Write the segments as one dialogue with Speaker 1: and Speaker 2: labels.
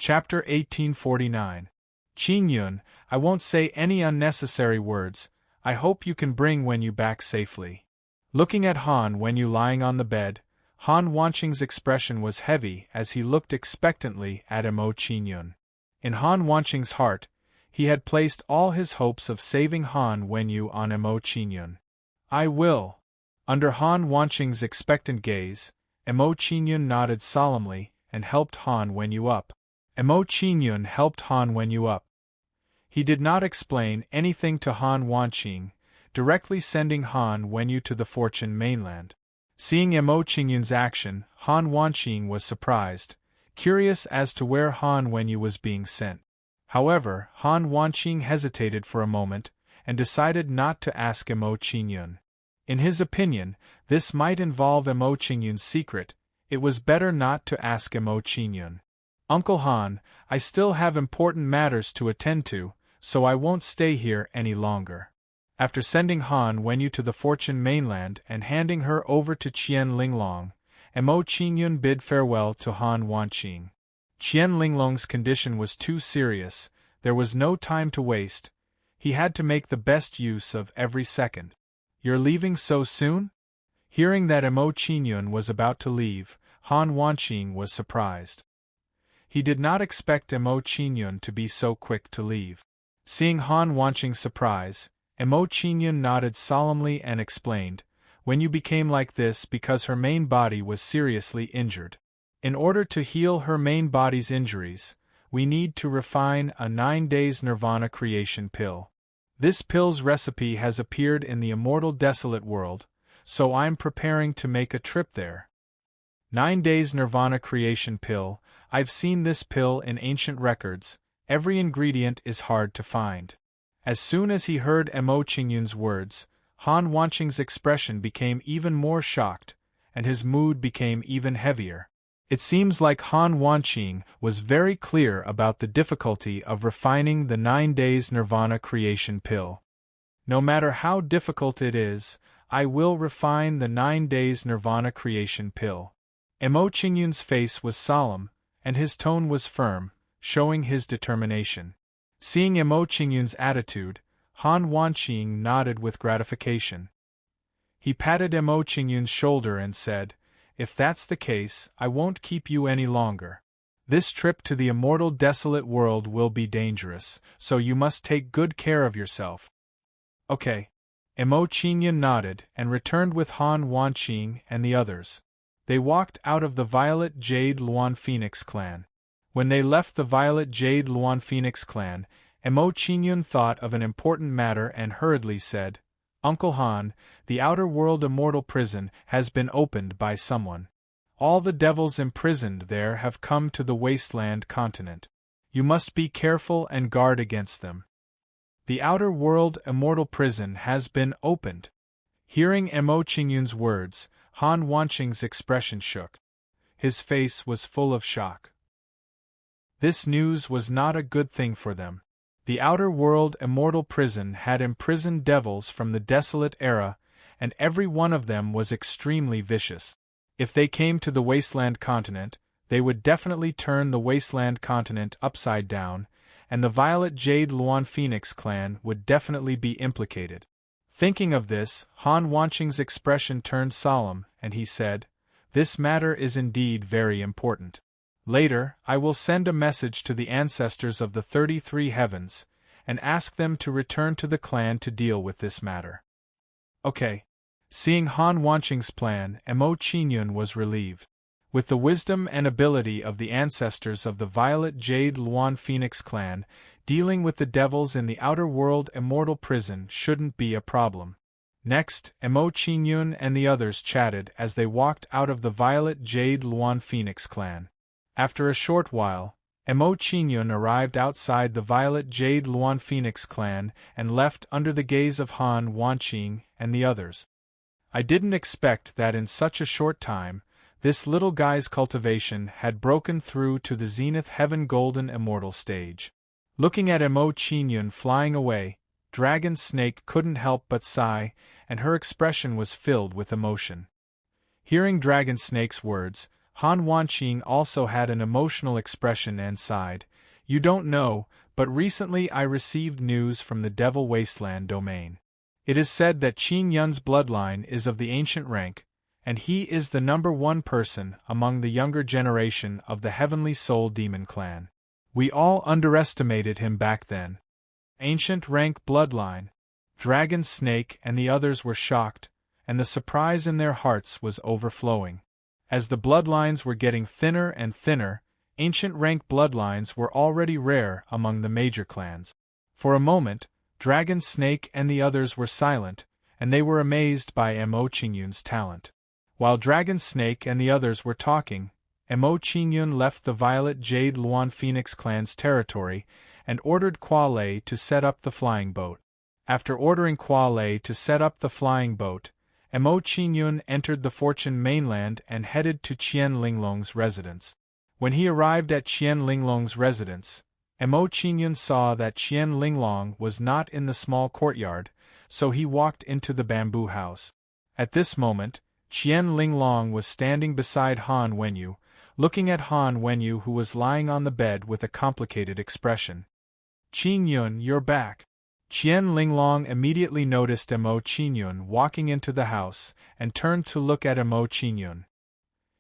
Speaker 1: Chapter 1849. Qin-yun, I won't say any unnecessary words, I hope you can bring Wenyu back safely. Looking at Han Wenyu lying on the bed, Han Wanqing's expression was heavy as he looked expectantly at Mo Qin-yun. In Han Wanqing's heart, he had placed all his hopes of saving Han Wenyu on Mo Qin-yun. I will. Under Han Wanqing's expectant gaze, Mo Qin-yun nodded solemnly and helped Han Wenyu up. Mo Qin-yun helped Han Wenyu up. He did not explain anything to Han Wanqing, directly sending Han Wenyu to the Fortune mainland. Seeing Mo Qin-yun's action, Han Wanqing was surprised, curious as to where Han Wenyu was being sent. However, Han Wanqing hesitated for a moment, and decided not to ask Mo Qin-yun. In his opinion, this might involve Mo Qin-yun's secret. It was better not to ask Mo Qin-yun. Uncle Han, I still have important matters to attend to, so I won't stay here any longer. After sending Han Wenyu to the Fortune mainland and handing her over to Qian Linglong, Mo Qin-yun bid farewell to Han Wanqing. Qian Linglong's condition was too serious, there was no time to waste, he had to make the best use of every second. You're leaving so soon? Hearing that Mo Qin-yun was about to leave, Han Wanqing was surprised. He did not expect Mo Qin-yun to be so quick to leave. Seeing Han Wanqing's surprise, Mo Qin-yun nodded solemnly and explained, "When you became like this because her main body was seriously injured. In order to heal her main body's injuries, we need to refine a 9 days nirvana creation pill. This pill's recipe has appeared in the immortal desolate world, so I'm preparing to make a trip there. 9 days nirvana creation pill, I've seen this pill in ancient records, every ingredient is hard to find." As soon as he heard Mo Qin-yun's words, Han Wanqing's expression became even more shocked, and his mood became even heavier. It seems like Han Wanqing was very clear about the difficulty of refining the 9 days nirvana creation pill. No matter how difficult it is, I will refine the 9 days nirvana creation pill. Mo Qin-yun's face was solemn, and his tone was firm, showing his determination. Seeing Mo Qin-yun's attitude, Han Wanqing nodded with gratification. He patted Mo Qin-yun's shoulder and said, "If that's the case, I won't keep you any longer. This trip to the immortal desolate world will be dangerous, so you must take good care of yourself." "Okay." Mo Qin-yun nodded and returned with Han Wanqing and the others. They walked out of the Violet Jade Luan Phoenix clan. When they left the Violet Jade Luan Phoenix clan, Mo Qin-yun thought of an important matter and hurriedly said, "Uncle Han, the outer world immortal prison has been opened by someone. All the devils imprisoned there have come to the wasteland continent. You must be careful and guard against them. The outer world immortal prison has been opened." Hearing Mo Qin-yun's words, Han Wanqing's expression shook. His face was full of shock. This news was not a good thing for them. The outer world immortal prison had imprisoned devils from the desolate era, and every one of them was extremely vicious. If they came to the wasteland continent, they would definitely turn the wasteland continent upside down, and the Violet Jade Luan Phoenix clan would definitely be implicated. Thinking of this, Han Wanqing's expression turned solemn, and he said, "This matter is indeed very important. Later, I will send a message to the ancestors of the 33 heavens, and ask them to return to the clan to deal with this matter." "Okay." Seeing Han Wanqing's plan, Mo Qin-yun was relieved. With the wisdom and ability of the ancestors of the Violet Jade Luan Phoenix clan, dealing with the devils in the outer world immortal prison shouldn't be a problem. Next, Mo Qin-yun and the others chatted as they walked out of the Violet Jade Luan Phoenix clan. After a short while, Mo Qin-yun arrived outside the Violet Jade Luan Phoenix clan and left under the gaze of Han Wanqing and the others. I didn't expect that in such a short time, this little guy's cultivation had broken through to the Zenith Heaven Golden Immortal stage. Looking at Mo Qin-yun flying away, Dragon Snake couldn't help but sigh, and her expression was filled with emotion. Hearing Dragon Snake's words, Han Wanqing also had an emotional expression and sighed. You don't know, but recently I received news from the Devil Wasteland domain. It is said that Qin Yun's bloodline is of the ancient rank, and he is the #1 person among the younger generation of the Heavenly Soul Demon clan. We all underestimated him back then. Ancient rank bloodline. Dragon Snake and the others were shocked, and the surprise in their hearts was overflowing. As the bloodlines were getting thinner and thinner, ancient rank bloodlines were already rare among the major clans. For a moment, Dragon Snake and the others were silent, and they were amazed by Mo Qingyun's talent. While Dragon Snake and the others were talking, Mo Qingyun left the Violet Jade Luan Phoenix clan's territory and ordered Kuo Lei to set up the flying boat. After ordering Kuo Lei to set up the flying boat, Mo Qingyun entered the Fortune mainland and headed to Qian Linglong's residence. When he arrived at Qian Linglong's residence, Mo Qingyun saw that Qian Linglong was not in the small courtyard, so he walked into the bamboo house. At this moment, Qian Linglong was standing beside Han Wenyu, looking at Han Wenyu, who was lying on the bed with a complicated expression. Qingyun, you're back. Qian Linglong immediately noticed Mo Qingyun walking into the house and turned to look at Mo Qingyun.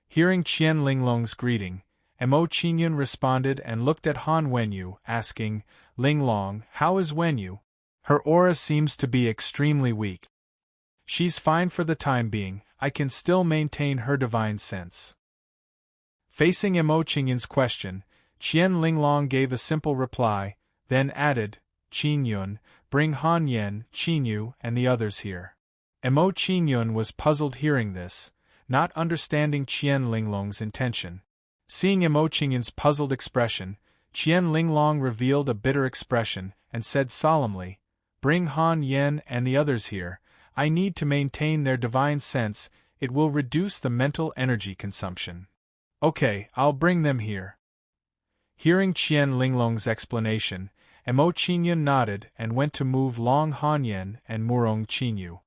Speaker 1: Hearing Qian Linglong's greeting, Mo Qingyun responded and looked at Han Wenyu, asking, Linglong, how is Wenyu? Her aura seems to be extremely weak. She's fine for the time being, I can still maintain her divine sense. Facing Mo Qingyun's question, Qian Linglong gave a simple reply, then added, Qingyun, bring Han Yen, Qinyu, and the others here. Mo Qingyun was puzzled hearing this, not understanding Qian Linglong's intention. Seeing Mo Qingyun's puzzled expression, Qian Linglong revealed a bitter expression and said solemnly, bring Han Yen and the others here, I need to maintain their divine sense, it will reduce the mental energy consumption. Okay, I'll bring them here. Hearing Qian Linglong's explanation, Mo Qingyun nodded and went to move Long Han Yen and Murong Qinyu.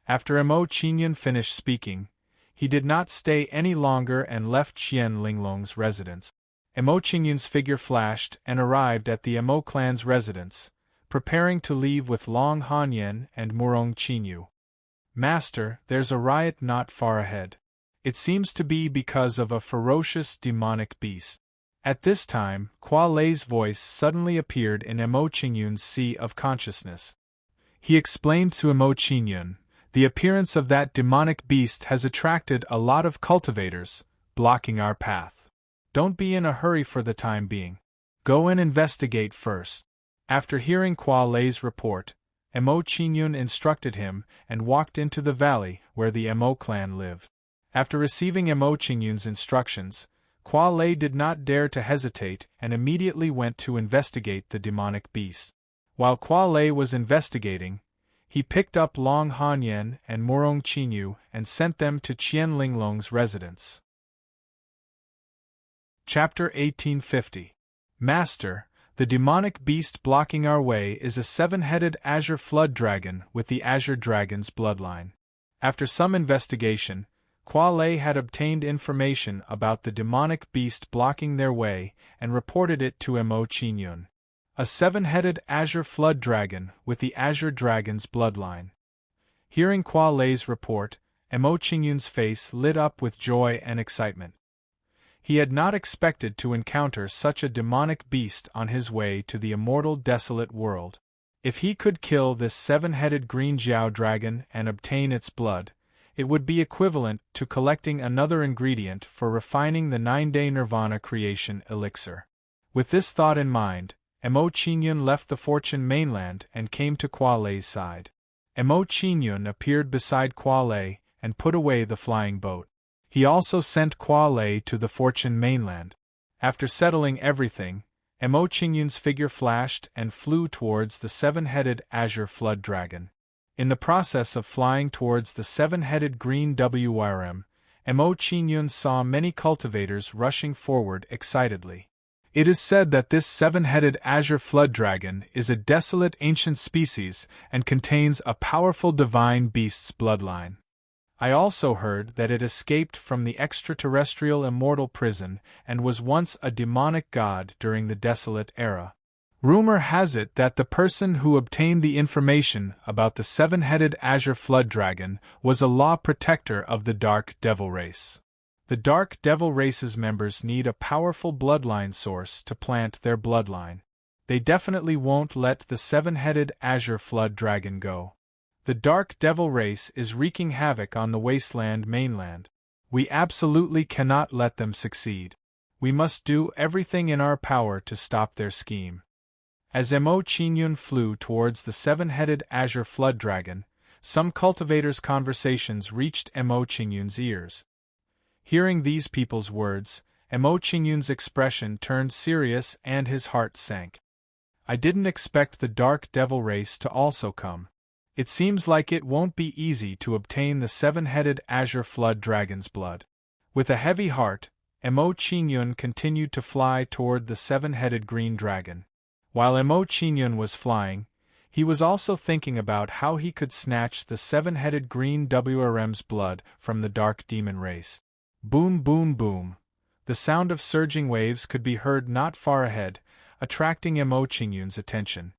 Speaker 1: After Mo Qingyun finished speaking, he did not stay any longer and left Qian Linglong's residence. Mo Qingyun's figure flashed and arrived at the Mo clan's residence, preparing to leave with Long Han Yen and Murong Qinyu. Master, there's a riot not far ahead. It seems to be because of a ferocious demonic beast. At this time, Kuo Lei's voice suddenly appeared in Mo Qingyun's sea of consciousness. He explained to Mo Qingyun, the appearance of that demonic beast has attracted a lot of cultivators, blocking our path. Don't be in a hurry for the time being. Go and investigate first. After hearing Kuo Lei's report, Mo Qingyun instructed him and walked into the valley where the Mo clan lived. After receiving Mo Qingyun's instructions, Kuo Lei did not dare to hesitate and immediately went to investigate the demonic beast. While Kuo Lei was investigating, he picked up Long Han Yen and Murong Qinyu and sent them to Qian Linglong's residence. Chapter 1850. Master, the demonic beast blocking our way is a 7-headed azure flood dragon with the azure dragon's bloodline. After some investigation, Kuo Lei had obtained information about the demonic beast blocking their way and reported it to Mo Qingyun. A 7-headed azure flood dragon with the azure dragon's bloodline. Hearing Kuo Lei's report, Mo Qingyun's face lit up with joy and excitement. He had not expected to encounter such a demonic beast on his way to the immortal desolate world. If he could kill this 7-headed green Jiao dragon and obtain its blood, it would be equivalent to collecting another ingredient for refining the 9-day nirvana creation elixir. With this thought in mind, Mo Qingyun left the Fortune mainland and came to Kuo Lei's side. Mo Qingyun appeared beside Kuo Lei and put away the flying boat. He also sent Kuo Lei to the Fortune mainland. After settling everything, Mo Qingyun's figure flashed and flew towards the 7-headed azure flood dragon. In the process of flying towards the 7-headed green WRM, Mo Qingyun saw many cultivators rushing forward excitedly. It is said that this 7-headed azure flood dragon is a desolate ancient species and contains a powerful divine beast's bloodline. I also heard that it escaped from the extraterrestrial immortal prison and was once a demonic god during the Desolate Era. Rumor has it that the person who obtained the information about the seven-headed azure flood dragon was a law protector of the Dark Devil race. The Dark Devil race's members need a powerful bloodline source to plant their bloodline. They definitely won't let the seven-headed azure flood dragon go. The Dark Devil race is wreaking havoc on the wasteland mainland. We absolutely cannot let them succeed. We must do everything in our power to stop their scheme. As Mo Qingyun flew towards the seven-headed azure flood dragon, some cultivators' conversations reached Mo Qingyun's ears. Hearing these people's words, Mo Qingyun's expression turned serious and his heart sank. I didn't expect the Dark Devil race to also come. It seems like it won't be easy to obtain the seven-headed azure flood dragon's blood. With a heavy heart, Mo Qingyun continued to fly toward the seven-headed green dragon. While Mo Qingyun was flying, he was also thinking about how he could snatch the seven-headed green WRM's blood from the dark demon race. Boom, boom, boom. The sound of surging waves could be heard not far ahead, attracting Mo Qingyun's attention.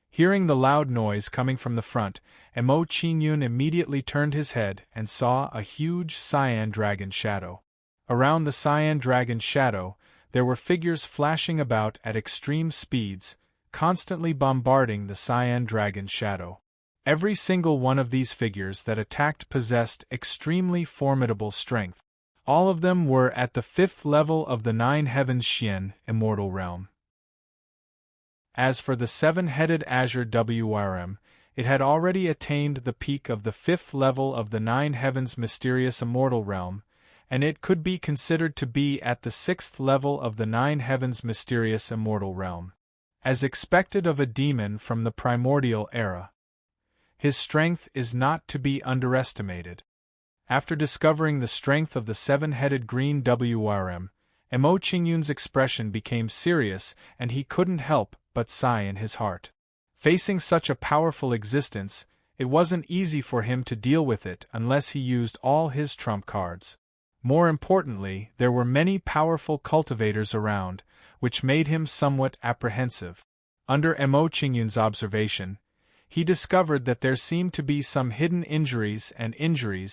Speaker 1: Hearing the loud noise coming from the front, Mo Qingyun immediately turned his head and saw a huge cyan dragon shadow. Around the cyan dragon shadow, there were figures flashing about at extreme speeds, constantly bombarding the cyan dragon shadow. Every single one of these figures that attacked possessed extremely formidable strength. All of them were at the 5th level of the Nine Heavens Xian immortal realm. As for the seven-headed azure WRM, it had already attained the peak of the 5th level of the Nine Heavens mysterious immortal realm, and it could be considered to be at the 6th level of the Nine Heavens mysterious immortal realm. As expected of a demon from the Primordial era, his strength is not to be underestimated. After discovering the strength of the seven-headed green WRM, Mo Qingyun's expression became serious and he couldn't help but sigh in his heart. Facing such a powerful existence, it wasn't easy for him to deal with it unless he used all his trump cards. More importantly, there were many powerful cultivators around, which made him somewhat apprehensive. Under Mo Qingyun's observation, he discovered that there seemed to be some hidden injuries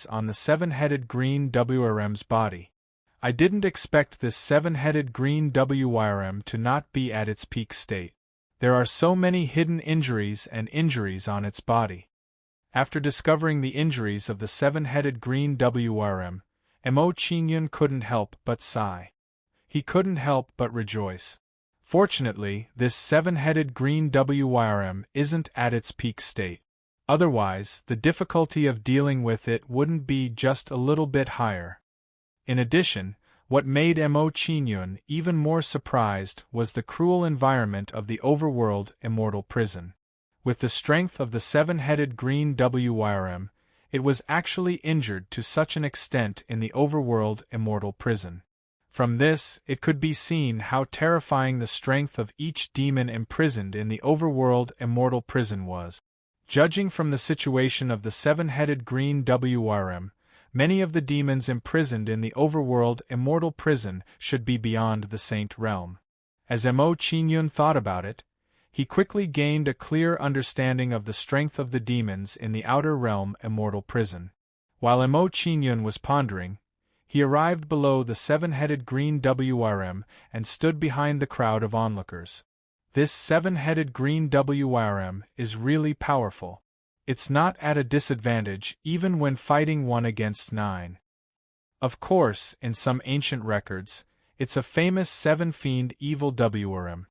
Speaker 1: on the seven-headed green WRM's body. I didn't expect this seven-headed green WRM to not be at its peak state. There are so many hidden injuries on its body. After discovering the injuries of the seven-headed green WRM, Mo Qingyun couldn't help but sigh. He couldn't help but rejoice. Fortunately, this seven-headed green WRM isn't at its peak state. Otherwise, the difficulty of dealing with it wouldn't be just a little bit higher. In addition, what made Mo Qingyun even more surprised was the cruel environment of the overworld immortal prison. With the strength of the seven-headed green WRM, it was actually injured to such an extent in the overworld immortal prison. From this, it could be seen how terrifying the strength of each demon imprisoned in the overworld immortal prison was. Judging from the situation of the seven-headed green WRM, many of the demons imprisoned in the overworld immortal prison should be beyond the Saint realm. As Mo Qingyun thought about it, he quickly gained a clear understanding of the strength of the demons in the outer realm immortal prison. While Mo Qingyun was pondering, he arrived below the seven-headed green WRM and stood behind the crowd of onlookers. This seven-headed green WRM is really powerful. It's not at a disadvantage even when fighting 1 against 9. Of course, in some ancient records, it's a famous seven-fiend evil WRM.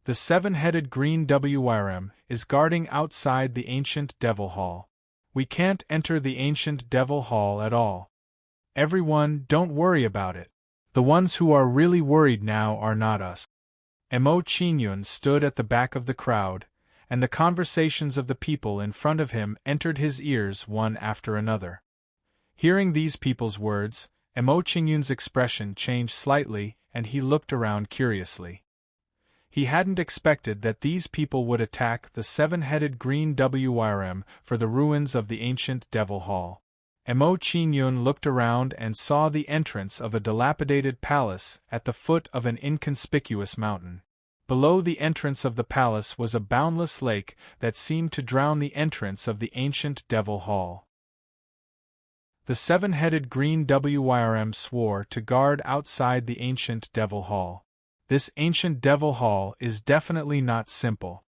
Speaker 1: The seven-headed green WRM is guarding outside the ancient Devil Hall. We can't enter the ancient Devil Hall at all. Everyone, don't worry about it. The ones who are really worried now are not us. Mo Qingyun stood at the back of the crowd, and the conversations of the people in front of him entered his ears one after another. Hearing these people's words, Mo Qingyun's expression changed slightly and he looked around curiously. He hadn't expected that these people would attack the seven-headed green WRM for the ruins of the ancient Devil Hall. Mo Qingyun looked around and saw the entrance of a dilapidated palace at the foot of an inconspicuous mountain. Below the entrance of the palace was a boundless lake that seemed to drown the entrance of the ancient Devil Hall. The seven-headed green Wyrm swore to guard outside the ancient Devil Hall. This ancient Devil Hall is definitely not simple.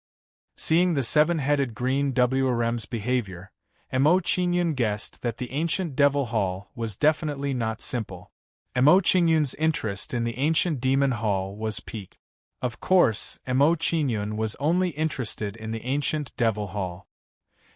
Speaker 1: Seeing the seven-headed green Wyrm's behavior, Mo Qingyun guessed that the ancient Devil Hall was definitely not simple. Mo Qingyun's interest in the ancient Demon Hall was piqued. Of course, Mo Qingyun was only interested in the ancient Devil Hall.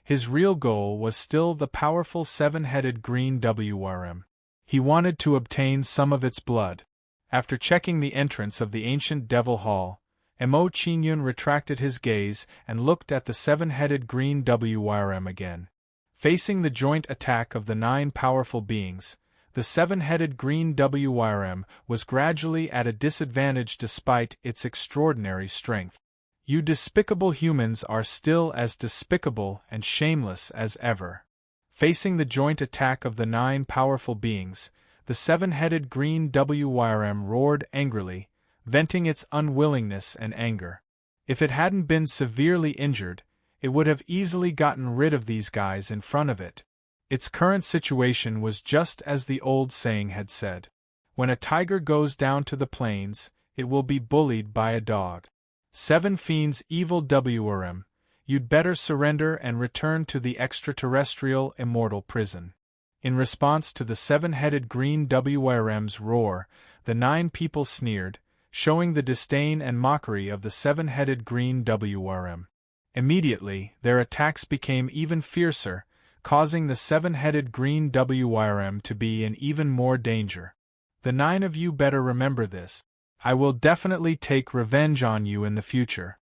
Speaker 1: His real goal was still the powerful seven-headed green Wyrm. He wanted to obtain some of its blood. After checking the entrance of the ancient Devil Hall, Mo Qingyun retracted his gaze and looked at the seven-headed green Wyrm again. Facing the joint attack of the 9 powerful beings, the seven-headed green Wyrm was gradually at a disadvantage despite its extraordinary strength. You despicable humans are still as despicable and shameless as ever. Facing the joint attack of the 9 powerful beings, the seven-headed green Wyrm roared angrily, venting its unwillingness and anger. If it hadn't been severely injured, it would have easily gotten rid of these guys in front of it. Its current situation was just as the old saying had said. When a tiger goes down to the plains, it will be bullied by a dog. 7 Fiends evil Wyrm, you'd better surrender and return to the extraterrestrial immortal prison. In response to the seven-headed green Wyrm's roar, the 9 people sneered, showing the disdain and mockery of the seven-headed green Wyrm. Immediately, their attacks became even fiercer, causing the seven-headed green Wyrm to be in even more danger. The 9 of you better remember this. I will definitely take revenge on you in the future.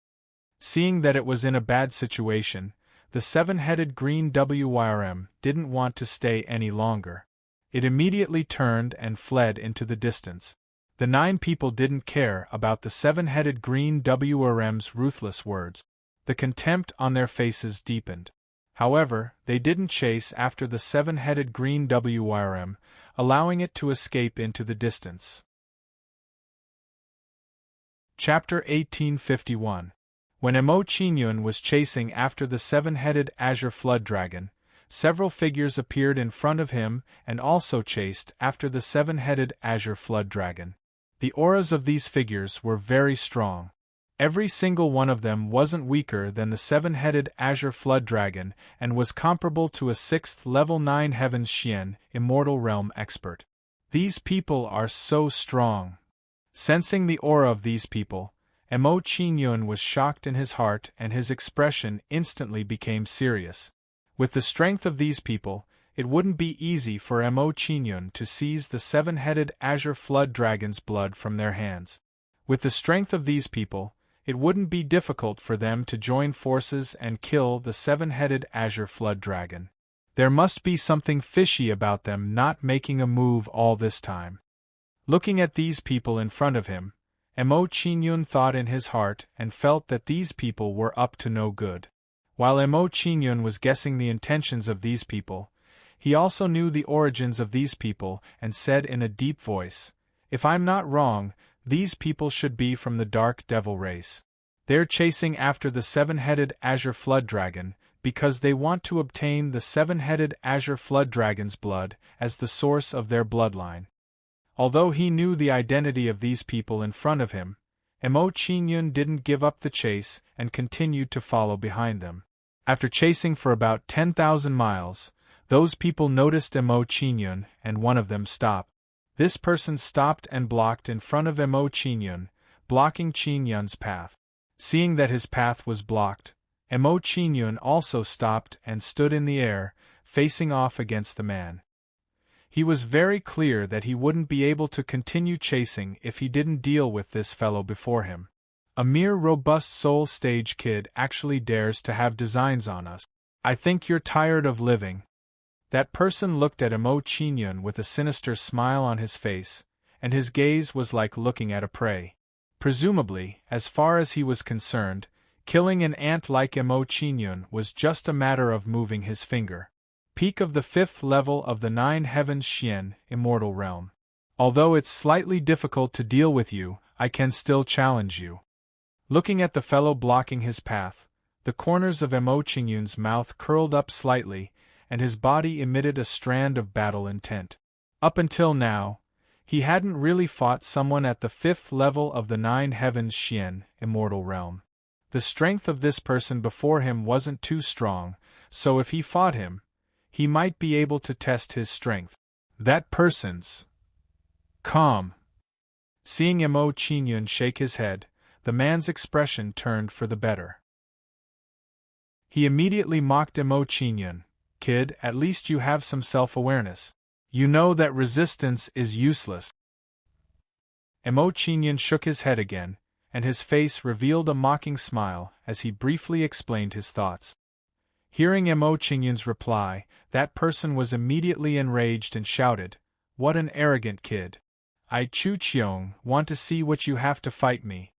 Speaker 1: Seeing that it was in a bad situation, the seven-headed green Wyrm didn't want to stay any longer. It immediately turned and fled into the distance. The 9 people didn't care about the seven-headed green Wyrm's ruthless words. The contempt on their faces deepened. However, they didn't chase after the seven-headed green Wyrm, allowing it to escape into the distance. Chapter 1851. When Mo Qingyun was chasing after the seven-headed Azure Flood Dragon, several figures appeared in front of him and also chased after the seven-headed Azure Flood Dragon. The auras of these figures were very strong. Every single one of them wasn't weaker than the seven-headed Azure Flood Dragon and was comparable to a 6th level 9 Heavens Xian, Immortal Realm expert. These people are so strong. Sensing the aura of these people, Mo Qingyun was shocked in his heart and his expression instantly became serious. With the strength of these people, it wouldn't be easy for Mo Qingyun to seize the seven-headed Azure Flood Dragon's blood from their hands. With the strength of these people, it wouldn't be difficult for them to join forces and kill the seven-headed Azure Flood Dragon. There must be something fishy about them not making a move all this time. Looking at these people in front of him, Mo Qingyun thought in his heart and felt that these people were up to no good. While Mo Qingyun was guessing the intentions of these people, he also knew the origins of these people and said in a deep voice, "If I'm not wrong, these people should be from the Dark Devil race. They're chasing after the seven-headed Azure Flood Dragon because they want to obtain the seven-headed Azure Flood Dragon's blood as the source of their bloodline." Although he knew the identity of these people in front of him, Mo Qingyun didn't give up the chase and continued to follow behind them. After chasing for about 10,000 miles, those people noticed Mo Qingyun and one of them stopped. This person stopped and blocked in front of Mo Qingyun, blocking Qingyun's path. Seeing that his path was blocked, Mo Qingyun also stopped and stood in the air, facing off against the man. He was very clear that he wouldn't be able to continue chasing if he didn't deal with this fellow before him. A mere robust soul stage kid actually dares to have designs on us. I think you're tired of living. That person looked at Mo Qingyun with a sinister smile on his face, and his gaze was like looking at a prey. Presumably, as far as he was concerned, killing an ant like Mo Qingyun was just a matter of moving his finger. peak of the 5th level of the 9 Heavens Xian, Immortal Realm. Although it's slightly difficult to deal with you, I can still challenge you. Looking at the fellow blocking his path, the corners of Mo Qingyun's mouth curled up slightly, and his body emitted a strand of battle intent. Up until now, he hadn't really fought someone at the 5th level of the 9 Heavens Xian, Immortal Realm. The strength of this person before him wasn't too strong, so if he fought him, he might be able to test his strength. That person's calm. Seeing Mo Qingyun shake his head, the man's expression turned for the better. He immediately mocked Mo Qingyun. Kid, at least you have some self-awareness. You know that resistance is useless. Mo Qingyun shook his head again, and his face revealed a mocking smile as he briefly explained his thoughts. Hearing Mo Qingyun's reply, that person was immediately enraged and shouted, "What an arrogant kid! I, Chu Qiong, want to see what you have to fight me."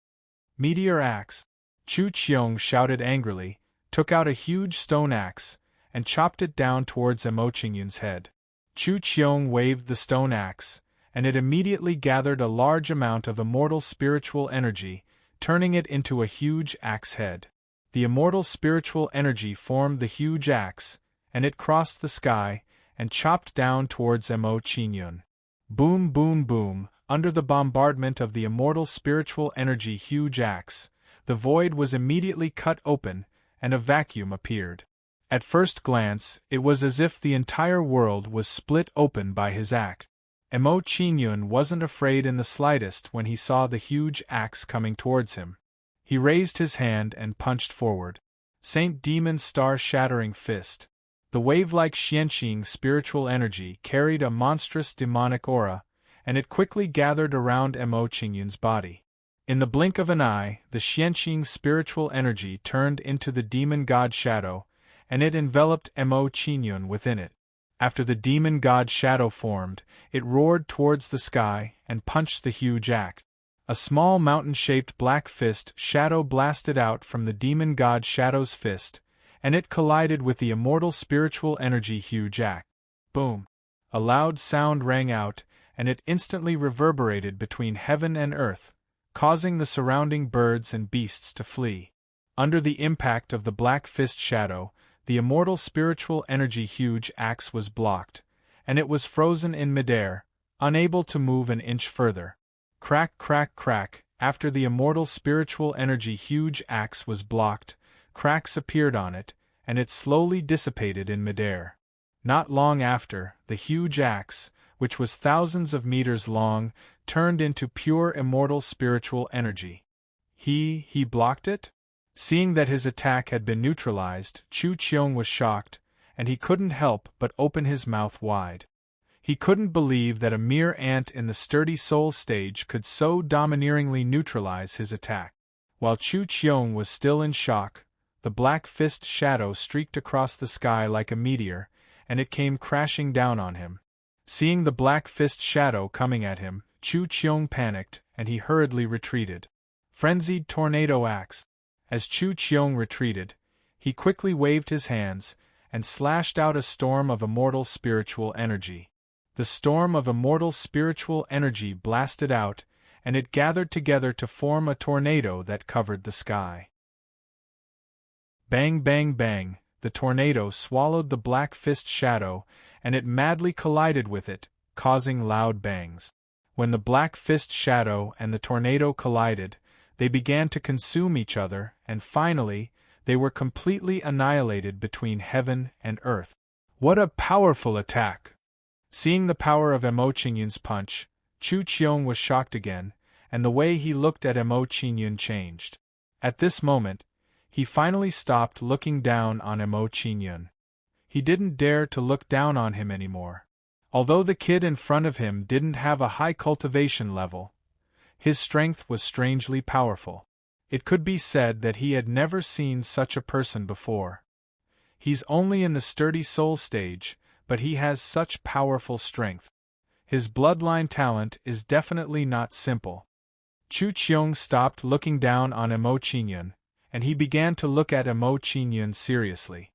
Speaker 1: Meteor axe. Chu Qiong shouted angrily, took out a huge stone axe, and chopped it down towards Mo Qingyun's head. Chu Qiong waved the stone axe, and it immediately gathered a large amount of immortal spiritual energy, turning it into a huge axe head. The immortal spiritual energy formed the huge axe, and it crossed the sky, and chopped down towards Mo Qingyun. Boom boom boom, under the bombardment of the immortal spiritual energy huge axe, the void was immediately cut open, and a vacuum appeared. At first glance, it was as if the entire world was split open by his axe. Mo Qingyun wasn't afraid in the slightest when he saw the huge axe coming towards him. He raised his hand and punched forward. Saint Demon Star-shattering fist. The wave-like Xianqing spiritual energy carried a monstrous demonic aura, and it quickly gathered around Mo Qingyun's body. In the blink of an eye, the Xianqing spiritual energy turned into the demon god shadow, and it enveloped Mo Qingyun within it. After the demon god shadow formed, it roared towards the sky and punched the huge axe. A small mountain-shaped black fist shadow blasted out from the demon god shadow's fist, and it collided with the immortal spiritual energy huge axe. Boom! A loud sound rang out, and it instantly reverberated between heaven and earth, causing the surrounding birds and beasts to flee. Under the impact of the black fist shadow, the immortal spiritual energy huge axe was blocked, and it was frozen in midair, unable to move an inch further. Crack crack crack, after the immortal spiritual energy huge axe was blocked, cracks appeared on it, and it slowly dissipated in midair. Not long after, the huge axe, which was thousands of meters long, turned into pure immortal spiritual energy. He blocked it? Seeing that his attack had been neutralized, Chu Qiong was shocked, and he couldn't help but open his mouth wide. He couldn't believe that a mere ant in the sturdy soul stage could so domineeringly neutralize his attack. While Chu Qiong was still in shock, the black fist shadow streaked across the sky like a meteor, and it came crashing down on him. Seeing the black fist shadow coming at him, Chu Qiong panicked, and he hurriedly retreated. Frenzied tornado axe. As Chu Qiong retreated, he quickly waved his hands, and slashed out a storm of immortal spiritual energy. The storm of immortal spiritual energy blasted out, and it gathered together to form a tornado that covered the sky. Bang bang bang, the tornado swallowed the black fist shadow, and it madly collided with it, causing loud bangs. When the black fist shadow and the tornado collided, they began to consume each other, and finally, they were completely annihilated between heaven and earth. What a powerful attack! Seeing the power of Mo Qingyun's punch, Chu Qiong was shocked again, and the way he looked at Mo Qingyun changed. At this moment, he finally stopped looking down on Mo Qingyun. He didn't dare to look down on him anymore. Although the kid in front of him didn't have a high cultivation level, his strength was strangely powerful. It could be said that he had never seen such a person before. He's only in the sturdy soul stage, but he has such powerful strength. His bloodline talent is definitely not simple. Chu Qiong stopped looking down on Mo Qingyun, and he began to look at Mo Qingyun seriously.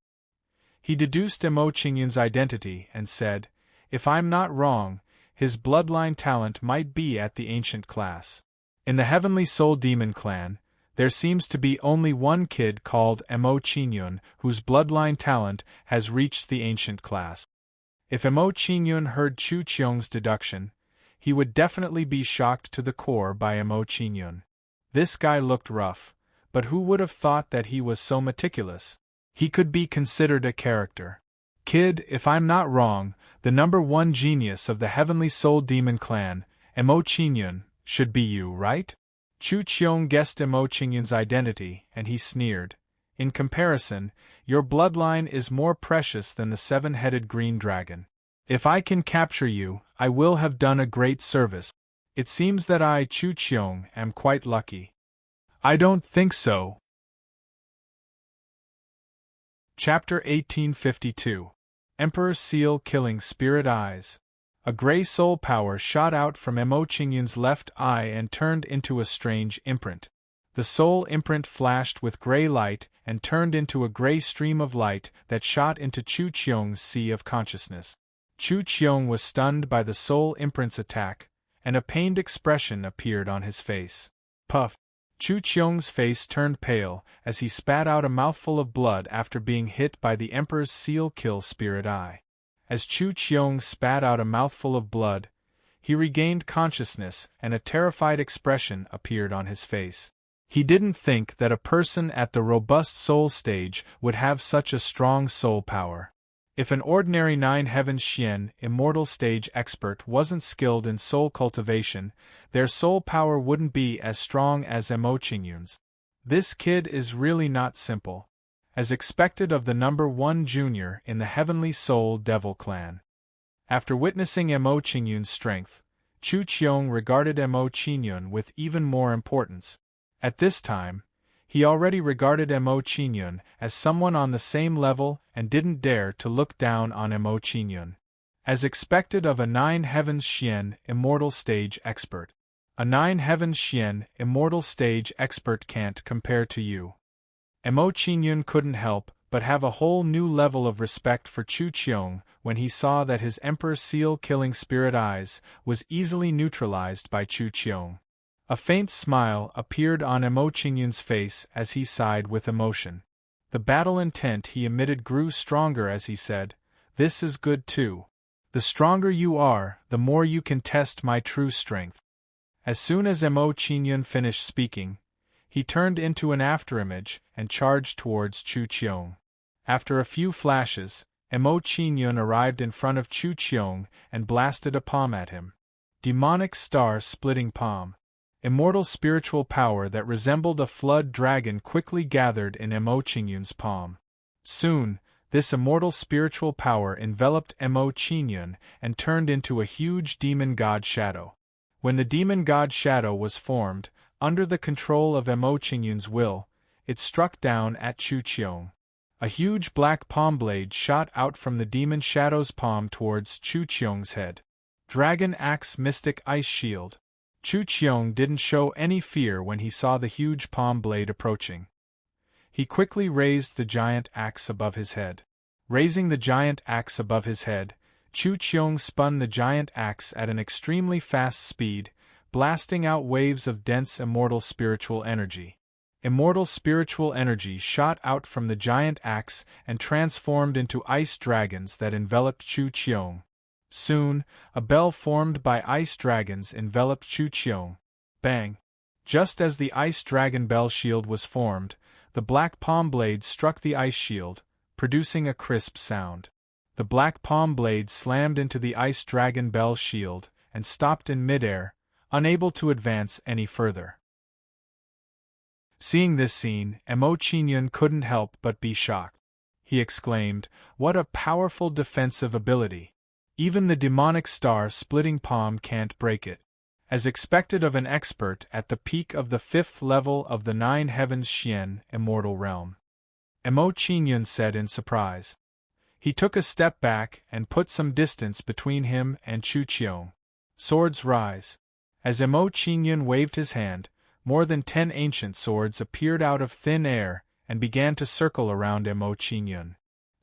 Speaker 1: He deduced Emo Qingyun's identity and said, "If I'm not wrong, his bloodline talent might be at the ancient class. In the Heavenly Soul Demon clan, there seems to be only one kid called Emo Qingyun whose bloodline talent has reached the ancient class." If Emo Qingyun heard Chu Qiong's deduction, he would definitely be shocked to the core by Emo Qingyun. This guy looked rough, but who would have thought that he was so meticulous? He could be considered a character. Kid, if I'm not wrong, the #1 genius of the Heavenly Soul Demon clan, Emo Qingyun, should be you, right? Chu Qiong guessed Emo Qingyun's identity, and he sneered. In comparison, your bloodline is more precious than the 7-headed green dragon. If I can capture you, I will have done a great service. It seems that I, Chu Qiong, am quite lucky. I don't think so. Chapter 1852. Emperor Seal Killing Spirit Eyes. A gray soul power shot out from Emo Qingyun's left eye and turned into a strange imprint. The soul imprint flashed with gray light and turned into a gray stream of light that shot into Chu Qiong's sea of consciousness. Chu Qiong was stunned by the soul imprint's attack, and a pained expression appeared on his face. Puff! Chu Qiong's face turned pale as he spat out a mouthful of blood after being hit by the Emperor's seal kill spirit eye. As Chu Qiong spat out a mouthful of blood, he regained consciousness and a terrified expression appeared on his face. He didn't think that a person at the robust soul stage would have such a strong soul power. If an ordinary 9 Heavens Xian immortal stage expert wasn't skilled in soul cultivation, their soul power wouldn't be as strong as Emo Qingyun's. This kid is really not simple. As expected of the #1 junior in the Heavenly Soul Devil clan. After witnessing Emo Qingyun's strength, Chu Qiong regarded Emo Qingyun with even more importance. At this time, he already regarded Emo Qingyun as someone on the same level and didn't dare to look down on Emo Qingyun. As expected of a 9 Heavens Xian immortal stage expert. A 9 Heavens Xian immortal stage expert can't compare to you. Emo Qingyun couldn't help but have a whole new level of respect for Chu Qiong when he saw that his Emperor Seal Killing Spirit Eyes was easily neutralized by Chu Qiong. A faint smile appeared on Emo Qingyun's face as he sighed with emotion. The battle intent he emitted grew stronger as he said, "This is good too. The stronger you are, the more you can test my true strength." As soon as Emo Qingyun finished speaking, he turned into an afterimage and charged towards Chu Qiong. After a few flashes, Emo Qingyun arrived in front of Chu Qiong and blasted a palm at him. Demonic star-splitting palm. Immortal spiritual power that resembled a flood dragon quickly gathered in Emo Qingyun's palm. Soon, this immortal spiritual power enveloped Emo Qingyun and turned into a huge demon god shadow. When the demon god shadow was formed, under the control of Emo Qingyun's will, it struck down at Chu Qiong. A huge black palm blade shot out from the demon shadow's palm towards Chu Qiong's head. Dragon Axe Mystic Ice Shield. Chu Qiong didn't show any fear when he saw the huge palm blade approaching. He quickly raised the giant axe above his head. Raising the giant axe above his head, Chu Qiong spun the giant axe at an extremely fast speed, blasting out waves of dense immortal spiritual energy. Immortal spiritual energy shot out from the giant axe and transformed into ice dragons that enveloped Chu Qiong. Soon, a bell formed by ice dragons enveloped Chu Qiong. Bang! Just as the ice dragon bell shield was formed, the black palm blade struck the ice shield, producing a crisp sound. The black palm blade slammed into the ice dragon bell shield and stopped in midair, unable to advance any further. Seeing this scene, Emo Qingyun couldn't help but be shocked. He exclaimed, "What a powerful defensive ability! Even the demonic star-splitting palm can't break it." As expected of an expert at the peak of the 5th level of the 9 Heavens Xian immortal realm. Emo Qingyun said in surprise. He took a step back and put some distance between him and Chu Qiong. Swords rise. As Emo Qingyun waved his hand, more than 10 ancient swords appeared out of thin air and began to circle around Emo Qingyun.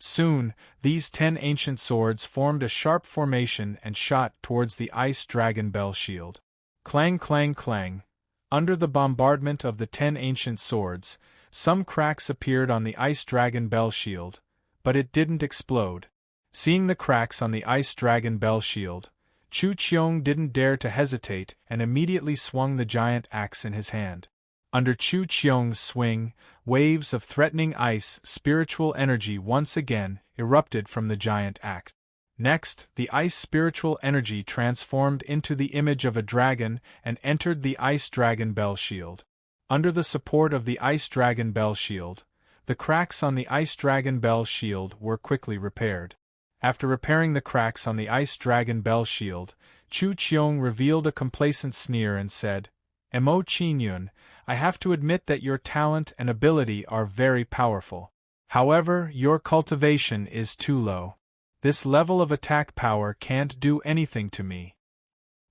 Speaker 1: Soon, these 10 ancient swords formed a sharp formation and shot towards the ice dragon bell shield. Clang, clang, clang. Under the bombardment of the 10 ancient swords, some cracks appeared on the ice dragon bell shield, but it didn't explode. Seeing the cracks on the ice dragon bell shield, Chu Qiong didn't dare to hesitate and immediately swung the giant axe in his hand. Under Chu Qiong's swing, waves of threatening ice spiritual energy once again erupted from the giant axe. Next, the ice spiritual energy transformed into the image of a dragon and entered the ice dragon bell shield. Under the support of the ice dragon bell shield, the cracks on the ice dragon bell shield were quickly repaired. After repairing the cracks on the ice dragon bell shield, Chu Qiong revealed a complacent sneer and said, "Mo Qingyun, I have to admit that your talent and ability are very powerful. However, your cultivation is too low. This level of attack power can't do anything to me.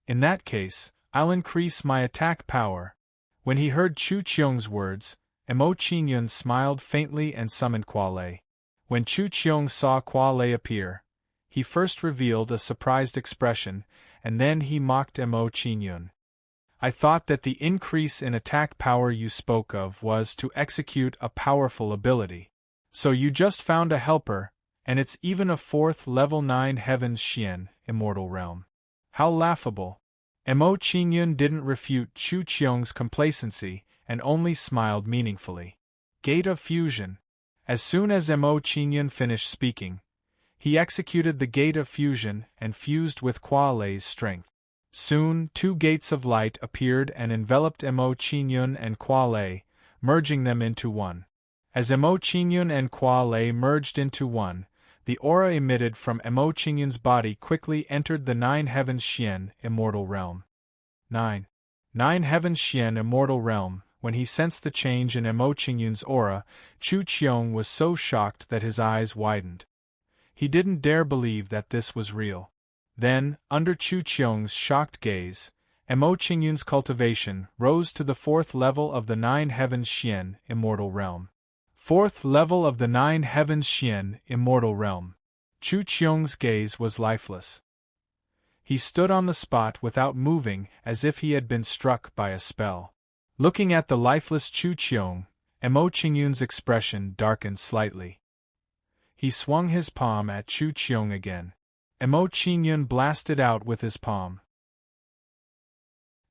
Speaker 1: In that case, I'll increase my attack power." When he heard Chu Qiong's words, Mo Qingyun smiled faintly and summoned Kualei. When Chu Qiong saw Kualei appear, he first revealed a surprised expression, and then he mocked Mo Qingyun. "I thought that the increase in attack power you spoke of was to execute a powerful ability. So you just found a helper, and it's even a 4th level 9 Heavens Xian, Immortal Realm. How laughable." Mo Qingyun didn't refute Chu Qiong's complacency and only smiled meaningfully. Gate of Fusion. As soon as Mo Qingyun finished speaking, he executed the Gate of Fusion and fused with Kualei's strength. Soon, 2 gates of light appeared and enveloped Mo Qingyun and Kualei, merging them into one. As Mo Qingyun and Kualei merged into one, the aura emitted from Mo Qingyun's body quickly entered the 9 Heavens Xian, Immortal Realm. 9 Heavens Xian, Immortal Realm. When he sensed the change in Mo Qingyun's aura, Chu Qiong was so shocked that his eyes widened. He didn't dare believe that this was real. Then, under Chu Qiong's shocked gaze, Mo Qingyun's cultivation rose to the 4th level of the 9 Heavens Xian, Immortal Realm. 4th level of the 9 Heavens Xian, Immortal Realm. Chu Qiong's gaze was lifeless. He stood on the spot without moving, as if he had been struck by a spell. Looking at the lifeless Chu Qiong, Mo Qingyun's expression darkened slightly. He swung his palm at Chu Qiong again. Mo Qingyun blasted out with his palm.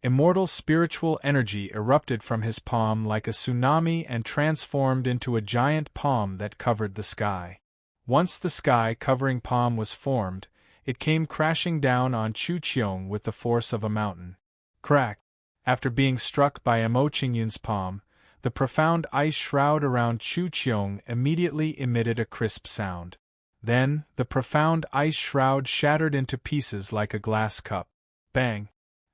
Speaker 1: Immortal spiritual energy erupted from his palm like a tsunami and transformed into a giant palm that covered the sky. Once the sky-covering palm was formed, it came crashing down on Chu Qiong with the force of a mountain. Crack! After being struck by Mo Qingyun's palm, the profound ice shroud around Chu Qiong immediately emitted a crisp sound. Then, the profound ice shroud shattered into pieces like a glass cup. Bang!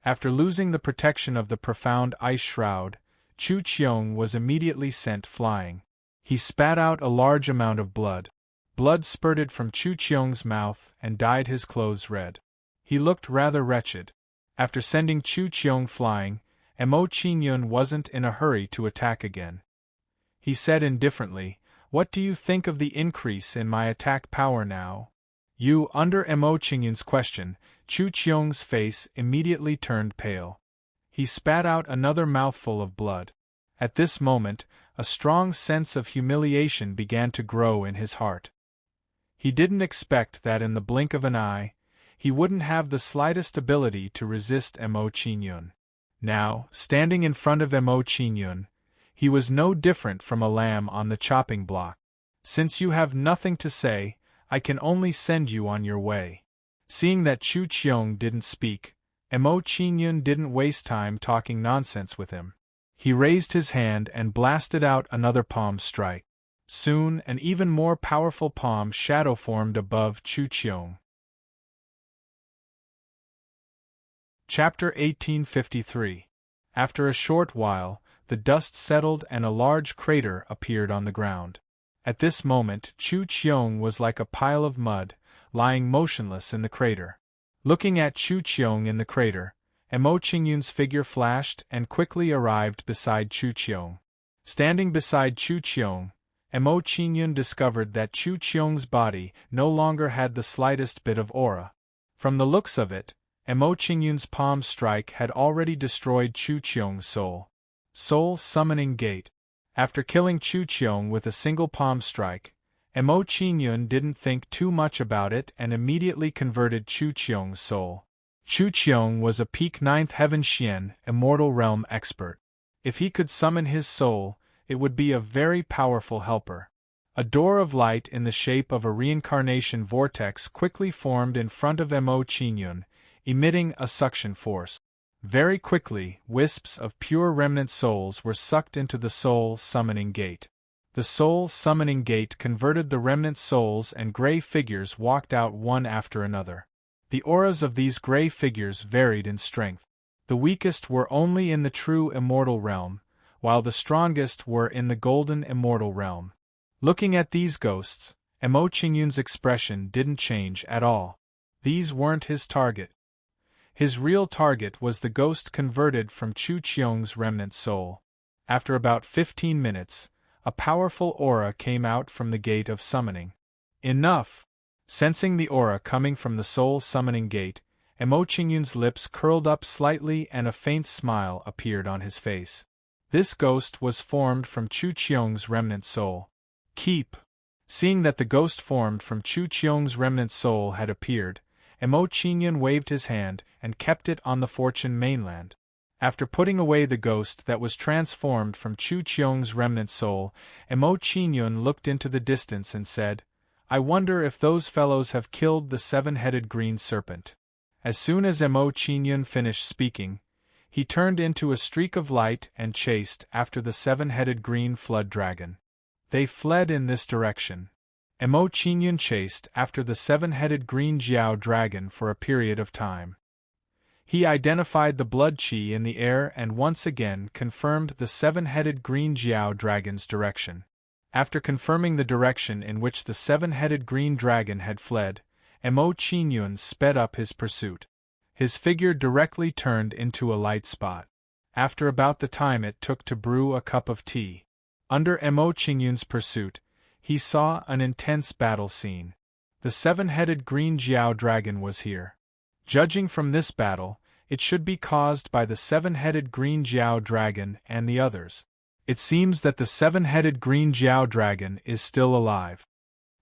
Speaker 1: After losing the protection of the profound ice shroud, Chu Qiong was immediately sent flying. He spat out a large amount of blood. Blood spurted from Chu Qiong's mouth and dyed his clothes red. He looked rather wretched. After sending Chu Qiong flying, Mo Qingyun wasn't in a hurry to attack again. He said indifferently, "What do you think of the increase in my attack power now?" Under Mo Qingyun's question, Chu Qiong's face immediately turned pale. He spat out another mouthful of blood. At this moment, a strong sense of humiliation began to grow in his heart. He didn't expect that in the blink of an eye, he wouldn't have the slightest ability to resist Mo Qingyun. Now, standing in front of Mo Qingyun, he was no different from a lamb on the chopping block. "Since you have nothing to say, I can only send you on your way." Seeing that Chu Qiong didn't speak, Mo Qingyun didn't waste time talking nonsense with him. He raised his hand and blasted out another palm strike. Soon, an even more powerful palm shadow formed above Chu Qiong. Chapter 1853. After a short while, the dust settled and a large crater appeared on the ground. At this moment, Chu Qiong was like a pile of mud, lying motionless in the crater. Looking at Chu Qiong in the crater, Mo Qingyun's figure flashed and quickly arrived beside Chu Qiong. Standing beside Chu Qiong, Mo Qingyun discovered that Chu Qiong's body no longer had the slightest bit of aura. From the looks of it, Mo Qingyun's palm strike had already destroyed Chu Qiong's soul. Soul Summoning Gate. After killing Chu Qiong with a single palm strike, Mo Qingyun didn't think too much about it and immediately converted Chu Qiong's soul. Chu Qiong was a peak 9th Heaven Xian, Immortal Realm expert. If he could summon his soul, it would be a very powerful helper. A door of light in the shape of a reincarnation vortex quickly formed in front of Mo Qingyun, emitting a suction force. Very quickly, wisps of pure remnant souls were sucked into the Soul Summoning Gate. The Soul Summoning Gate converted the remnant souls, and gray figures walked out one after another. The auras of these gray figures varied in strength. The weakest were only in the true immortal realm, while the strongest were in the golden immortal realm. Looking at these ghosts, Mo Qingyun's expression didn't change at all. These weren't his target. His real target was the ghost converted from Chu Qiong's remnant soul. After about 15 minutes, a powerful aura came out from the Gate of Summoning. Enough! Sensing the aura coming from the Soul Summoning Gate, Mo Qingyun's lips curled up slightly and a faint smile appeared on his face. This ghost was formed from Chu Qiong's remnant soul. Keep! Seeing that the ghost formed from Chu Qiong's remnant soul had appeared, Mo Qingyun waved his hand and kept it on the Fortune mainland. After putting away the ghost that was transformed from Chu Qiong's remnant soul, Mo Qingyun looked into the distance and said, "I wonder if those fellows have killed the seven-headed green serpent." As soon as Mo Qingyun finished speaking, he turned into a streak of light and chased after the seven-headed green flood dragon. They fled in this direction. Mo Qingyun chased after the seven-headed green Jiao dragon for a period of time. He identified the blood qi in the air and once again confirmed the seven-headed green Jiao dragon's direction. After confirming the direction in which the seven-headed green dragon had fled, Mo Qingyun sped up his pursuit. His figure directly turned into a light spot. After about the time it took to brew a cup of tea. Under Mo Qingyun's pursuit, he saw an intense battle scene. The seven-headed green Jiao dragon was here. Judging from this battle, it should be caused by the seven-headed green Jiao dragon and the others. It seems that the seven-headed green Jiao dragon is still alive.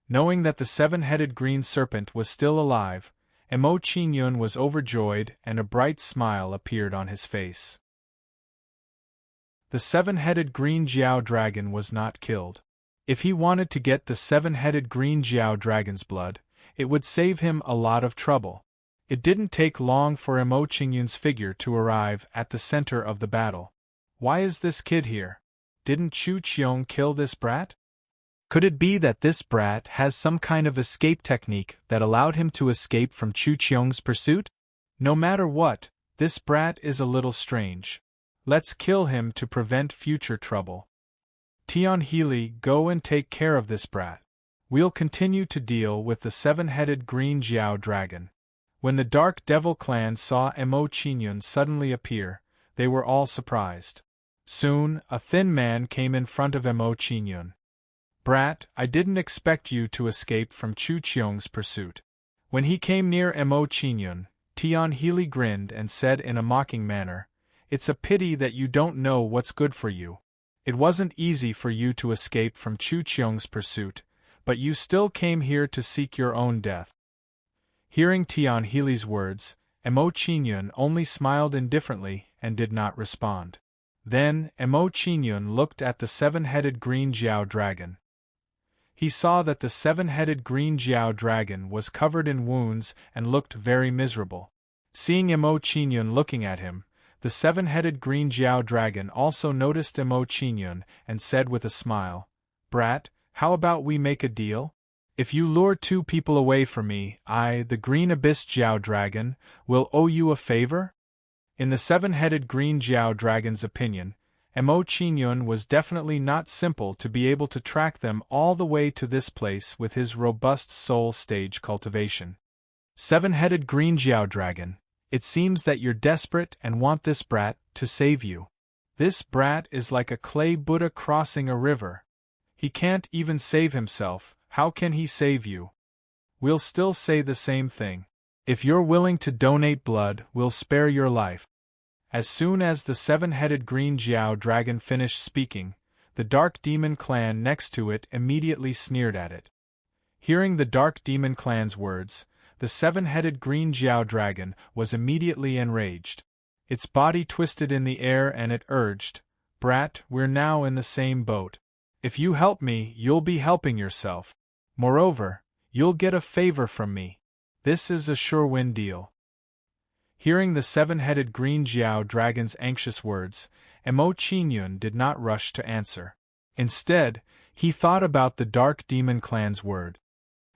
Speaker 1: Knowing that the seven-headed green serpent was still alive, Mo Qingyun was overjoyed and a bright smile appeared on his face. The seven-headed green Jiao dragon was not killed. If he wanted to get the seven-headed green Jiao dragon's blood, it would save him a lot of trouble. It didn't take long for Mo Qingyun's figure to arrive at the center of the battle. Why is this kid here? Didn't Chu Qiong kill this brat? Could it be that this brat has some kind of escape technique that allowed him to escape from Chu Qiong's pursuit? No matter what, this brat is a little strange. Let's kill him to prevent future trouble. Tian Healy, go and take care of this brat. We'll continue to deal with the seven-headed green Jiao dragon. When the Dark Devil clan saw Mo Qingyun suddenly appear, they were all surprised. Soon, a thin man came in front of Mo Qingyun. "Brat, I didn't expect you to escape from Chu Qiong's pursuit." When he came near Mo Qingyun, Tian Healy grinned and said in a mocking manner, "It's a pity that you don't know what's good for you. It wasn't easy for you to escape from Chu Qiong's pursuit, but you still came here to seek your own death." Hearing Tian Healy's words, Mo Qingyun only smiled indifferently and did not respond. Then, Mo Qingyun looked at the seven-headed green Jiao dragon. He saw that the seven-headed green Jiao dragon was covered in wounds and looked very miserable. Seeing Mo Qingyun looking at him, the seven-headed green Jiao dragon also noticed Mo Qingyun and said with a smile, "Brat, how about we make a deal? If you lure two people away from me, I, the Green Abyss Jiao Dragon, will owe you a favor?" In the seven-headed green Jiao Dragon's opinion, Mo Qingyun was definitely not simple to be able to track them all the way to this place with his robust soul stage cultivation. "Seven-headed green Jiao Dragon, it seems that you're desperate and want this brat to save you. This brat is like a clay Buddha crossing a river. He can't even save himself, how can he save you? We'll still say the same thing. If you're willing to donate blood, we'll spare your life. As soon as the seven-headed green Jiao dragon finished speaking, the Dark Demon clan next to it immediately sneered at it. Hearing the Dark Demon clan's words, the seven-headed green Jiao dragon was immediately enraged. Its body twisted in the air and it urged, "Brat, we're now in the same boat. If you help me, you'll be helping yourself. Moreover, you'll get a favor from me. This is a sure-win deal." Hearing the seven-headed green Jiao dragon's anxious words, Emo Qingyun did not rush to answer. Instead, he thought about the Dark Demon clan's word.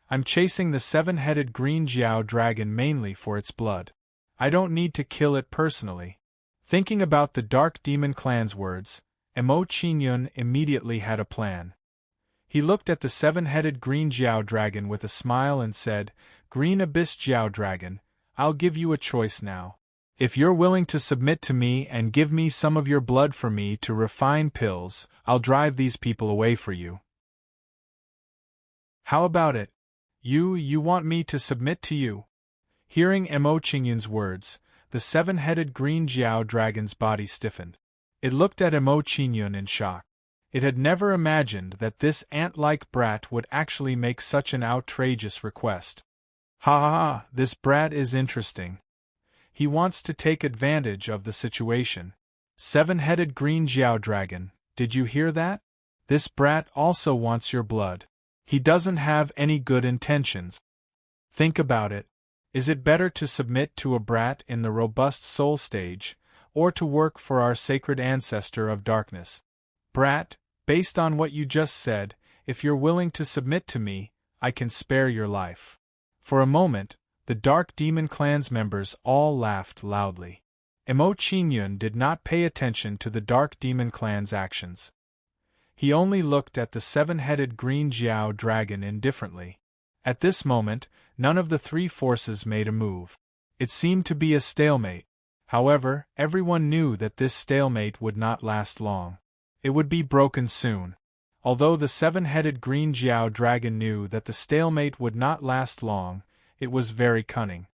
Speaker 1: "I'm chasing the seven-headed green Jiao dragon mainly for its blood. I don't need to kill it personally." Thinking about the Dark Demon clan's words, Emo Qingyun immediately had a plan. He looked at the seven-headed green Jiao dragon with a smile and said, "Green Abyss Jiao dragon, I'll give you a choice now. If you're willing to submit to me and give me some of your blood for me to refine pills, I'll drive these people away for you. How about it? You want me to submit to you?" Hearing Emo Qingyun's words, the seven-headed green Jiao dragon's body stiffened. It looked at Emo Qingyun in shock. It had never imagined that this ant-like brat would actually make such an outrageous request. Ha ha ha, this brat is interesting. He wants to take advantage of the situation. Seven-headed green Jiao dragon, did you hear that? This brat also wants your blood. He doesn't have any good intentions. Think about it. Is it better to submit to a brat in the robust soul stage, or to work for our sacred ancestor of darkness? Brat, based on what you just said, if you're willing to submit to me, I can spare your life. For a moment, the Dark Demon clan's members all laughed loudly. Emo Qingyun did not pay attention to the Dark Demon clan's actions. He only looked at the seven-headed green Jiao dragon indifferently. At this moment, none of the three forces made a move. It seemed to be a stalemate. However, everyone knew that this stalemate would not last long. It would be broken soon. Although the seven-headed green Jiao dragon knew that the stalemate would not last long, it was very cunning.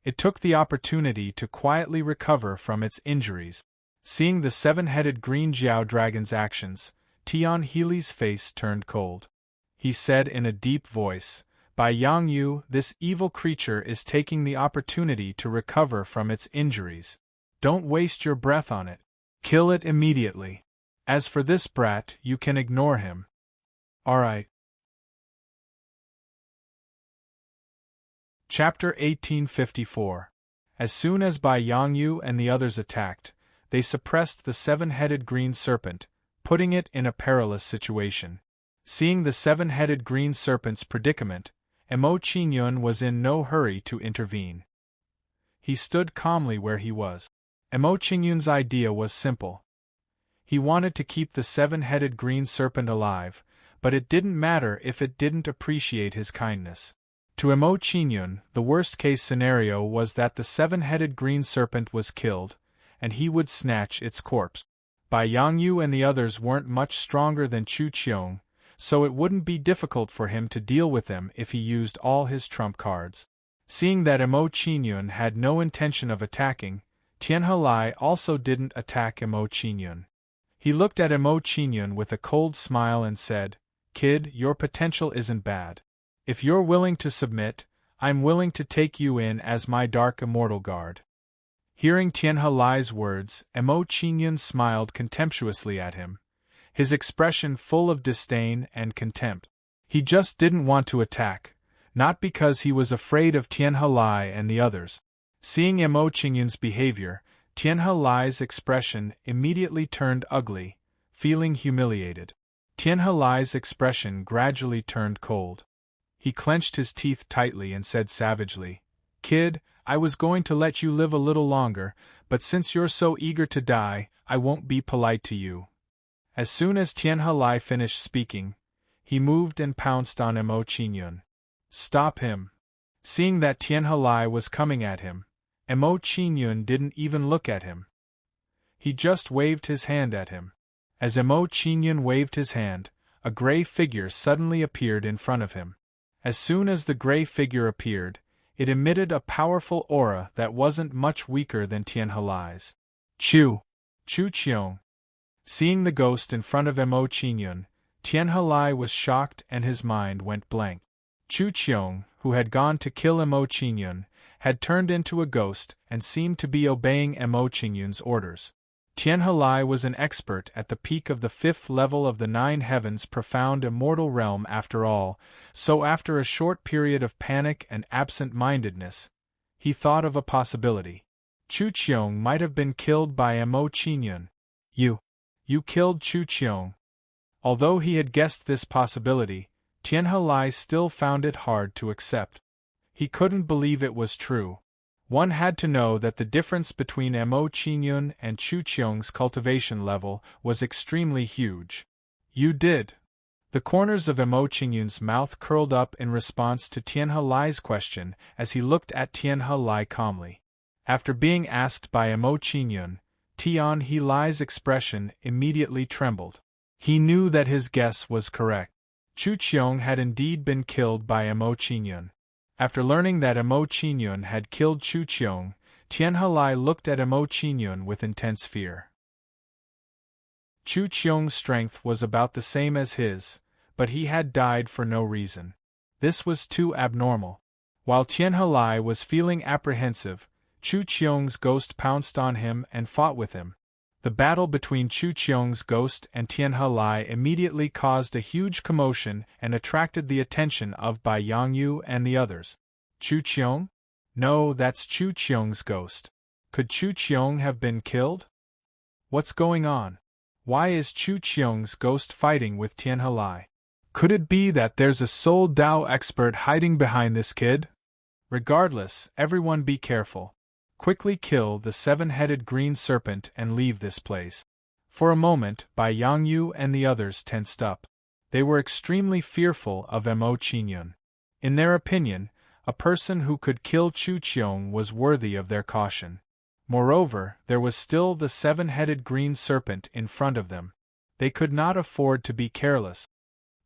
Speaker 1: It took the opportunity to quietly recover from its injuries. Seeing the seven-headed green Jiao dragon's actions, Tian Healy's face turned cold. He said in a deep voice, "By Yang Yu, this evil creature is taking the opportunity to recover from its injuries. Don't waste your breath on it. Kill it immediately. As for this brat, you can ignore him." Alright. Chapter 1854. As soon as Bai Yangyu and the others attacked, they suppressed the seven-headed green serpent, putting it in a perilous situation. Seeing the seven-headed green serpent's predicament, Emo Qingyun was in no hurry to intervene. He stood calmly where he was. Emo Qingyun's idea was simple. He wanted to keep the seven-headed green serpent alive, but it didn't matter if it didn't appreciate his kindness. To Emo Qingyun, the worst-case scenario was that the seven-headed green serpent was killed, and he would snatch its corpse. Bai Yangyu and the others weren't much stronger than Chu Qiong, so it wouldn't be difficult for him to deal with them if he used all his trump cards. Seeing that Emo Qingyun had no intention of attacking, Tianhe also didn't attack Emo Qingyun. He looked at Emo Qingyun with a cold smile and said, "Kid, your potential isn't bad. If you're willing to submit, I'm willing to take you in as my Dark Immortal Guard." Hearing Tianhe words, Emo Qingyun smiled contemptuously at him, his expression full of disdain and contempt. He just didn't want to attack, not because he was afraid of Tianhe and the others. Seeing Emo Qingyun's behavior, Tianhe expression immediately turned ugly, feeling humiliated. Tianhe expression gradually turned cold. He clenched his teeth tightly and said savagely, "Kid, I was going to let you live a little longer, but since you're so eager to die, I won't be polite to you." As soon as Tianhe finished speaking, he moved and pounced on Emo Qingyun. "Stop him." Seeing that Tianhe was coming at him, Emo Qingyun didn't even look at him. He just waved his hand at him. As Emo Qingyun waved his hand, a gray figure suddenly appeared in front of him. As soon as the gray figure appeared, it emitted a powerful aura that wasn't much weaker than Tianhelai's. Chu Qiong. Seeing the ghost in front of Mo Qingyun, Tianhelai was shocked and his mind went blank. Chu Qiong, who had gone to kill Mo Qingyun, had turned into a ghost and seemed to be obeying Mo Qingyun's orders. Tianhelai was an expert at the peak of the 5th level of the 9 heavens profound immortal realm after all, so after a short period of panic and absent-mindedness, he thought of a possibility. Chu Qiong might have been killed by Mo Qingyun. You killed Chu Qiong. Although he had guessed this possibility, Tianhelai still found it hard to accept. He couldn't believe it was true. One had to know that the difference between Mo Qingyun and Chu Qiong's cultivation level was extremely huge. You did. The corners of Mo Qingyun's mouth curled up in response to Tianhelai's question as he looked at Tianhelai calmly. After being asked by Mo Qingyun, Tianhelai's expression immediately trembled. He knew that his guess was correct. Chu Qiong had indeed been killed by Mo Qingyun. After learning that Mo Qingyun had killed Chu Qiong, Tianhelai looked at Mo Qingyun with intense fear. Chu Qiong's strength was about the same as his, but he had died for no reason. This was too abnormal. While Tianhelai was feeling apprehensive, Chu Qiong's ghost pounced on him and fought with him. The battle between Chu Qiong's ghost and Tianhelai immediately caused a huge commotion and attracted the attention of Bai Yangyu and the others. Chu Qiong? No, that's Chu Qiong's ghost. Could Chu Qiong have been killed? What's going on? Why is Chu Qiong's ghost fighting with Tianhelai? Could it be that there's a Soul Dao expert hiding behind this kid? Regardless, everyone be careful. Quickly kill the 7-headed green serpent and leave this place. For a moment, Bai Yangyu and the others tensed up. They were extremely fearful of Mo Qingyun. In their opinion, a person who could kill Chu Qiong was worthy of their caution. Moreover, there was still the 7-headed green serpent in front of them. They could not afford to be careless.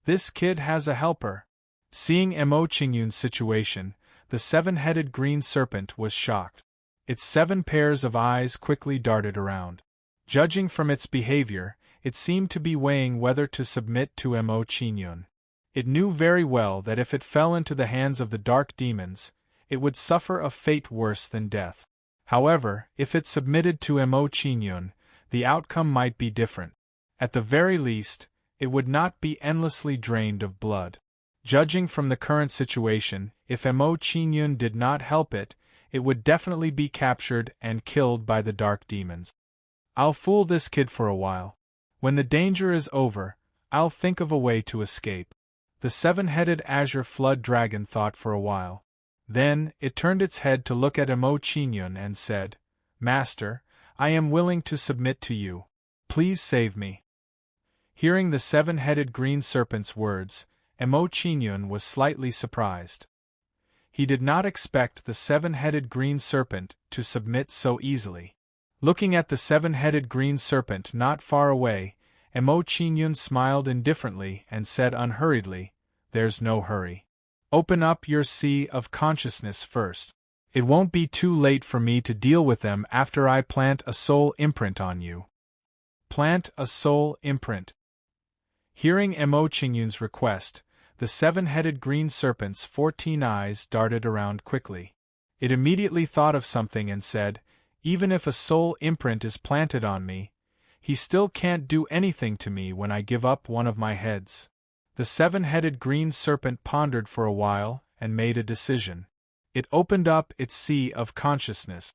Speaker 1: This kid has a helper. Seeing Mo Qingyun's situation, the 7-headed green serpent was shocked. Its 7 pairs of eyes quickly darted around. Judging from its behavior, it seemed to be weighing whether to submit to Mo Qingyun. It knew very well that if it fell into the hands of the dark demons, it would suffer a fate worse than death. However, if it submitted to Mo Qingyun, the outcome might be different. At the very least, it would not be endlessly drained of blood. Judging from the current situation, if Mo Qingyun did not help it, it would definitely be captured and killed by the dark demons. I'll fool this kid for a while. When the danger is over, I'll think of a way to escape. The 7-headed azure flood dragon thought for a while. Then, it turned its head to look at Mo Qingyun and said, "Master, I am willing to submit to you. Please save me." Hearing the 7-headed green serpent's words, Mo Qingyun was slightly surprised. He did not expect the 7-headed green serpent to submit so easily. Looking at the 7-headed green serpent not far away, Mo Qingyun smiled indifferently and said unhurriedly, "There's no hurry. Open up your sea of consciousness first. It won't be too late for me to deal with them after I plant a soul imprint on you." Plant a soul imprint. Hearing Mo Qingyun's request, the 7-headed green serpent's 14 eyes darted around quickly. It immediately thought of something and said, "Even if a soul imprint is planted on me, he still can't do anything to me when I give up one of my heads." The 7-headed green serpent pondered for a while and made a decision. It opened up its sea of consciousness.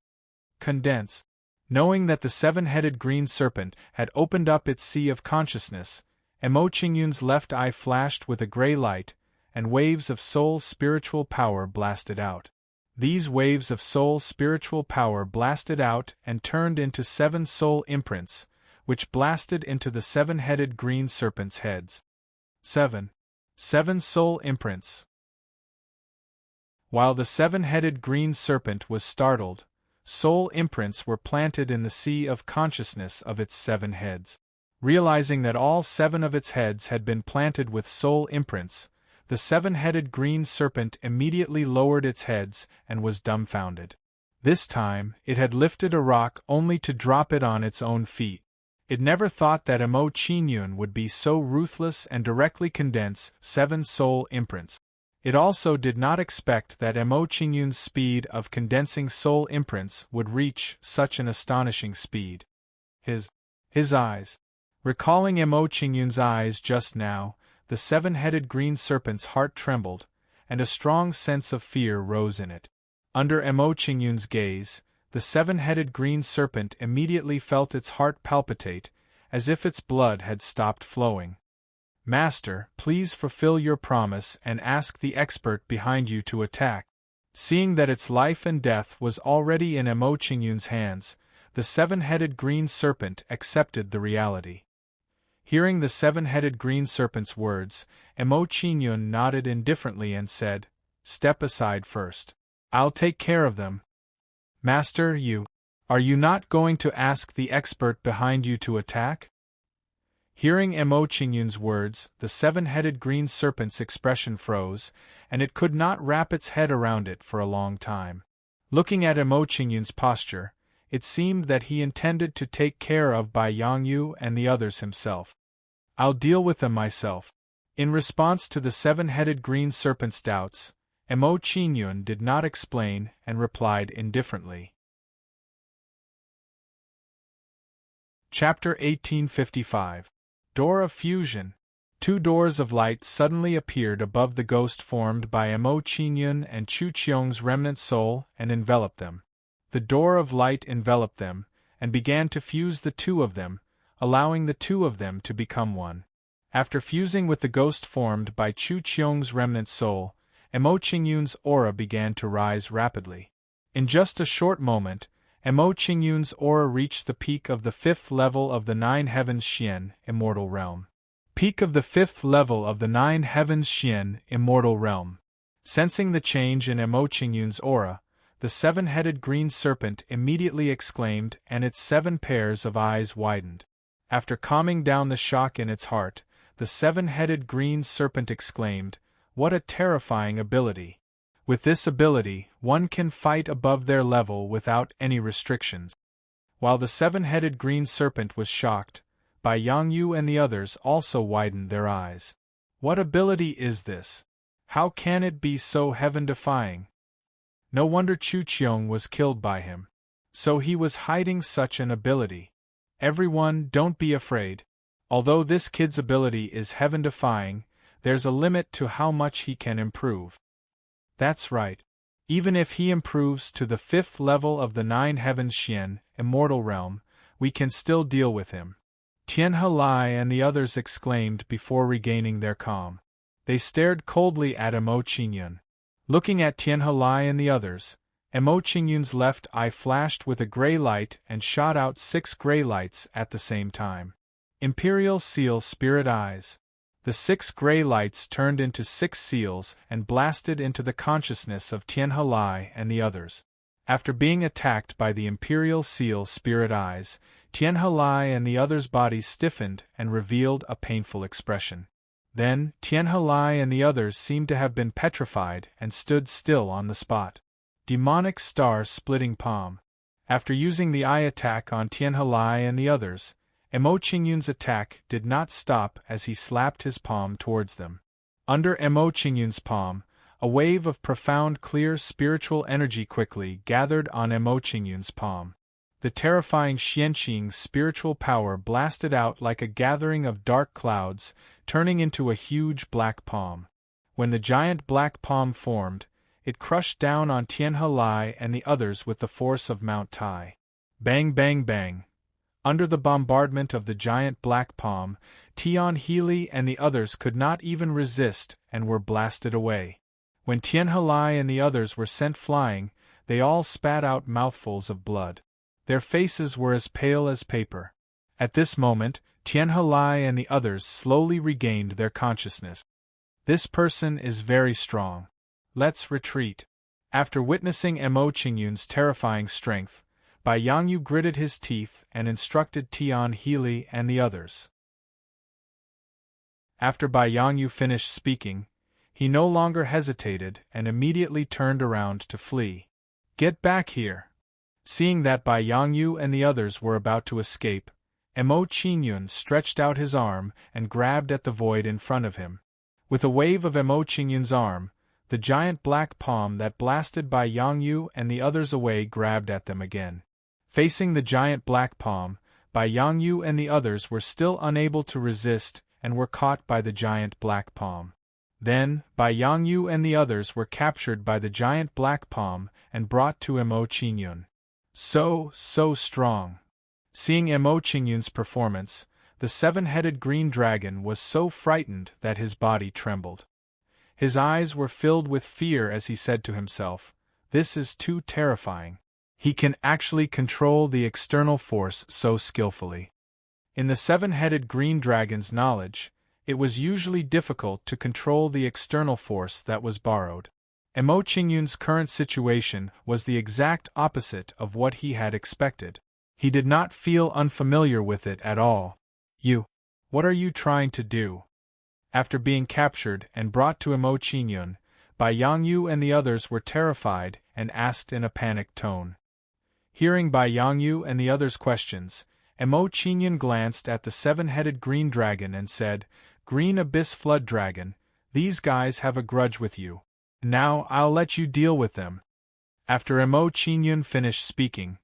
Speaker 1: Condense. Knowing that the 7-headed green serpent had opened up its sea of consciousness, Mo Qingyun's left eye flashed with a gray light, and waves of soul spiritual power blasted out. These waves of soul spiritual power blasted out and turned into 7 soul imprints, which blasted into the 7-headed green serpent's heads. 7 soul imprints. While the 7-headed green serpent was startled, soul imprints were planted in the sea of consciousness of its 7 heads. Realizing that all 7 of its heads had been planted with soul imprints, the 7-headed green serpent immediately lowered its heads and was dumbfounded. This time, it had lifted a rock only to drop it on its own feet. It never thought that Mo Qingyun would be so ruthless and directly condense 7 soul imprints. It also did not expect that Mo Qingyun's speed of condensing soul imprints would reach such an astonishing speed. His eyes. Recalling Mo Qingyun's eyes just now, the 7-headed green serpent's heart trembled, and a strong sense of fear rose in it. Under Mo Qingyun's gaze, the 7-headed green serpent immediately felt its heart palpitate, as if its blood had stopped flowing. Master, please fulfill your promise and ask the expert behind you to attack. Seeing that its life and death was already in Mo Qingyun's hands, the 7-headed green serpent accepted the reality. Hearing the 7-headed green serpent's words, Mo Qingyun nodded indifferently and said, "Step aside first. I'll take care of them." Master, are you not going to ask the expert behind you to attack? Hearing Mo Qingyun's words, the 7-headed green serpent's expression froze, and it could not wrap its head around it for a long time. Looking at Mo Qingyun's posture, it seemed that he intended to take care of Bai Yangyu and the others himself. "I'll deal with them myself." In response to the 7-headed green serpent's doubts, Mo Qingyun did not explain and replied indifferently. Chapter 1855. Door of Fusion. 2 doors of light suddenly appeared above the ghost formed by Mo Qingyun and Chu Qiong's remnant soul and enveloped them. The door of light enveloped them, and began to fuse the 2 of them, allowing the 2 of them to become one. After fusing with the ghost formed by Chu Qiong's remnant soul, Mo Qingyun's aura began to rise rapidly. In just a short moment, Mo Qingyun's aura reached the peak of the 5th level of the 9 Heavens Xian, Immortal Realm. Peak of the 5th level of the 9 Heavens Xian, Immortal Realm. Sensing the change in Mo Qingyun's aura, the 7-headed green serpent immediately exclaimed, and its 7 pairs of eyes widened. After calming down the shock in its heart, the 7-headed green serpent exclaimed, "What a terrifying ability! With this ability, one can fight above their level without any restrictions." While the 7-headed green serpent was shocked, Bai Yangyu and the others also widened their eyes. What ability is this? How can it be so heaven-defying? No wonder Chu Qiong was killed by him. So he was hiding such an ability. Everyone, don't be afraid. Although this kid's ability is heaven-defying, there's a limit to how much he can improve. That's right. Even if he improves to the 5th level of the 9 Heavens Xian, Immortal Realm, we can still deal with him. Tianhe Lai and the others exclaimed before regaining their calm. They stared coldly at Mo Qingyun. Looking at Tianhe Lai and the others, Mo Qingyun's left eye flashed with a gray light and shot out 6 gray lights at the same time. Imperial Seal Spirit Eyes. The 6 gray lights turned into 6 seals and blasted into the consciousness of Tianhe Lai and the others. After being attacked by the Imperial Seal Spirit Eyes, Tianhe Lai and the others' bodies stiffened and revealed a painful expression. Then, Tianhe Lai and the others seemed to have been petrified and stood still on the spot. Demonic Star-Splitting Palm. After using the eye attack on Tianhe Lai and the others, Mo Qingyun's attack did not stop as he slapped his palm towards them. Under Mo Qingyun's palm, a wave of profound clear spiritual energy quickly gathered on Mo Qingyun's palm. The terrifying Xianqing spiritual power blasted out like a gathering of dark clouds, turning into a huge black palm. When the giant black palm formed, it crushed down on Tianhe Lai and the others with the force of Mount Tai. Bang bang bang. Under the bombardment of the giant black palm, Tian Healy and the others could not even resist and were blasted away. When Tianhe Lai and the others were sent flying, they all spat out mouthfuls of blood. Their faces were as pale as paper. At this moment, Tianhe Lai and the others slowly regained their consciousness. This person is very strong. Let's retreat. After witnessing Mo Qingyun's terrifying strength, Bai Yangyu gritted his teeth and instructed Tian Healy and the others. After Bai Yangyu finished speaking, he no longer hesitated and immediately turned around to flee. Get back here! Seeing that Bai Yangyu and the others were about to escape, Mo Qingyun stretched out his arm and grabbed at the void in front of him. With a wave of Mo Qingyun's arm, the giant black palm that blasted Bai Yangyu and the others away grabbed at them again. Facing the giant black palm, Bai Yangyu and the others were still unable to resist and were caught by the giant black palm. Then, Bai Yangyu and the others were captured by the giant black palm and brought to Mo Qingyun. So strong. Seeing Mo Qingyun's performance, the seven-headed green dragon was so frightened that his body trembled. His eyes were filled with fear as he said to himself, "This is too terrifying. He can actually control the external force so skillfully." In the seven-headed green dragon's knowledge, it was usually difficult to control the external force that was borrowed. Mo Qingyun's current situation was the exact opposite of what he had expected. He did not feel unfamiliar with it at all. What are you trying to do?" After being captured and brought to Mo Qingyun, Bai Yangyu and the others were terrified and asked in a panicked tone. Hearing Bai Yangyu and the others' questions, Mo Qingyun glanced at the seven-headed green dragon and said, "Green Abyss Flood Dragon, these guys have a grudge with you. Now I'll let you deal with them." After Mo Qingyun finished speaking,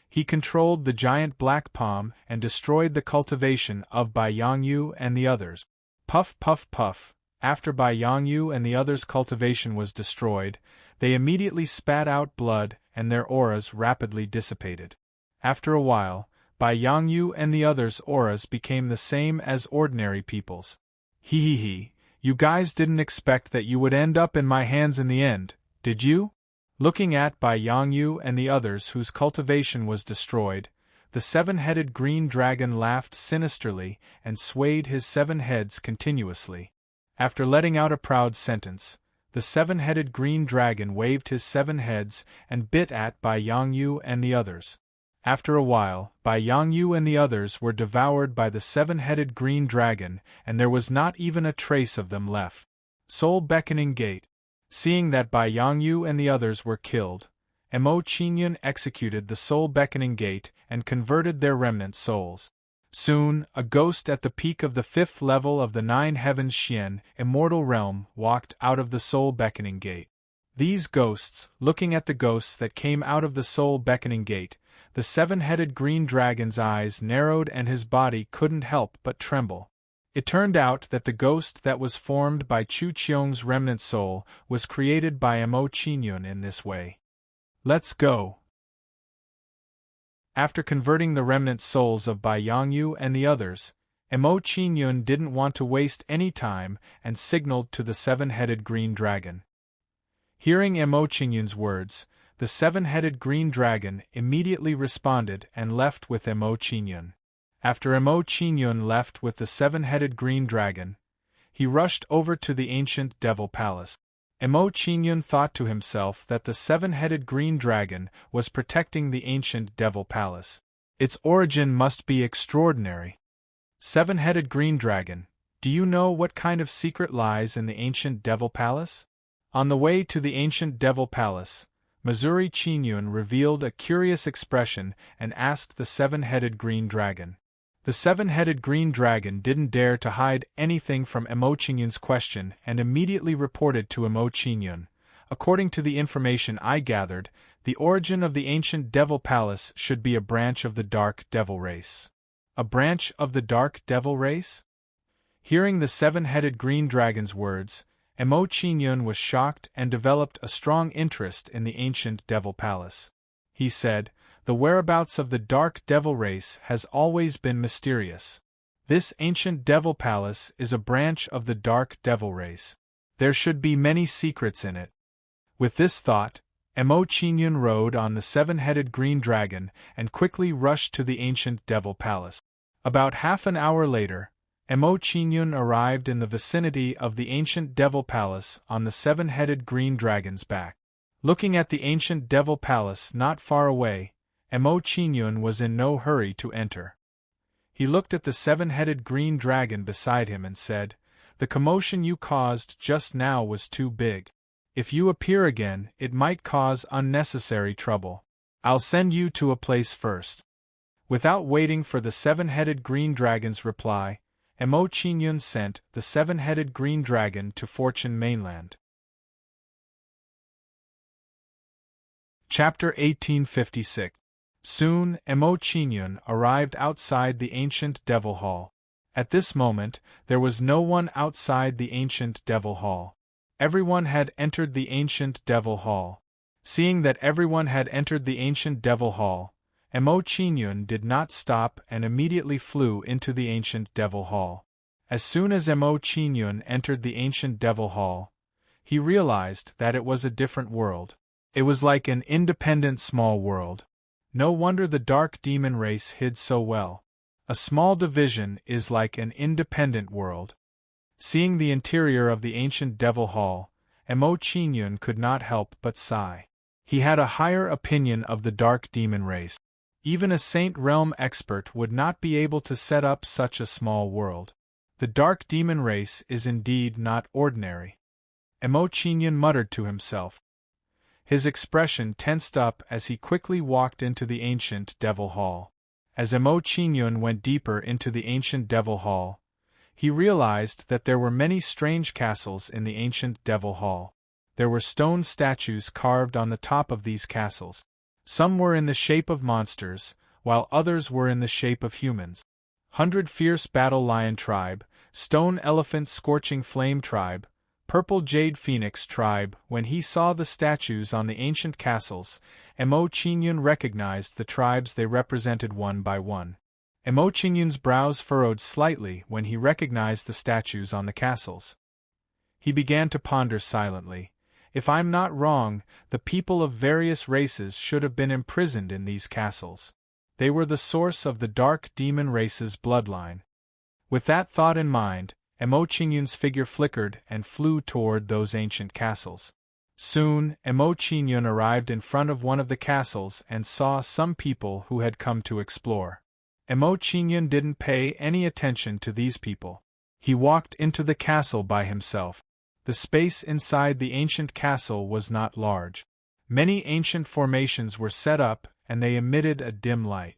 Speaker 1: he controlled the giant black palm and destroyed the cultivation of Bai Yangyu and the others. Puff puff puff. After Bai Yangyu and the others' cultivation was destroyed, they immediately spat out blood and their auras rapidly dissipated. After a while, Bai Yangyu and the others' auras became the same as ordinary people's. He, you guys didn't expect that you would end up in my hands in the end, did you? Looking at Bai Yangyu and the others whose cultivation was destroyed, the seven-headed green dragon laughed sinisterly and swayed his seven heads continuously. After letting out a proud sentence, the seven-headed green dragon waved his seven heads and bit at Bai Yangyu and the others. After a while, Bai Yangyu and the others were devoured by the seven-headed green dragon, and there was not even a trace of them left. Soul Beckoning Gate. Seeing that Bai Yangyu and the others were killed, Mo Qingyun executed the Soul Beckoning Gate and converted their remnant souls. Soon, a ghost at the peak of the 5th level of the Nine Heavens Xian immortal realm walked out of the Soul Beckoning Gate. These ghosts, looking at the ghosts that came out of the Soul Beckoning Gate, the seven-headed green dragon's eyes narrowed and his body couldn't help but tremble. It turned out that the ghost that was formed by Chu Qiong's remnant soul was created by Mo Qingyun in this way. Let's go. After converting the remnant souls of Bai Yangyu and the others, Mo Qingyun didn't want to waste any time and signaled to the seven-headed green dragon. Hearing Mo Qingyun's words, the seven-headed green dragon immediately responded and left with Mo Qingyun. After Mo Qingyun left with the seven-headed green dragon, he rushed over to the ancient devil palace. Mo Qingyun thought to himself that the seven-headed green dragon was protecting the ancient devil palace. Its origin must be extraordinary. Seven-headed green dragon, do you know what kind of secret lies in the ancient devil palace? On the way to the ancient devil palace, Missouri Qingyun revealed a curious expression and asked the seven-headed green dragon. The seven-headed green dragon didn't dare to hide anything from Mo Qingyun's question and immediately reported to Mo Qingyun. According to the information I gathered, the origin of the ancient devil palace should be a branch of the dark devil race. A branch of the dark devil race? Hearing the seven-headed green dragon's words, Mo Qingyun was shocked and developed a strong interest in the ancient devil palace. He said, "The whereabouts of the dark devil race has always been mysterious. This ancient devil palace is a branch of the dark devil race. There should be many secrets in it." With this thought, Mo Qingyun rode on the seven-headed green dragon and quickly rushed to the ancient devil palace. About half an hour later, Mo Qingyun arrived in the vicinity of the ancient devil palace on the seven-headed green dragon's back. Looking at the ancient devil palace not far away, Mo Qingyun was in no hurry to enter. He looked at the seven-headed green dragon beside him and said, "The commotion you caused just now was too big. If you appear again, it might cause unnecessary trouble. I'll send you to a place first." Without waiting for the seven-headed green dragon's reply, Mo Qingyun sent the seven-headed green dragon to Fortune Mainland. Chapter 1856. Soon, Mo Qingyun arrived outside the ancient Devil Hall. At this moment, there was no one outside the ancient Devil Hall. Everyone had entered the ancient Devil Hall. Seeing that everyone had entered the ancient Devil Hall, Mo Qingyun did not stop and immediately flew into the ancient Devil Hall. As soon as Mo Qingyun entered the ancient Devil Hall, he realized that it was a different world. It was like an independent small world. No wonder the dark demon race hid so well. A small division is like an independent world. Seeing the interior of the ancient Devil Hall, Mo Qingyun could not help but sigh. He had a higher opinion of the dark demon race. Even a Saint Realm expert would not be able to set up such a small world. The dark demon race is indeed not ordinary. Mo Qingyun muttered to himself. His expression tensed up as he quickly walked into the ancient Devil Hall. As Mo Qingyun went deeper into the ancient Devil Hall, he realized that there were many strange castles in the ancient Devil Hall. There were stone statues carved on the top of these castles. Some were in the shape of monsters, while others were in the shape of humans. 100 Fierce Battle Lion Tribe, Stone Elephant Scorching Flame Tribe, Purple Jade Phoenix Tribe. When he saw the statues on the ancient castles, Mo Qingyun recognized the tribes they represented one by one. Mo Qingyun's brows furrowed slightly when he recognized the statues on the castles. He began to ponder silently. If I'm not wrong, the people of various races should have been imprisoned in these castles. They were the source of the dark demon race's bloodline. With that thought in mind, Mo Qingyun's figure flickered and flew toward those ancient castles. Soon, Mo Qingyun arrived in front of one of the castles and saw some people who had come to explore. Mo Qingyun didn't pay any attention to these people. He walked into the castle by himself. The space inside the ancient castle was not large. Many ancient formations were set up and they emitted a dim light.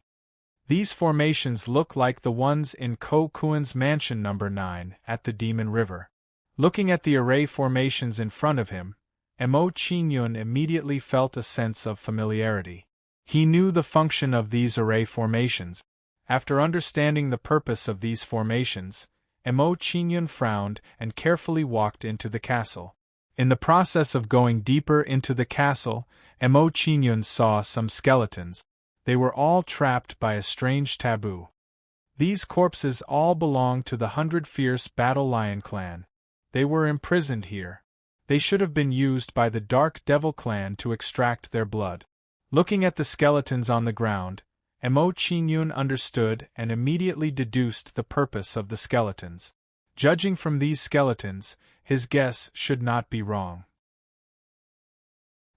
Speaker 1: These formations look like the ones in Ko Kuan's mansion number 9 at the Demon River. Looking at the array formations in front of him, Mo Qingyun immediately felt a sense of familiarity. He knew the function of these array formations. After understanding the purpose of these formations, Mo Qingyun frowned and carefully walked into the castle. In the process of going deeper into the castle, Mo Qingyun saw some skeletons. They were all trapped by a strange taboo. These corpses all belonged to the 100 Fierce Battle Lion clan. They were imprisoned here. They should have been used by the Dark Devil clan to extract their blood. Looking at the skeletons on the ground, Mo Qingyun understood and immediately deduced the purpose of the skeletons. Judging from these skeletons, his guess should not be wrong.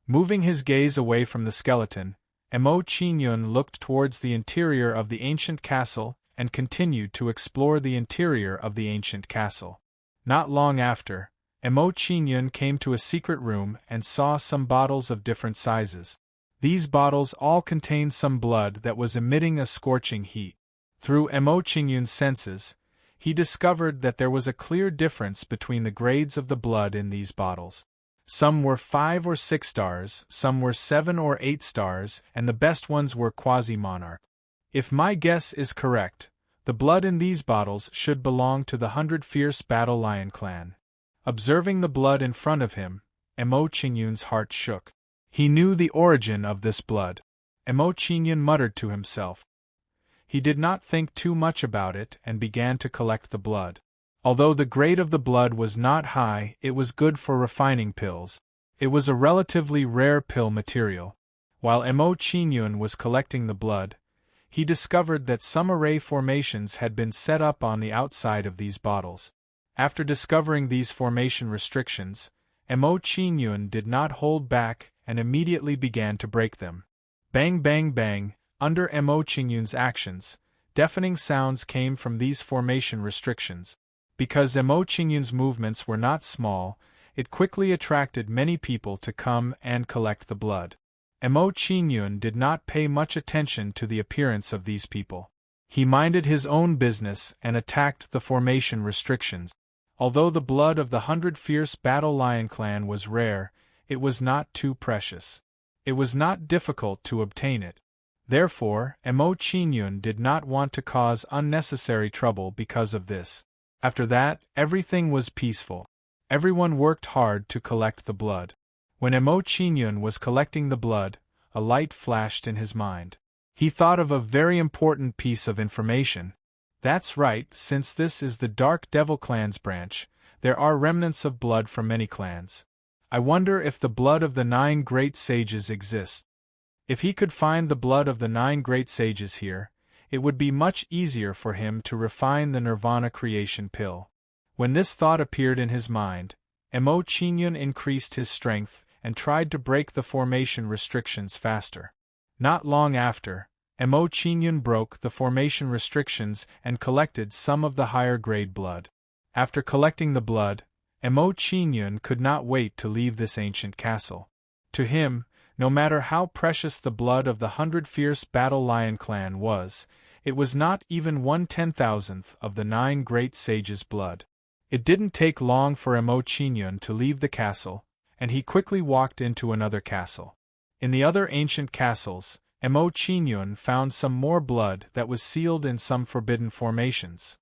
Speaker 1: Moving his gaze away from the skeleton, Mo Qingyun looked towards the interior of the ancient castle and continued to explore the interior of the ancient castle. Not long after, Mo Qingyun came to a secret room and saw some bottles of different sizes. These bottles all contained some blood that was emitting a scorching heat. Through Mo Qingyun's senses, he discovered that there was a clear difference between the grades of the blood in these bottles. Some were 5 or 6 stars, some were 7 or 8 stars, and the best ones were quasi-monarch. If my guess is correct, the blood in these bottles should belong to the 100 Fierce Battle Lion clan. Observing the blood in front of him, Mo Qingyun's heart shook. He knew the origin of this blood. Mo Qingyun muttered to himself. He did not think too much about it and began to collect the blood. Although the grade of the blood was not high, it was good for refining pills. It was a relatively rare pill material. While Mo Qingyun was collecting the blood, he discovered that some array formations had been set up on the outside of these bottles. After discovering these formation restrictions, Mo Qingyun did not hold back and immediately began to break them. Bang bang bang, under Mo Qingyun's actions, deafening sounds came from these formation restrictions. Because Mo Qingyun's movements were not small, it quickly attracted many people to come and collect the blood. Mo Qingyun did not pay much attention to the appearance of these people. He minded his own business and attacked the formation restrictions. Although the blood of the 100 Fierce Battle Lion clan was rare, it was not too precious. It was not difficult to obtain it. Therefore, Mo Qingyun did not want to cause unnecessary trouble because of this. After that, everything was peaceful. Everyone worked hard to collect the blood. When Mo Qingyun was collecting the blood, a light flashed in his mind. He thought of a very important piece of information. That's right, since this is the Dark Devil clan's branch, there are remnants of blood from many clans. I wonder if the blood of the 9 great sages exists. If he could find the blood of the 9 great sages here, it would be much easier for him to refine the Nirvana creation pill. When this thought appeared in his mind, Mo Qingyun increased his strength and tried to break the formation restrictions faster. Not long after, Mo Qingyun broke the formation restrictions and collected some of the higher-grade blood. After collecting the blood, Mo Qingyun could not wait to leave this ancient castle. To him, no matter how precious the blood of the 100 Fierce Battle Lion clan was, it was not even 1/10,000th of the 9 great sages' blood. It didn't take long for Mo Qingyun to leave the castle, and he quickly walked into another castle. In the other ancient castles, Mo Qingyun found some more blood that was sealed in some forbidden formations.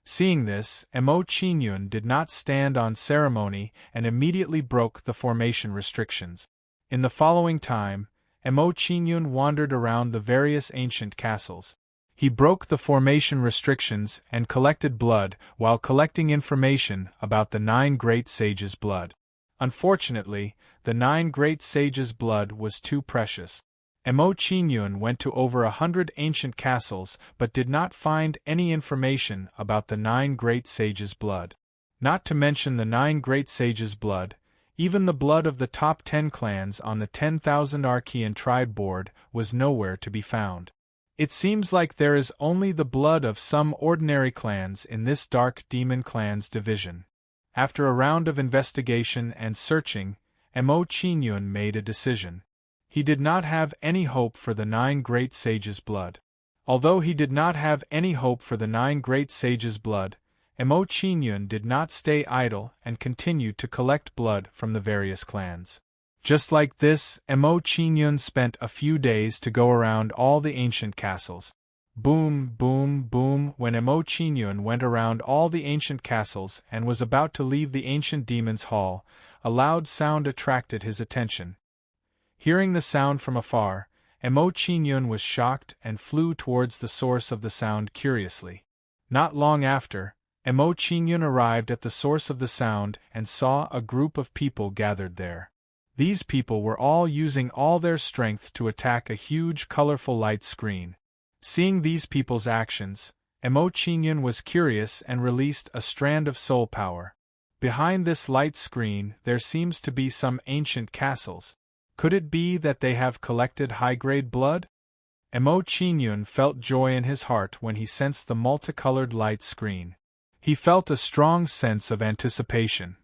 Speaker 1: Seeing this, Mo Qingyun did not stand on ceremony and immediately broke the formation restrictions. In the following time, Mo Qingyun wandered around the various ancient castles. He broke the formation restrictions and collected blood while collecting information about the 9 great sages' blood. Unfortunately, the 9 great sages' blood was too precious. Mo Qingyun went to over 100 ancient castles but did not find any information about the 9 great sages' blood. Not to mention the 9 great sages' blood, even the blood of the top 10 clans on the 10,000 Archean tribe board was nowhere to be found. It seems like there is only the blood of some ordinary clans in this Dark Demon clan's division. After a round of investigation and searching, Mo Qingyun made a decision. He did not have any hope for the 9 great sages' blood. Although he did not have any hope for the 9 great sages' blood, Mo Qingyun did not stay idle and continued to collect blood from the various clans. Just like this, Mo Qingyun spent a few days to go around all the ancient castles. Boom, boom, boom. When Mo Qingyun went around all the ancient castles and was about to leave the ancient demon's hall, a loud sound attracted his attention. Hearing the sound from afar, Mo Qingyun was shocked and flew towards the source of the sound curiously. Not long after, Mo Qingyun arrived at the source of the sound and saw a group of people gathered there. These people were all using all their strength to attack a huge colorful light screen. Seeing these people's actions, Mo Qingyun was curious and released a strand of soul power. Behind this light screen there seems to be some ancient castles. Could it be that they have collected high-grade blood? Mo Qingyun felt joy in his heart when he sensed the multicolored light screen. He felt a strong sense of anticipation.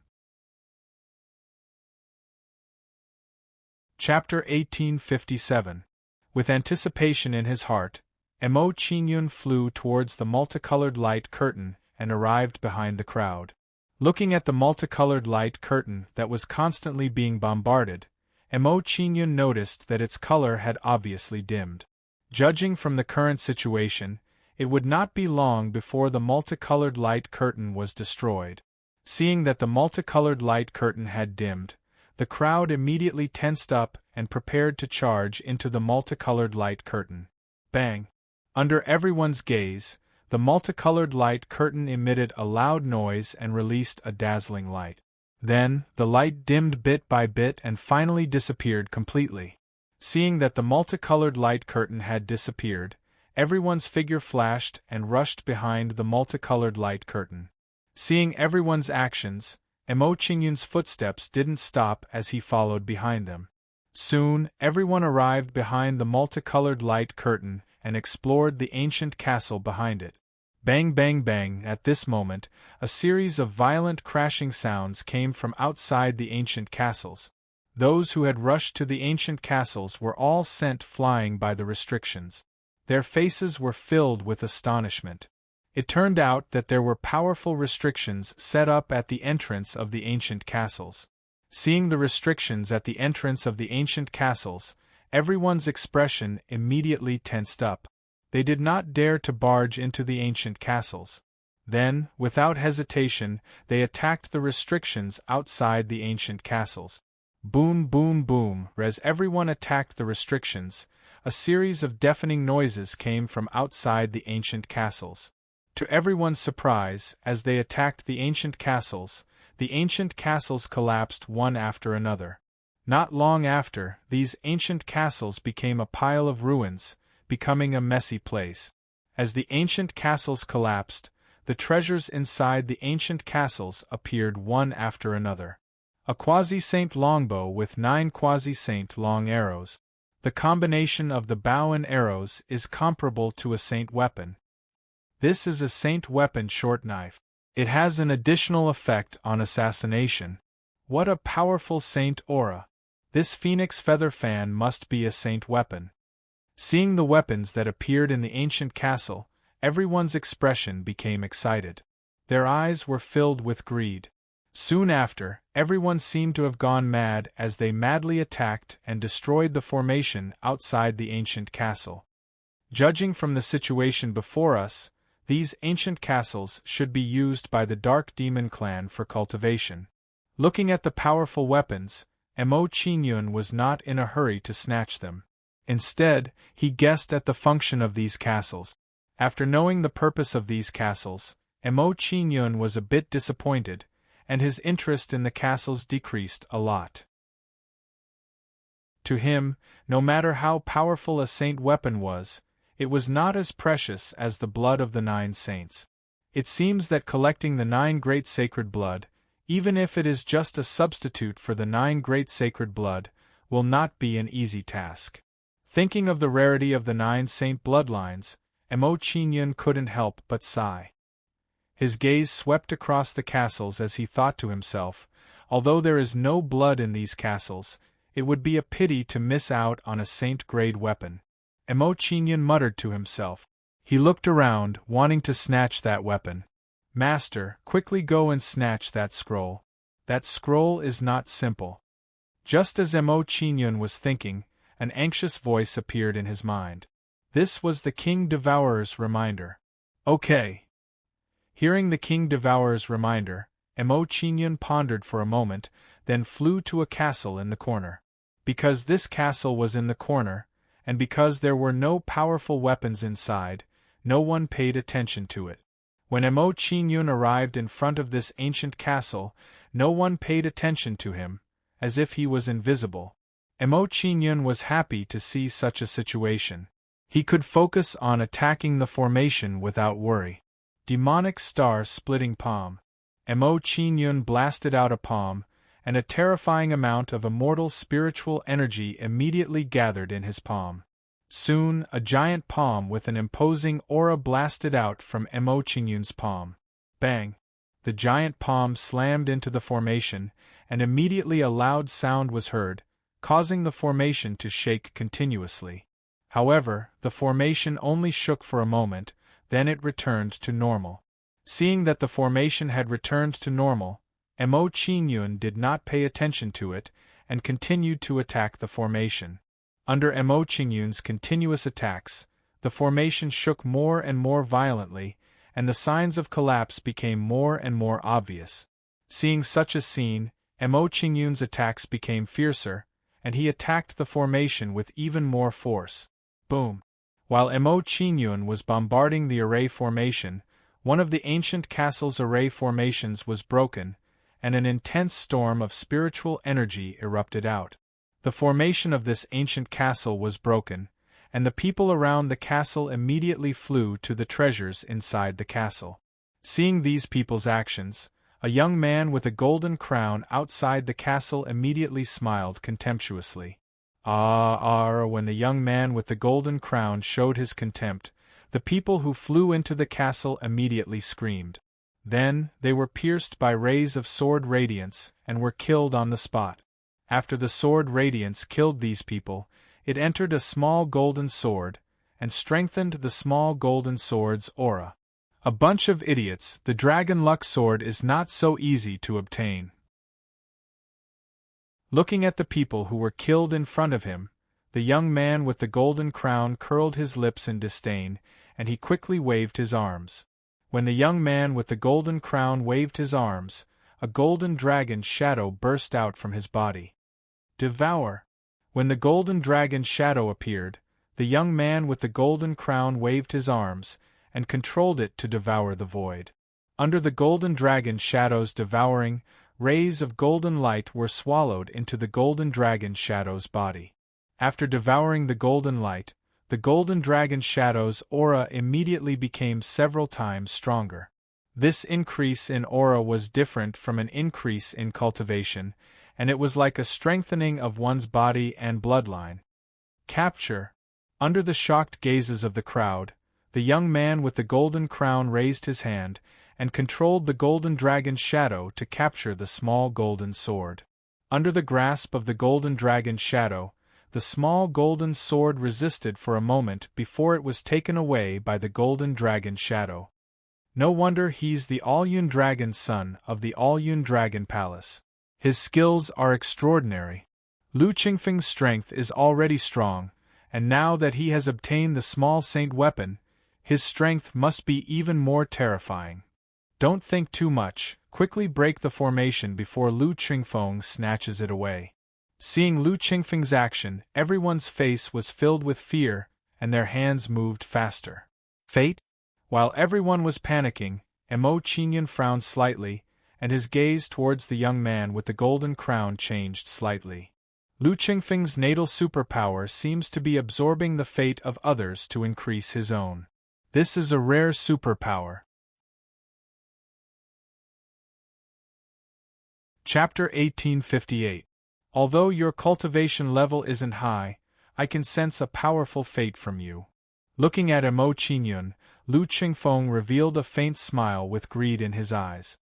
Speaker 1: Chapter 1857. With anticipation in his heart, Mo Qingyun flew towards the multicolored light curtain and arrived behind the crowd. Looking at the multicolored light curtain that was constantly being bombarded, Mo Qingyun noticed that its color had obviously dimmed. Judging from the current situation, it would not be long before the multicolored light curtain was destroyed. Seeing that the multicolored light curtain had dimmed, the crowd immediately tensed up and prepared to charge into the multicolored light curtain. Bang! Under everyone's gaze, the multicolored light curtain emitted a loud noise and released a dazzling light. Then, the light dimmed bit by bit and finally disappeared completely. Seeing that the multicolored light curtain had disappeared, everyone's figure flashed and rushed behind the multicolored light curtain. Seeing everyone's actions, Mo Qingyun's footsteps didn't stop as he followed behind them. Soon, everyone arrived behind the multicolored light curtain and explored the ancient castle behind it. Bang bang bang. At this moment, a series of violent crashing sounds came from outside the ancient castles. Those who had rushed to the ancient castles were all sent flying by the restrictions. Their faces were filled with astonishment. It turned out that there were powerful restrictions set up at the entrance of the ancient castles. Seeing the restrictions at the entrance of the ancient castles, everyone's expression immediately tensed up. They did not dare to barge into the ancient castles. Then, without hesitation, they attacked the restrictions outside the ancient castles. Boom boom boom. As everyone attacked the restrictions, a series of deafening noises came from outside the ancient castles. To everyone's surprise, as they attacked the ancient castles collapsed one after another. Not long after, these ancient castles became a pile of ruins, becoming a messy place. As the ancient castles collapsed, the treasures inside the ancient castles appeared one after another. A quasi-saint longbow with 9 quasi-saint long arrows. The combination of the bow and arrows is comparable to a saint weapon. This is a saint weapon short knife. It has an additional effect on assassination. What a powerful saint aura! This phoenix feather fan must be a saint weapon. Seeing the weapons that appeared in the ancient castle, everyone's expression became excited. Their eyes were filled with greed. Soon after, everyone seemed to have gone mad as they madly attacked and destroyed the formation outside the ancient castle. Judging from the situation before us, these ancient castles should be used by the Dark Demon clan for cultivation. Looking at the powerful weapons, Mo Qingyun was not in a hurry to snatch them. Instead, he guessed at the function of these castles. After knowing the purpose of these castles, Mo Qingyun was a bit disappointed, and his interest in the castles decreased a lot. To him, no matter how powerful a saint weapon was, it was not as precious as the blood of the 9 saints. It seems that collecting the 9 great sacred blood, even if it is just a substitute for the 9 great sacred blood, will not be an easy task. Thinking of the rarity of the 9 saint bloodlines, Mo Qingyun couldn't help but sigh. His gaze swept across the castles as he thought to himself, although there is no blood in these castles, it would be a pity to miss out on a saint-grade weapon. Mo Qingyun muttered to himself. He looked around, wanting to snatch that weapon. Master, quickly go and snatch that scroll. That scroll is not simple. Just as Mo Qingyun was thinking, an anxious voice appeared in his mind. This was the King Devourer's reminder. Okay. Hearing the King Devourer's reminder, Mo Qingyun pondered for a moment, then flew to a castle in the corner. Because this castle was in the corner, and because there were no powerful weapons inside, no one paid attention to it. When Mo Qingyun arrived in front of this ancient castle, no one paid attention to him, as if he was invisible. Mo Qingyun was happy to see such a situation. He could focus on attacking the formation without worry. Demonic star-splitting palm. Mo Qingyun blasted out a palm, and a terrifying amount of immortal spiritual energy immediately gathered in his palm. Soon, a giant palm with an imposing aura blasted out from Mo Qingyun's palm. Bang! The giant palm slammed into the formation, and immediately a loud sound was heard, causing the formation to shake continuously. However, the formation only shook for a moment, then it returned to normal. Seeing that the formation had returned to normal, Mo Qingyun did not pay attention to it, and continued to attack the formation. Under Mo Qingyun's continuous attacks, the formation shook more and more violently, and the signs of collapse became more and more obvious. Seeing such a scene, Mo Qingyun's attacks became fiercer, and he attacked the formation with even more force. Boom! While Mo Qingyun was bombarding the array formation, one of the ancient castle's array formations was broken, and an intense storm of spiritual energy erupted out. The formation of this ancient castle was broken, and the people around the castle immediately flew to the treasures inside the castle. Seeing these people's actions, a young man with a golden crown outside the castle immediately smiled contemptuously. When the young man with the golden crown showed his contempt, the people who flew into the castle immediately screamed. Then, they were pierced by rays of sword radiance, and were killed on the spot. After the sword radiance killed these people, it entered a small golden sword, and strengthened the small golden sword's aura. A bunch of idiots, the Dragon Luck sword is not so easy to obtain. Looking at the people who were killed in front of him, the young man with the golden crown curled his lips in disdain, and he quickly waved his arms. When the young man with the golden crown waved his arms, a golden dragon's shadow burst out from his body. Devour! When the golden dragon's shadow appeared, the young man with the golden crown waved his arms, and controlled it to devour the void. Under the golden dragon's shadow's devouring, rays of golden light were swallowed into the golden dragon's shadow's body. After devouring the golden light, the golden dragon's shadow's aura immediately became several times stronger. This increase in aura was different from an increase in cultivation, and it was like a strengthening of one's body and bloodline. Capture! Under the shocked gazes of the crowd, the young man with the golden crown raised his hand, and controlled the golden dragon's shadow to capture the small golden sword. Under the grasp of the golden dragon's shadow, the small golden sword resisted for a moment before it was taken away by the golden dragon's shadow. No wonder he's the All-Yun Dragon's son of the All-Yun Dragon Palace. His skills are extraordinary. Lu Qingfeng's strength is already strong, and now that he has obtained the small saint weapon, his strength must be even more terrifying. Don't think too much, quickly break the formation before Lu Qingfeng snatches it away. Seeing Lu Qingfeng's action, everyone's face was filled with fear, and their hands moved faster. Fate? While everyone was panicking, Mo Qingyun frowned slightly, and his gaze towards the young man with the golden crown changed slightly. Lu Qingfeng's natal superpower seems to be absorbing the fate of others to increase his own. This is a rare superpower. Chapter 1858. Although your cultivation level isn't high, I can sense a powerful fate from you. Looking at Mo Qingyun, Lu Qingfeng revealed a faint smile with greed in his eyes.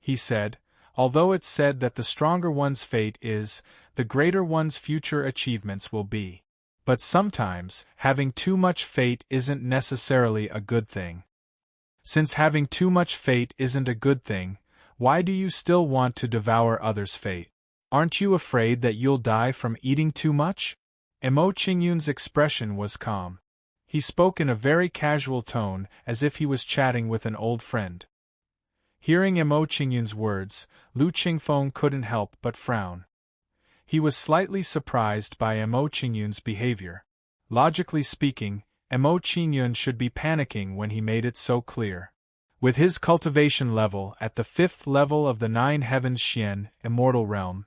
Speaker 1: He said, although it's said that the stronger one's fate is, the greater one's future achievements will be. But sometimes, having too much fate isn't necessarily a good thing. Since having too much fate isn't a good thing, why do you still want to devour others' fate? Aren't you afraid that you'll die from eating too much? Mo Qingyun's expression was calm. He spoke in a very casual tone, as if he was chatting with an old friend. Hearing Mo Qingyun's words, Lu Qingfeng couldn't help but frown. He was slightly surprised by Mo Qingyun's behavior. Logically speaking, Mo Qingyun should be panicking when he made it so clear. With his cultivation level at the 5th level of the 9 Heavens Xian, immortal realm,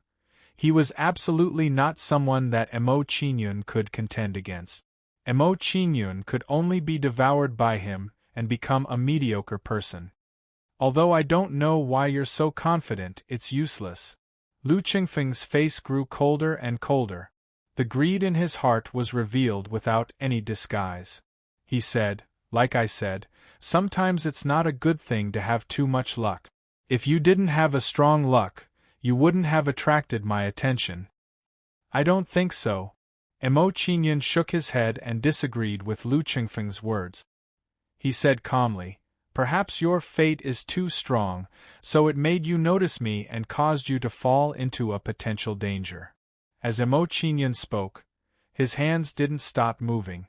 Speaker 1: he was absolutely not someone that Mo Qingyun could contend against. Mo Qingyun could only be devoured by him and become a mediocre person. Although I don't know why you're so confident, it's useless. Lu Qingfeng's face grew colder and colder. The greed in his heart was revealed without any disguise. He said, like I said, sometimes it's not a good thing to have too much luck. If you didn't have a strong luck, you wouldn't have attracted my attention. I don't think so. Mo Qingyun shook his head and disagreed with Lu Qingfeng's words. He said calmly, perhaps your fate is too strong, so it made you notice me and caused you to fall into a potential danger. As Mo Qingyun spoke, his hands didn't stop moving.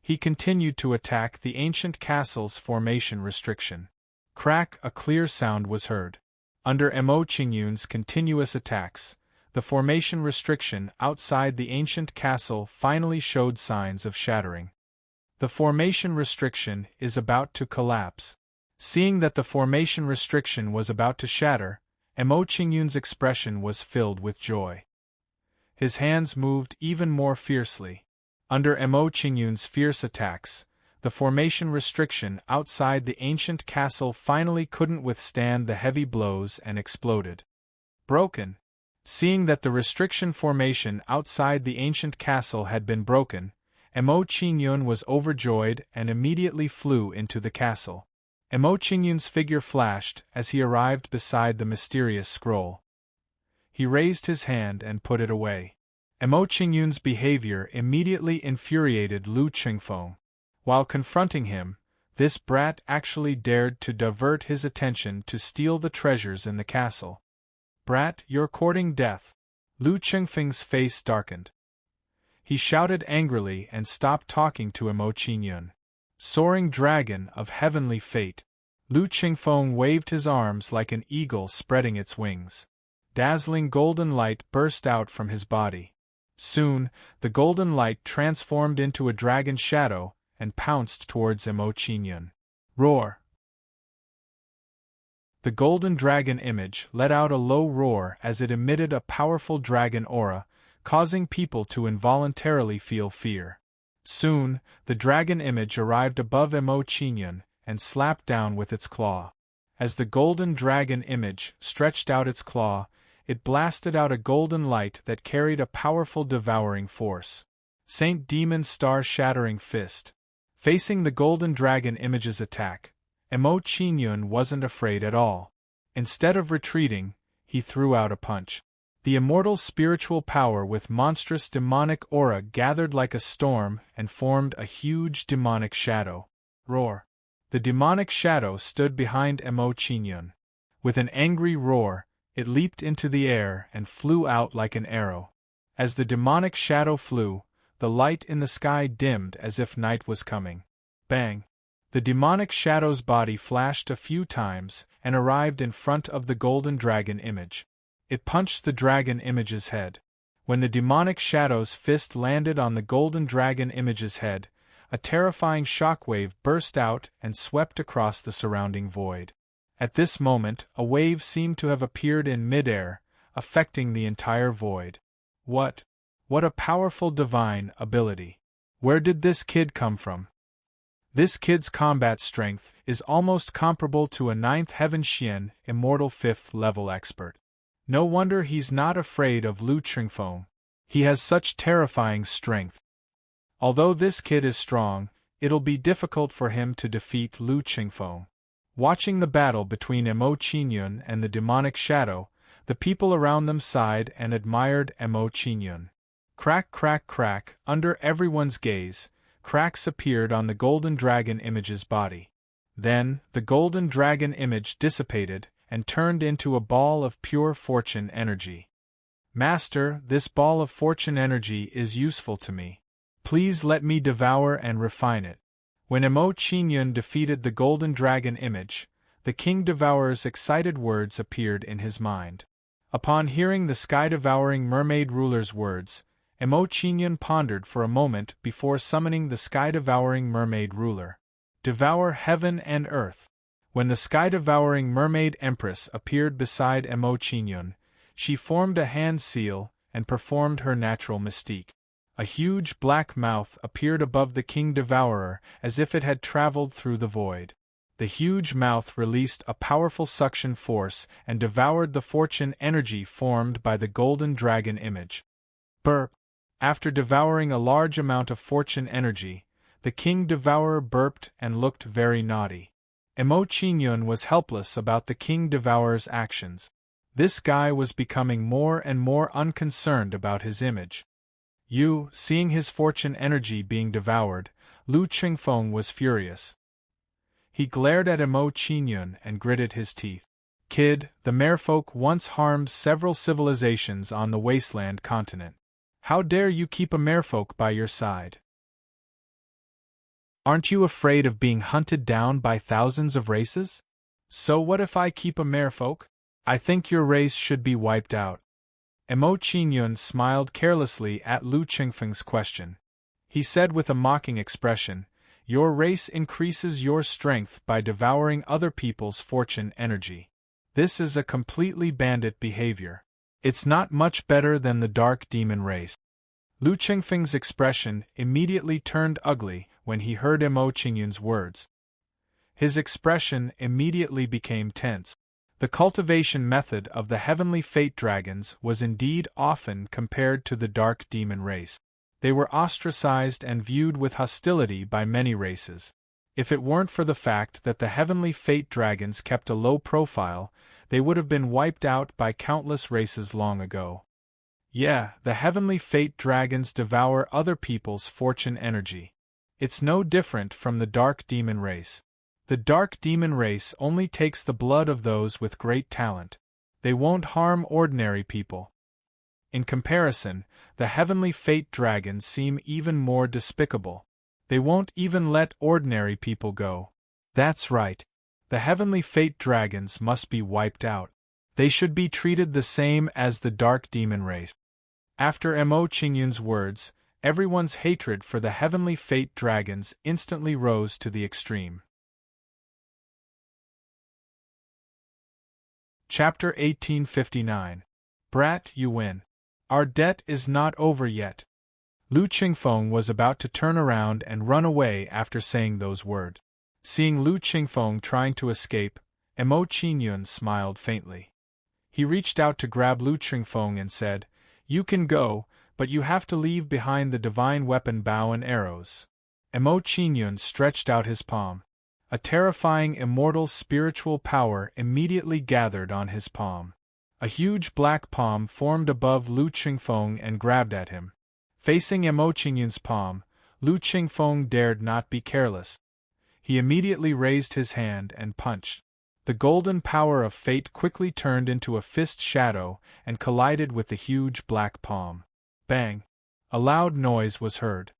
Speaker 1: He continued to attack the ancient castle's formation restriction. Crack, a clear sound was heard. Under Mo Qingyun's continuous attacks, the formation restriction outside the ancient castle finally showed signs of shattering. The formation restriction is about to collapse. Seeing that the formation restriction was about to shatter, Mo Qingyun's expression was filled with joy. His hands moved even more fiercely. Under Mo Qingyun's fierce attacks, the formation restriction outside the ancient castle finally couldn't withstand the heavy blows and exploded. Broken. Seeing that the restriction formation outside the ancient castle had been broken, Emo Qingyun was overjoyed and immediately flew into the castle. Emo Qingyun's figure flashed as he arrived beside the mysterious scroll. He raised his hand and put it away. Emo Qingyun's behavior immediately infuriated Lu Qingfeng. While confronting him, this brat actually dared to divert his attention to steal the treasures in the castle. Brat, you're courting death. Lu Qingfeng's face darkened. He shouted angrily and stopped talking to Emo Qingyun. Soaring dragon of heavenly fate. Lu Qingfeng waved his arms like an eagle spreading its wings. Dazzling golden light burst out from his body. Soon, the golden light transformed into a dragon shadow and pounced towards Emo Qingyun. Roar! The golden dragon image let out a low roar as it emitted a powerful dragon aura, causing people to involuntarily feel fear. Soon, the dragon image arrived above Emo Qingyun and slapped down with its claw. As the golden dragon image stretched out its claw, it blasted out a golden light that carried a powerful devouring force. Saint Demon Star Shattering Fist. Facing the golden dragon image's attack, Emo Qingyun wasn't afraid at all. Instead of retreating, he threw out a punch. The immortal spiritual power with monstrous demonic aura gathered like a storm and formed a huge demonic shadow. Roar! The demonic shadow stood behind Emo Qingyun. With an angry roar, it leaped into the air and flew out like an arrow. As the demonic shadow flew, the light in the sky dimmed as if night was coming. Bang! The demonic shadow's body flashed a few times and arrived in front of the golden dragon image. It punched the dragon image's head. When the demonic shadow's fist landed on the golden dragon image's head, a terrifying shockwave burst out and swept across the surrounding void. At this moment, a wave seemed to have appeared in midair, affecting the entire void. What a powerful divine ability! Where did this kid come from? This kid's combat strength is almost comparable to a 9th Heaven Xian, immortal 5th level expert. No wonder he's not afraid of Lu Qingfeng. He has such terrifying strength. Although this kid is strong, it'll be difficult for him to defeat Lu Qingfeng. Watching the battle between Emo Qingyun and the demonic shadow, the people around them sighed and admired Emo Qingyun. Crack, crack, crack, under everyone's gaze, cracks appeared on the golden dragon image's body. Then, the golden dragon image dissipated and turned into a ball of pure fortune energy. Master, this ball of fortune energy is useful to me. Please let me devour and refine it. When Emo Qingyun defeated the golden dragon image, the King Devourer's excited words appeared in his mind. Upon hearing the sky-devouring mermaid ruler's words, Emo Qingyun pondered for a moment before summoning the sky-devouring mermaid ruler. Devour heaven and earth. When the sky-devouring mermaid empress appeared beside Emo Qingyun, she formed a hand seal and performed her natural mystique. A huge black mouth appeared above the King Devourer as if it had traveled through the void. The huge mouth released a powerful suction force and devoured the fortune energy formed by the golden dragon image. Burp! After devouring a large amount of fortune energy, the King Devourer burped and looked very naughty. Emo Qingyun was helpless about the King Devourer's actions. This guy was becoming more and more unconcerned about his image. Seeing his fortune energy being devoured, Lu Qingfeng was furious. He glared at Emo Qingyun and gritted his teeth. Kid, the merfolk once harmed several civilizations on the wasteland continent. How dare you keep a merfolk by your side? Aren't you afraid of being hunted down by thousands of races? So what if I keep a merfolk? I think your race should be wiped out. Emo Qingyun smiled carelessly at Lu Qingfeng's question. He said with a mocking expression, "Your race increases your strength by devouring other people's fortune energy. This is a completely bandit behavior. It's not much better than the dark demon race." Lu Qingfeng's expression immediately turned ugly when he heard Emo Qingyun's words. His expression immediately became tense. The cultivation method of the heavenly fate dragons was indeed often compared to the dark demon race. They were ostracized and viewed with hostility by many races. If it weren't for the fact that the heavenly fate dragons kept a low profile, they would have been wiped out by countless races long ago. Yeah, the heavenly fate dragons devour other people's fortune energy. It's no different from the dark demon race. The dark demon race only takes the blood of those with great talent. They won't harm ordinary people. In comparison, the heavenly fate dragons seem even more despicable. They won't even let ordinary people go. That's right. The heavenly fate dragons must be wiped out. They should be treated the same as the dark demon race. After Mo Qingyun's words, everyone's hatred for the heavenly fate dragons instantly rose to the extreme. Chapter 1859. Brat, you win. Our debt is not over yet. Lu Qingfeng was about to turn around and run away after saying those words. Seeing Lu Qingfeng trying to escape, Mo Qingyun smiled faintly. He reached out to grab Lu Qingfeng and said, "You can go, but you have to leave behind the divine weapon bow and arrows." Mo Qingyun stretched out his palm. A terrifying immortal spiritual power immediately gathered on his palm. A huge black palm formed above Lu Qingfeng and grabbed at him. Facing Mo Qingyun's palm, Lu Qingfeng dared not be careless. He immediately raised his hand and punched. The golden power of fate quickly turned into a fist shadow and collided with the huge black palm. Bang! A loud noise was heard.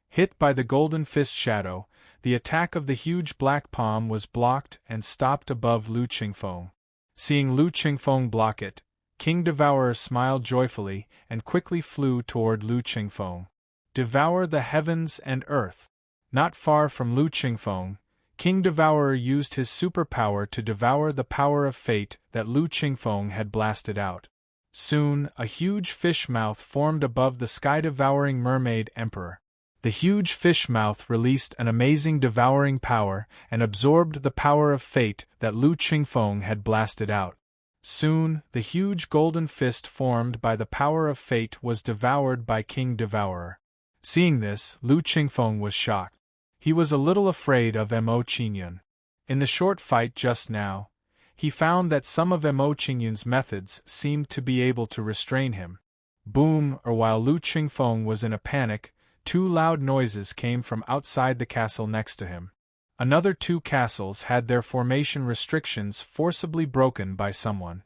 Speaker 1: Hit by the golden fist shadow, the attack of the huge black palm was blocked and stopped above Lu Qingfeng. Seeing Lu Qingfeng block it, King Devourer smiled joyfully and quickly flew toward Lu Qingfeng. Devour the heavens and earth. Not far from Lu Qingfeng, King Devourer used his superpower to devour the power of fate that Lu Qingfeng had blasted out. Soon, a huge fish mouth formed above the sky-devouring mermaid emperor. The huge fish mouth released an amazing devouring power and absorbed the power of fate that Lu Qingfeng had blasted out. Soon, the huge golden fist formed by the power of fate was devoured by King Devourer. Seeing this, Lu Qingfeng was shocked. He was a little afraid of Mo Qingyun. In the short fight just now, he found that some of Mo Qingyun's methods seemed to be able to restrain him. Boom! While Lu Qingfeng was in a panic, two loud noises came from outside the castle next to him. Another two castles had their formation restrictions forcibly broken by someone.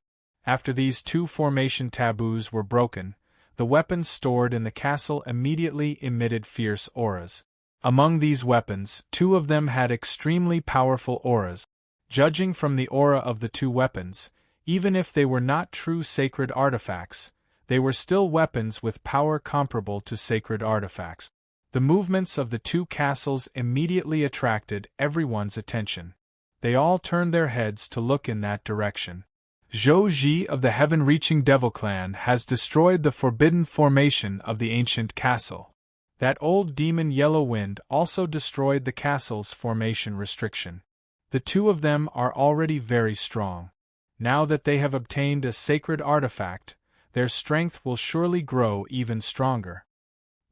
Speaker 1: After these two formation taboos were broken, the weapons stored in the castle immediately emitted fierce auras. Among these weapons, two of them had extremely powerful auras. Judging from the aura of the two weapons, even if they were not true sacred artifacts, they were still weapons with power comparable to sacred artifacts. The movements of the two castles immediately attracted everyone's attention. They all turned their heads to look in that direction. Zhou Ji of the Heaven-Reaching Devil Clan has destroyed the forbidden formation of the ancient castle. That old demon Yellow Wind also destroyed the castle's formation restriction. The two of them are already very strong. Now that they have obtained a sacred artifact, their strength will surely grow even stronger.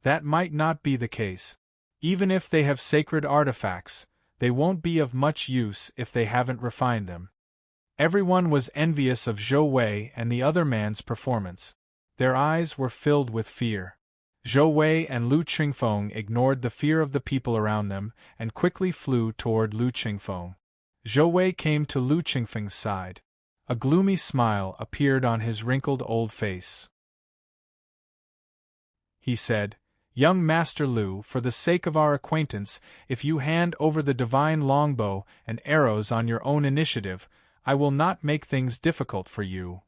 Speaker 1: That might not be the case. Even if they have sacred artifacts, they won't be of much use if they haven't refined them. Everyone was envious of Zhou Wei and the other man's performance. Their eyes were filled with fear. Zhou Wei and Lu Qingfeng ignored the fear of the people around them and quickly flew toward Lu Qingfeng. Zhou Wei came to Lu Qingfeng's side. A gloomy smile appeared on his wrinkled old face. He said, "Young Master Lu, for the sake of our acquaintance, if you hand over the divine longbow and arrows on your own initiative, I will not make things difficult for you.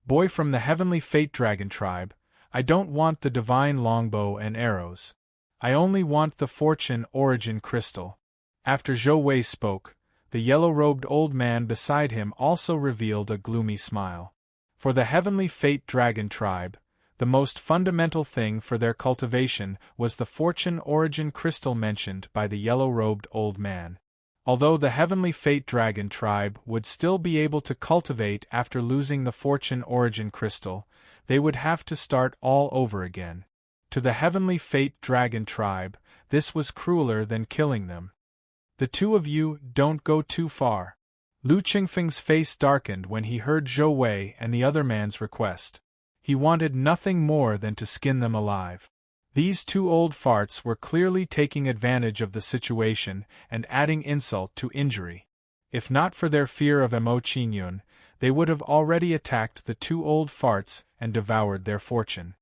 Speaker 1: Boy from the heavenly fate dragon tribe, I don't want the divine longbow and arrows. I only want the fortune origin crystal." After Zhou Wei spoke, the yellow-robed old man beside him also revealed a gloomy smile. For the heavenly fate dragon tribe, the most fundamental thing for their cultivation was the fortune origin crystal mentioned by the yellow-robed old man. Although the Heavenly Fate Dragon tribe would still be able to cultivate after losing the Fortune Origin Crystal, they would have to start all over again. To the Heavenly Fate Dragon tribe, this was crueler than killing them. The two of you don't go too far. Lu Qingfeng's face darkened when he heard Zhou Wei and the other man's request. He wanted nothing more than to skin them alive. These two old farts were clearly taking advantage of the situation and adding insult to injury. If not for their fear of Mo Qingyun, they would have already attacked the two old farts and devoured their fortune.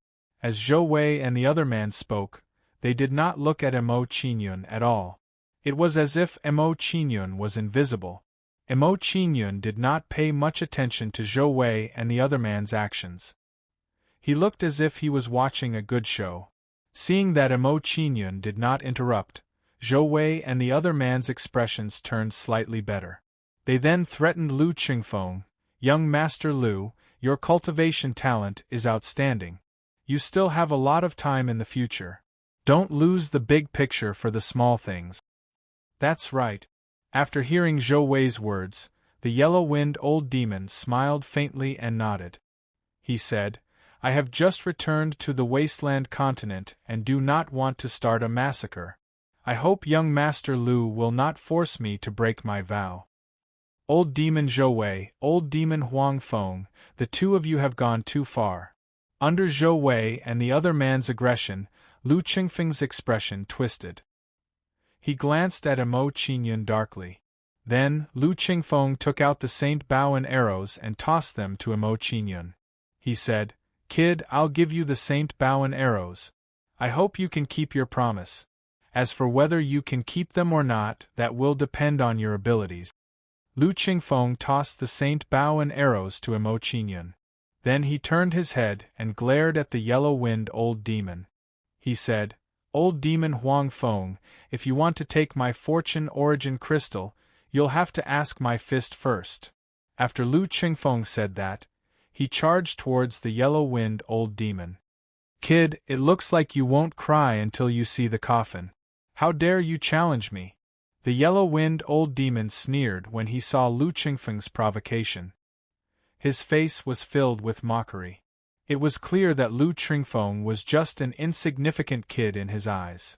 Speaker 1: As Zhou Wei and the other man spoke, they did not look at Mo Qingyun at all. It was as if Mo Qingyun was invisible. Mo Qingyun did not pay much attention to Zhou Wei and the other man's actions. He looked as if he was watching a good show. Seeing that Mo Qingyun did not interrupt, Zhou Wei and the other man's expressions turned slightly better. They then threatened Lu Qingfeng, "Young Master Lu, your cultivation talent is outstanding. You still have a lot of time in the future. Don't lose the big picture for the small things." That's right. After hearing Zhou Wei's words, the yellow-winged old demon smiled faintly and nodded. He said, "I have just returned to the Wasteland continent and do not want to start a massacre. I hope young Master Lu will not force me to break my vow." Old Demon Zhou Wei, Old Demon Huang Feng, the two of you have gone too far. Under Zhou Wei and the other man's aggression, Lu Qingfeng's expression twisted. He glanced at Mo Qingyun darkly. Then, Lu Qingfeng took out the Saint Bow and arrows and tossed them to Mo Qingyun. He said, "Kid, I'll give you the Saint Bow and arrows. I hope you can keep your promise. As for whether you can keep them or not, that will depend on your abilities." Lu Qingfeng tossed the Saint Bow and arrows to Mo Qingyun. Then he turned his head and glared at the yellow-winged old demon. He said, "Old Demon Huang Feng, if you want to take my Fortune Origin Crystal, you'll have to ask my fist first." After Lu Qingfeng said that, he charged towards the yellow-winged old demon. "Kid, it looks like you won't cry until you see the coffin. How dare you challenge me?" The yellow-winged old demon sneered when he saw Lu Qingfeng's provocation. His face was filled with mockery. It was clear that Lu Qingfeng was just an insignificant kid in his eyes.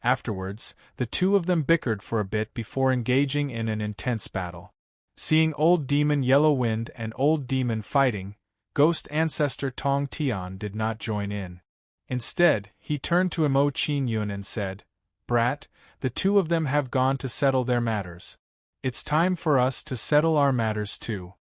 Speaker 1: Afterwards, the two of them bickered for a bit before engaging in an intense battle. Seeing Old Demon Yellowwind and Old Demon fighting, Ghost Ancestor Tong Tian did not join in. Instead, he turned to Mo Qingyun and said, "Brat, the two of them have gone to settle their matters. It's time for us to settle our matters too.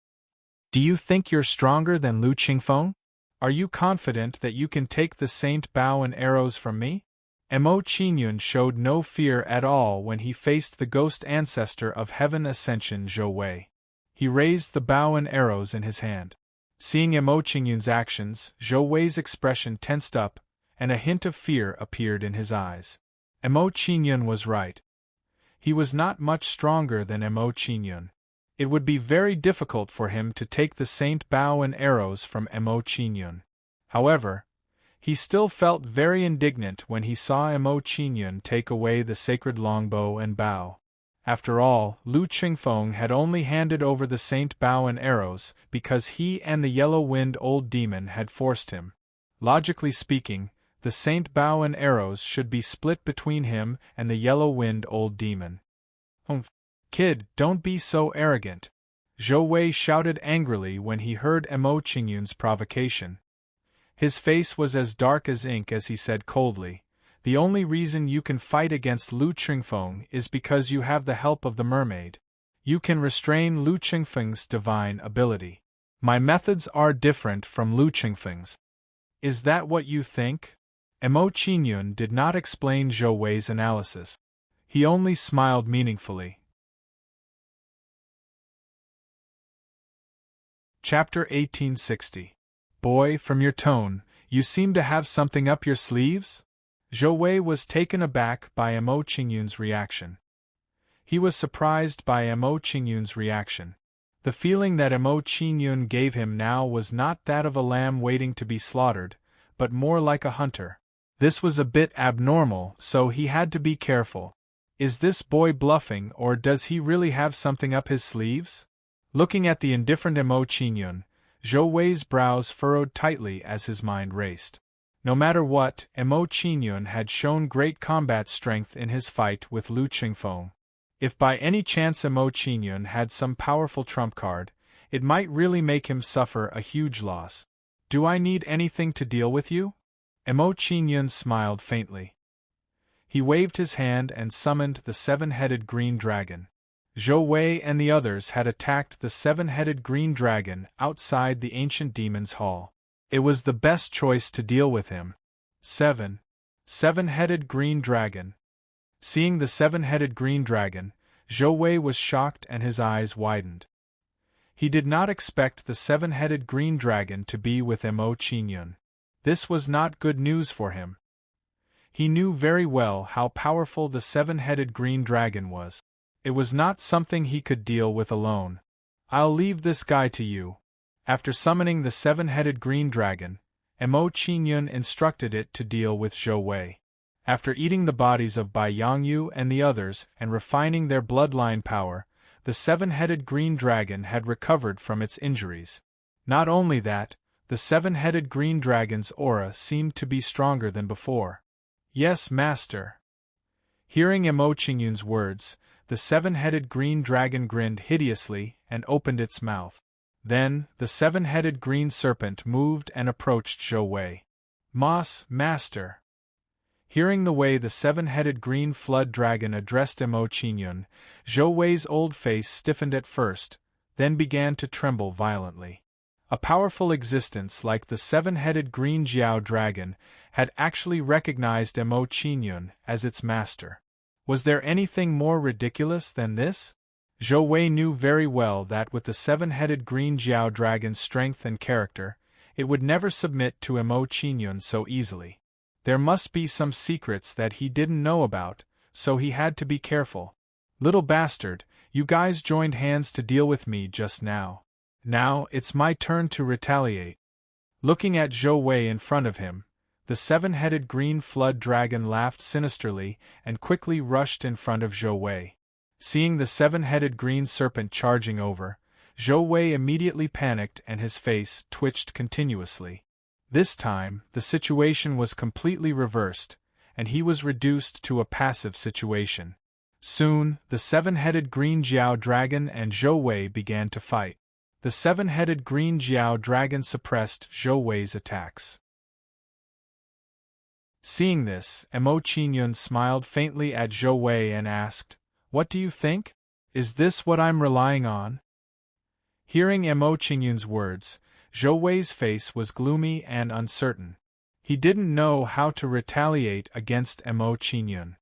Speaker 1: Do you think you're stronger than Lu Qingfeng? Are you confident that you can take the Saint Bow and arrows from me?" Mo Qingyun showed no fear at all when he faced the ghost ancestor of Heaven Ascension Zhou Wei. He raised the bow and arrows in his hand. Seeing Mo Qingyun's actions, Zhou Wei's expression tensed up, and a hint of fear appeared in his eyes. Mo Qingyun was right. He was not much stronger than Mo Qingyun. It would be very difficult for him to take the Saint Bow and arrows from Mo Qingyun. However, he still felt very indignant when he saw Mo Qingyun take away the sacred longbow and bow. After all, Lu Qingfeng had only handed over the Saint Bow and arrows because he and the yellow-winged old demon had forced him. Logically speaking, the Saint Bow and arrows should be split between him and the yellow-winged old demon. Kid, don't be so arrogant," Zhou Wei shouted angrily when he heard Mo Qingyun's provocation. His face was as dark as ink as he said coldly, "The only reason you can fight against Lu Qingfeng is because you have the help of the mermaid. You can restrain Lu Qingfeng's divine ability. My methods are different from Lu Qingfeng's." "Is that what you think?" Mo Qingyun did not explain Zhou Wei's analysis. He only smiled meaningfully. Chapter 1860. "Boy, from your tone, you seem to have something up your sleeves?" Zhou Wei was taken aback by Mo Qingyun's reaction. He was surprised by Mo Qingyun's reaction. The feeling that Mo Qingyun gave him now was not that of a lamb waiting to be slaughtered, but more like a hunter. This was a bit abnormal, so he had to be careful. Is this boy bluffing, or does he really have something up his sleeves? Looking at the indifferent Emo Qingyun, Zhou Wei's brows furrowed tightly as his mind raced. No matter what, Emo Qingyun had shown great combat strength in his fight with Lu Qingfeng. If by any chance Emo Qingyun had some powerful trump card, it might really make him suffer a huge loss. Do I need anything to deal with you? Emo Qingyun smiled faintly. He waved his hand and summoned the seven-headed green dragon. Zhou Wei and the others had attacked the seven-headed green dragon outside the ancient demon's hall. It was the best choice to deal with him. Seven-headed green dragon. Seeing the seven-headed green dragon, Zhou Wei was shocked and his eyes widened. He did not expect the seven-headed green dragon to be with Emo Qingyun. This was not good news for him. He knew very well how powerful the seven-headed green dragon was. It was not something he could deal with alone. I'll leave this guy to you. After summoning the seven-headed green dragon, Emo Qingyun instructed it to deal with Zhou Wei. After eating the bodies of Bai Yangyu and the others and refining their bloodline power, the seven-headed green dragon had recovered from its injuries. Not only that, the seven-headed green dragon's aura seemed to be stronger than before. Yes, master. Hearing Emo Qingyun's words, the seven-headed green dragon grinned hideously and opened its mouth. Then, the seven-headed green serpent moved and approached Zhou Wei. Master. Hearing the way the seven-headed green flood dragon addressed Emo Qingyun, Zhou Wei's old face stiffened at first, then began to tremble violently. A powerful existence like the seven-headed green Jiao dragon had actually recognized Emo Qingyun as its master. Was there anything more ridiculous than this? Zhou Wei knew very well that with the seven-headed green Jiao dragon's strength and character, it would never submit to Emo Qingyun so easily. There must be some secrets that he didn't know about, so he had to be careful. Little bastard, you guys joined hands to deal with me just now. Now, it's my turn to retaliate. Looking at Zhou Wei in front of him, the seven-headed green flood dragon laughed sinisterly and quickly rushed in front of Zhou Wei. Seeing the seven-headed green serpent charging over, Zhou Wei immediately panicked and his face twitched continuously. This time, the situation was completely reversed, and he was reduced to a passive situation. Soon, the seven-headed green Jiao dragon and Zhou Wei began to fight. The seven-headed green Jiao dragon suppressed Zhou Wei's attacks. Seeing this, Emo Qingyun smiled faintly at Zhou Wei and asked, "What do you think? Is this what I'm relying on?" Hearing Emo Qingyun's words, Zhou Wei's face was gloomy and uncertain. He didn't know how to retaliate against Emo Qingyun.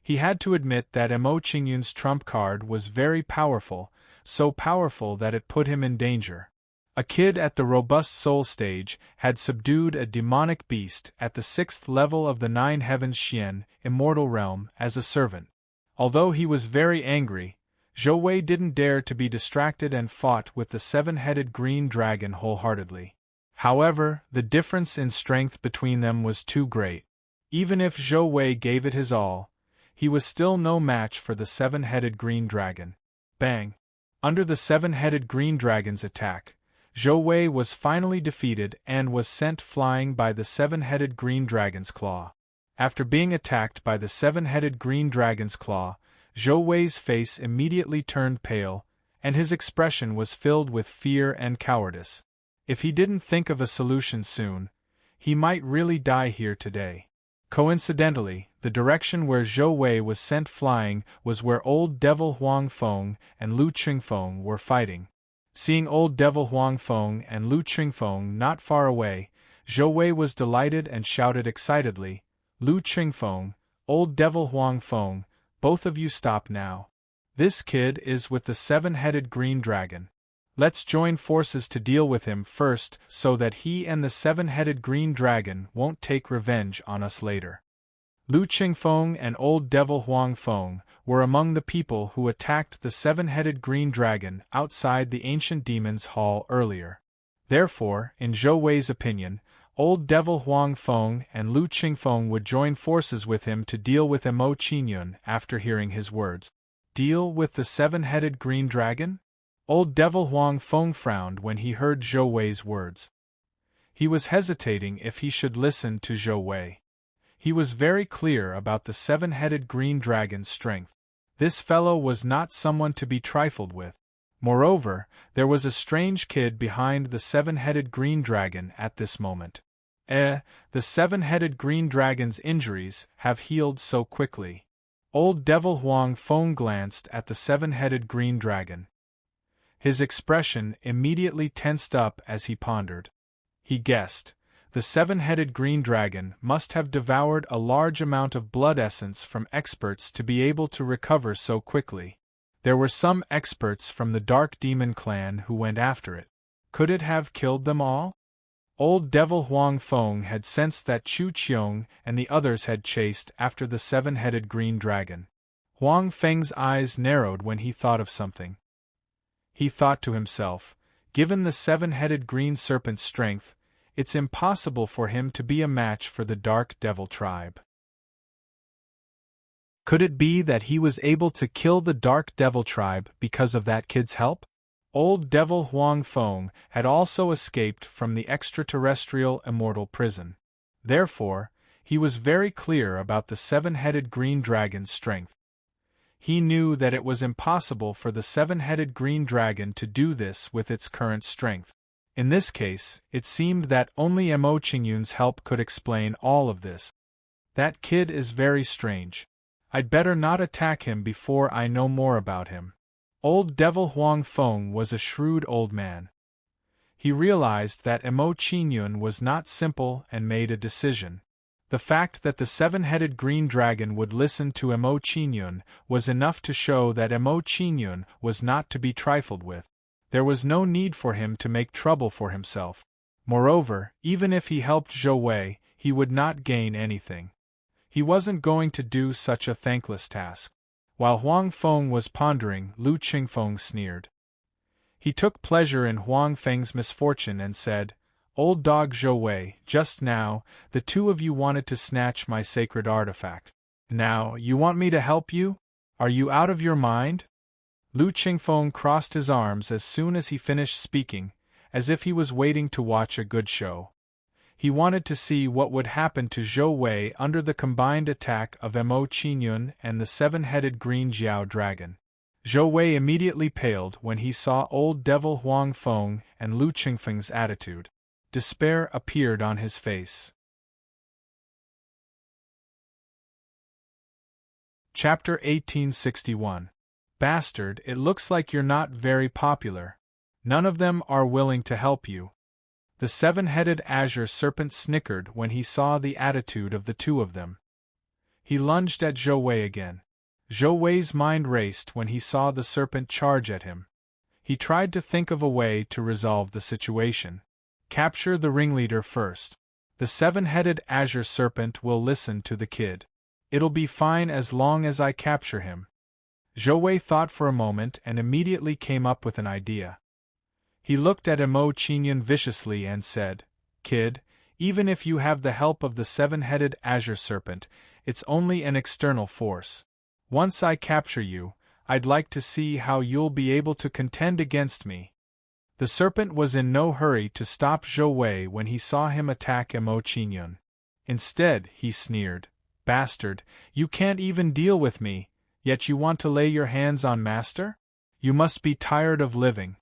Speaker 1: He had to admit that Emo Qingyun's trump card was very powerful, so powerful that it put him in danger. A kid at the robust soul stage had subdued a demonic beast at the 6th level of the Nine Heavens Xian, immortal realm, as a servant. Although he was very angry, Zhou Wei didn't dare to be distracted and fought with the seven-headed green dragon wholeheartedly. However, the difference in strength between them was too great. Even if Zhou Wei gave it his all, he was still no match for the seven-headed green dragon. Bang! Under the seven-headed green dragon's attack, Zhou Wei was finally defeated and was sent flying by the seven-headed green dragon's claw. After being attacked by the seven-headed green dragon's claw, Zhou Wei's face immediately turned pale, and his expression was filled with fear and cowardice. If he didn't think of a solution soon, he might really die here today. Coincidentally, the direction where Zhou Wei was sent flying was where Old Devil Huang Feng and Lu Qingfeng were fighting. Seeing Old Devil Huang Feng and Lu Qingfeng not far away, Zhou Wei was delighted and shouted excitedly, "Lu Qingfeng, Old Devil Huang Feng, both of you stop now. This kid is with the seven-headed green dragon. Let's join forces to deal with him first so that he and the seven-headed green dragon won't take revenge on us later." Lu Qingfeng and Old Devil Huang Feng were among the people who attacked the seven-headed green dragon outside the ancient demon's hall earlier. Therefore, in Zhou Wei's opinion, old devil Huang Feng and Lu Qingfeng would join forces with him to deal with Mo Qingyun after hearing his words. Deal with the seven-headed green dragon? Old devil Huang Feng frowned when he heard Zhou Wei's words. He was hesitating if he should listen to Zhou Wei. He was very clear about the seven-headed green dragon's strength. This fellow was not someone to be trifled with. Moreover, there was a strange kid behind the seven-headed green dragon at this moment. The seven-headed green dragon's injuries have healed so quickly. Old devil Huang Feng glanced at the seven-headed green dragon. His expression immediately tensed up as he pondered. He guessed. The seven-headed green dragon must have devoured a large amount of blood essence from experts to be able to recover so quickly. There were some experts from the Dark Demon clan who went after it. Could it have killed them all? Old devil Huang Feng had sensed that Chu Qiong and the others had chased after the seven-headed green dragon. Huang Feng's eyes narrowed when he thought of something. He thought to himself, given the seven-headed green serpent's strength, it's impossible for him to be a match for the Dark Devil tribe. Could it be that he was able to kill the Dark Devil tribe because of that kid's help? Old devil Huang Feng had also escaped from the extraterrestrial immortal prison. Therefore, he was very clear about the seven-headed green dragon's strength. He knew that it was impossible for the seven-headed green dragon to do this with its current strength. In this case, it seemed that only Mo Qingyun's help could explain all of this. That kid is very strange. I'd better not attack him before I know more about him. Old devil Huang Feng was a shrewd old man. He realized that Mo Qingyun was not simple and made a decision. The fact that the seven-headed green dragon would listen to Mo Qingyun was enough to show that Mo Qingyun was not to be trifled with. There was no need for him to make trouble for himself. Moreover, even if he helped Zhou Wei, he would not gain anything. He wasn't going to do such a thankless task. While Huang Feng was pondering, Lu Qingfeng sneered. He took pleasure in Huang Feng's misfortune and said, "Old dog Zhou Wei, just now, the two of you wanted to snatch my sacred artifact. Now, you want me to help you? Are you out of your mind?" Lu Qingfeng crossed his arms as soon as he finished speaking, as if he was waiting to watch a good show. He wanted to see what would happen to Zhou Wei under the combined attack of Mo Qingyun and the seven-headed green Jiao dragon. Zhou Wei immediately paled when he saw old devil Huang Feng and Lu Qingfeng's attitude. Despair appeared on his face. Chapter 1861. Bastard, it looks like you're not very popular. None of them are willing to help you. The seven-headed azure serpent snickered when he saw the attitude of the two of them. He lunged at Zhou Wei again. Zhou Wei's mind raced when he saw the serpent charge at him. He tried to think of a way to resolve the situation. Capture the ringleader first. The seven-headed azure serpent will listen to the kid. It'll be fine as long as I capture him. Zhou Wei thought for a moment and immediately came up with an idea. He looked at Mo Qingyun viciously and said, "Kid, even if you have the help of the seven-headed azure serpent, it's only an external force. Once I capture you, I'd like to see how you'll be able to contend against me." The serpent was in no hurry to stop Zhou Wei when he saw him attack Mo Qingyun. Instead, he sneered, "Bastard, you can't even deal with me, yet you want to lay your hands on Master? You must be tired of living."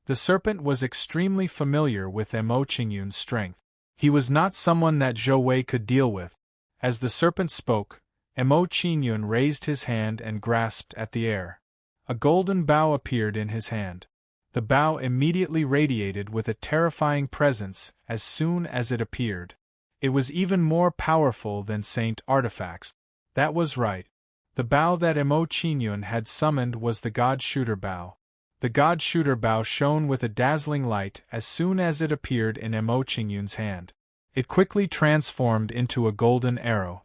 Speaker 1: The serpent was extremely familiar with Mo Qingyun's strength. He was not someone that Zhou Wei could deal with. As the serpent spoke, Mo Qingyun raised his hand and grasped at the air. A golden bow appeared in his hand. The bow immediately radiated with a terrifying presence as soon as it appeared. It was even more powerful than Saint artifacts. That was right. The bow that Mo Qingyun had summoned was the God Shooter bow. The God Shooter bow shone with a dazzling light as soon as it appeared in Mo Qingyun's hand. It quickly transformed into a golden arrow.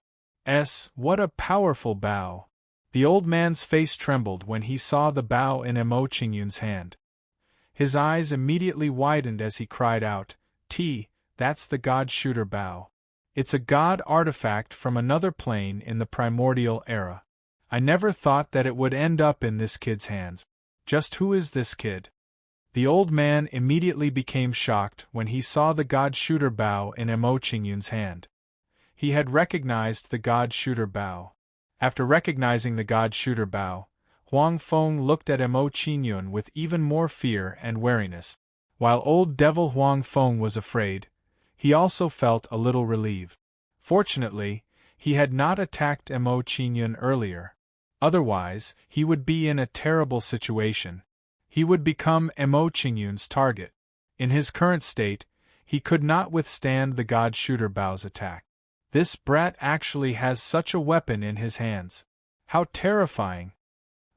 Speaker 1: What a powerful bow! The old man's face trembled when he saw the bow in Mo Qingyun's hand. His eyes immediately widened as he cried out, That's the God Shooter Bow. It's a god artifact from another plane in the Primordial era. I never thought that it would end up in this kid's hands. Just who is this kid? The old man immediately became shocked when he saw the God Shooter Bow in Mo Qingyun's hand. He had recognized the God Shooter Bow. After recognizing the God Shooter Bow, Huang Feng looked at Mo Qingyun with even more fear and wariness. While old devil Huang Feng was afraid, he also felt a little relieved. Fortunately, he had not attacked Mo Qingyun earlier. Otherwise, he would be in a terrible situation. He would become Mo Qingyun's target. In his current state, he could not withstand the God Shooter Bow's attack. This brat actually has such a weapon in his hands. How terrifying!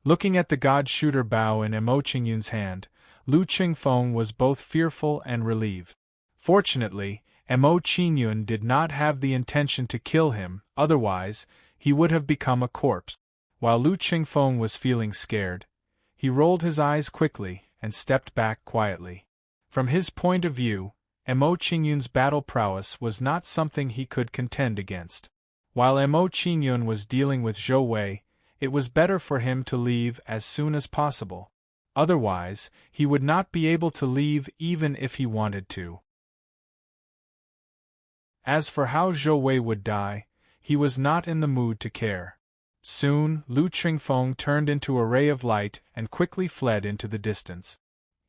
Speaker 1: Looking at the God Shooter Bow in Mo Qingyun's hand, Lu Qingfeng was both fearful and relieved. Fortunately, Mo Qingyun did not have the intention to kill him, otherwise, he would have become a corpse. While Lu Qingfeng was feeling scared, he rolled his eyes quickly and stepped back quietly. From his point of view, Mo Qingyun's battle prowess was not something he could contend against. While Mo Qingyun was dealing with Zhou Wei, it was better for him to leave as soon as possible. Otherwise, he would not be able to leave even if he wanted to. As for how Zhou Wei would die, he was not in the mood to care. Soon, Lu Qingfeng turned into a ray of light and quickly fled into the distance.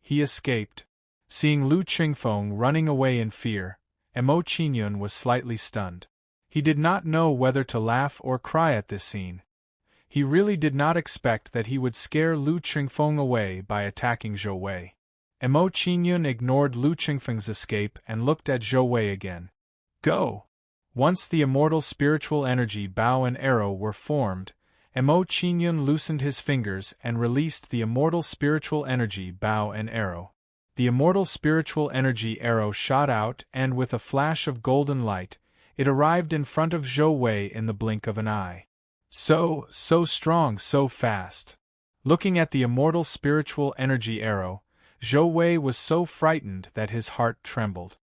Speaker 1: He escaped. Seeing Lu Qingfeng running away in fear, Mo Qingyun was slightly stunned. He did not know whether to laugh or cry at this scene. He really did not expect that he would scare Lu Qingfeng away by attacking Zhou Wei. Mo Qingyun ignored Lu Qingfeng's escape and looked at Zhou Wei again. Go! Once the immortal spiritual energy bow and arrow were formed, Mo Qingyun loosened his fingers and released the immortal spiritual energy bow and arrow. The immortal spiritual energy arrow shot out and with a flash of golden light, it arrived in front of Zhou Wei in the blink of an eye. So strong, so fast. Looking at the immortal spiritual energy arrow, Zhou Wei was so frightened that his heart trembled.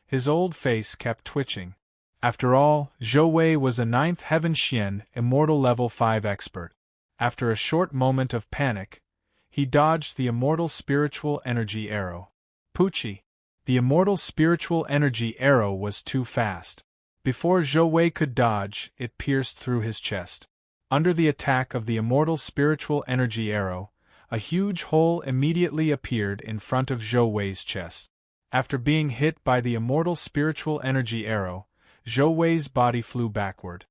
Speaker 1: His old face kept twitching. After all, Zhou Wei was a 9th Heaven Xian Immortal Level 5 expert. After a short moment of panic, he dodged the immortal spiritual energy arrow. Poochie! The immortal spiritual energy arrow was too fast. Before Zhou Wei could dodge, it pierced through his chest. Under the attack of the immortal spiritual energy arrow, a huge hole immediately appeared in front of Zhou Wei's chest. After being hit by the immortal spiritual energy arrow, Zhou Wei's body flew backward.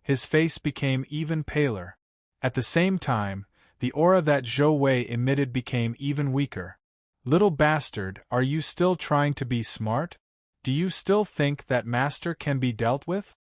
Speaker 1: His face became even paler. At the same time, the aura that Zhou Wei emitted became even weaker. Little bastard, are you still trying to be smart? Do you still think that master can be dealt with?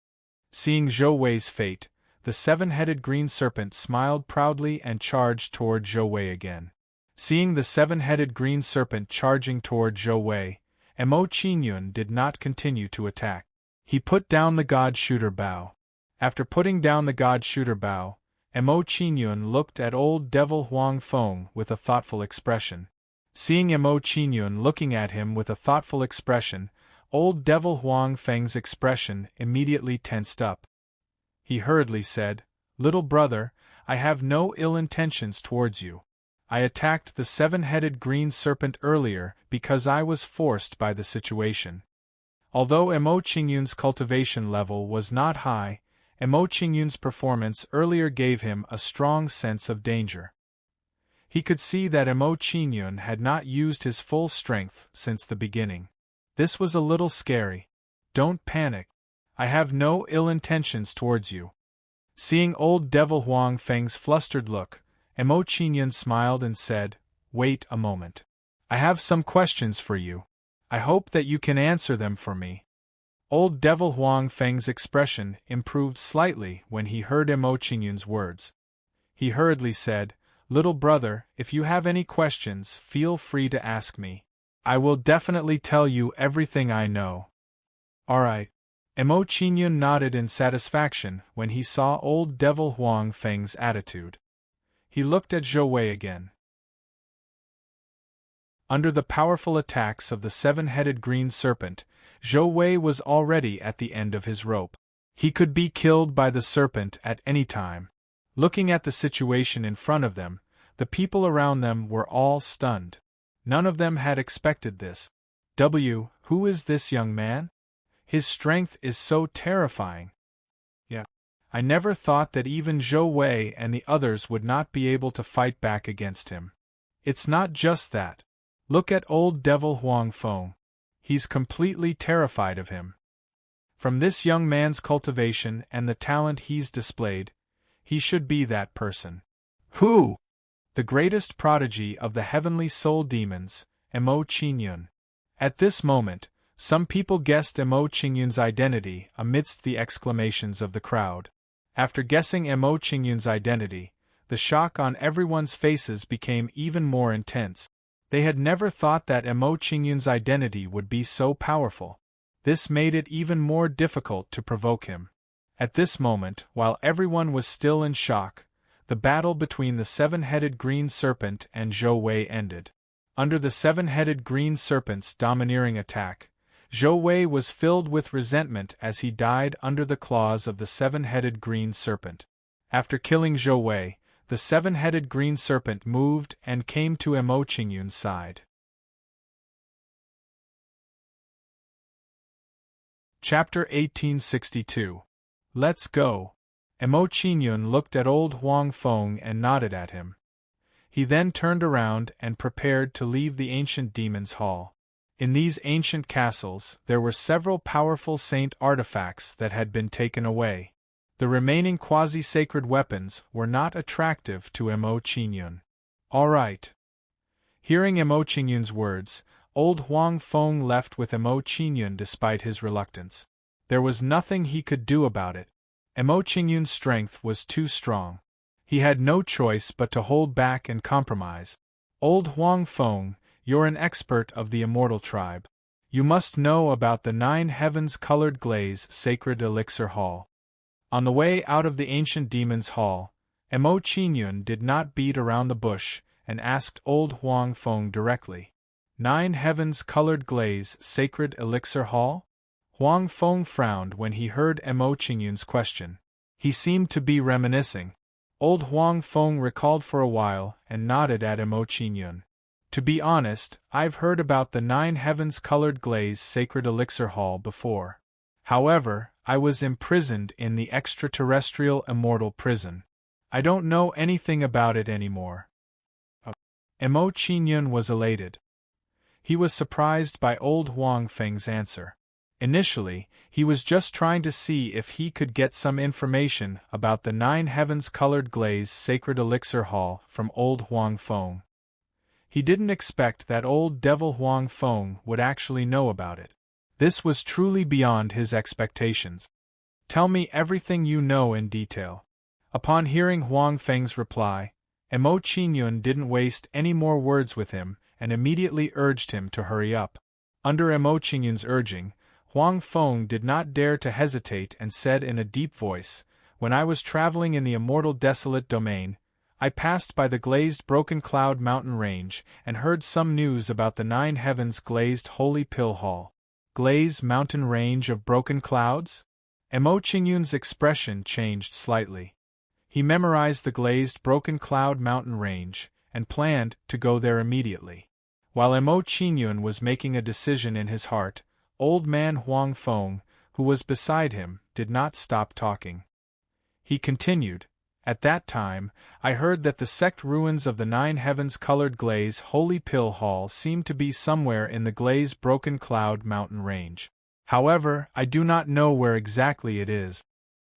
Speaker 1: Seeing Zhou Wei's fate, the seven-headed green serpent smiled proudly and charged toward Zhou Wei again. Seeing the seven-headed green serpent charging toward Zhou Wei, Mo Qingyun did not continue to attack. He put down the God Shooter Bow. After putting down the God Shooter Bow, Mo Qingyun looked at old devil Huang Feng with a thoughtful expression. Seeing Mo Qingyun looking at him with a thoughtful expression, old devil Huang Feng's expression immediately tensed up. He hurriedly said, "Little brother, I have no ill intentions towards you. I attacked the seven-headed green serpent earlier because I was forced by the situation." Although Mo Qingyun's cultivation level was not high, Mo Qingyun's performance earlier gave him a strong sense of danger. He could see that Mo Qingyun had not used his full strength since the beginning. This was a little scary. Don't panic. I have no ill intentions towards you. Seeing old devil Huang Feng's flustered look, Mo Qingyun smiled and said, "Wait a moment. I have some questions for you. I hope that you can answer them for me." Old devil Huang Feng's expression improved slightly when he heard Mo Qingyun's words. He hurriedly said, "Little brother, if you have any questions, feel free to ask me. I will definitely tell you everything I know." "Alright." Mo Qingyun nodded in satisfaction when he saw old devil Huang Feng's attitude. He looked at Zhou Wei again. Under the powerful attacks of the seven-headed green serpent, Zhou Wei was already at the end of his rope. He could be killed by the serpent at any time. Looking at the situation in front of them, the people around them were all stunned. None of them had expected this. Who is this young man? His strength is so terrifying. Yeah. I never thought that even Zhou Wei and the others would not be able to fight back against him. It's not just that. Look at old devil Huang Feng. He's completely terrified of him. From this young man's cultivation and the talent he's displayed, he should be that person. Who? The greatest prodigy of the heavenly soul demons, Mo Qingyun. At this moment, some people guessed Mo Qingyun's identity amidst the exclamations of the crowd. After guessing Mo Qingyun's identity, the shock on everyone's faces became even more intense. They had never thought that Mo Qingyun's identity would be so powerful. This made it even more difficult to provoke him. At this moment, while everyone was still in shock, the battle between the seven-headed green serpent and Zhou Wei ended. Under the seven-headed green serpent's domineering attack, Zhou Wei was filled with resentment as he died under the claws of the seven-headed green serpent. After killing Zhou Wei, the seven-headed green serpent moved and came to Mo Qingyun's side. Chapter 1862. Let's go. Mo Qingyun looked at old Huang Feng and nodded at him. He then turned around and prepared to leave the ancient demon's hall. In these ancient castles, there were several powerful saint artifacts that had been taken away. The remaining quasi-sacred weapons were not attractive to Mo Qingyun. All right. Hearing Mo Qingyun's words, old Huang Feng left with Mo Qingyun despite his reluctance. There was nothing he could do about it. Mo Qingyun's strength was too strong. He had no choice but to hold back and compromise. Old Huang Feng, you're an expert of the immortal tribe. You must know about the 9 heavens-colored glaze sacred elixir hall. On the way out of the ancient demon's hall, Mo Qingyun did not beat around the bush and asked old Huang Feng directly. 9 heavens-colored glaze sacred elixir hall? Huang Feng frowned when he heard Mo Qingyun's question. He seemed to be reminiscing. Old Huang Feng recalled for a while and nodded at Mo Qingyun. To be honest, I've heard about the 9 heavens-colored glaze sacred elixir hall before. However, I was imprisoned in the extraterrestrial immortal prison. I don't know anything about it anymore. Mo Qingyun was elated. He was surprised by old Huang Feng's answer. Initially, he was just trying to see if he could get some information about the 9 heavens-colored glaze sacred elixir hall from old Huang Feng. He didn't expect that old devil Huang Feng would actually know about it. This was truly beyond his expectations. Tell me everything you know in detail. Upon hearing Huang Feng's reply, Mo Qingyun didn't waste any more words with him and immediately urged him to hurry up. Under Mo Qingyun's urging, Huang Feng did not dare to hesitate and said in a deep voice, "When I was traveling in the immortal desolate domain, I passed by the glazed Broken Cloud mountain range and heard some news about the 9 heavens glazed Holy Pill Hall." Glazed mountain range of broken clouds? Mo Qingyun's expression changed slightly. He memorized the glazed Broken Cloud mountain range and planned to go there immediately. While Mo Qingyun was making a decision in his heart, old man Huang Feng, who was beside him, did not stop talking. He continued, "At that time, I heard that the sect ruins of the 9 heavens-colored glaze Holy Pill Hall seemed to be somewhere in the glazed Broken Cloud mountain range. However, I do not know where exactly it is."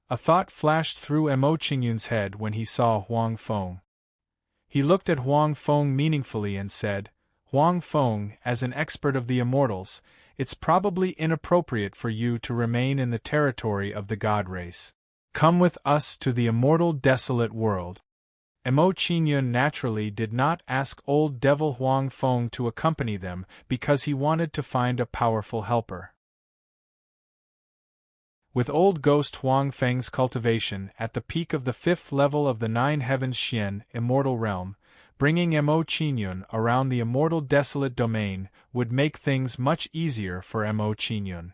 Speaker 1: A thought flashed through Mo Qingyun's head when he saw Huang Feng. He looked at Huang Feng meaningfully and said, "Huang Feng, as an expert of the immortals, it's probably inappropriate for you to remain in the territory of the god race. Come with us to the immortal desolate world." Mo Qingyun naturally did not ask old devil Huang Feng to accompany them because he wanted to find a powerful helper. With old ghost Huang Feng's cultivation at the peak of the 5th level of the 9 heavens Xian immortal realm, bringing Mo Qingyun around the immortal desolate domain would make things much easier for Mo Qingyun.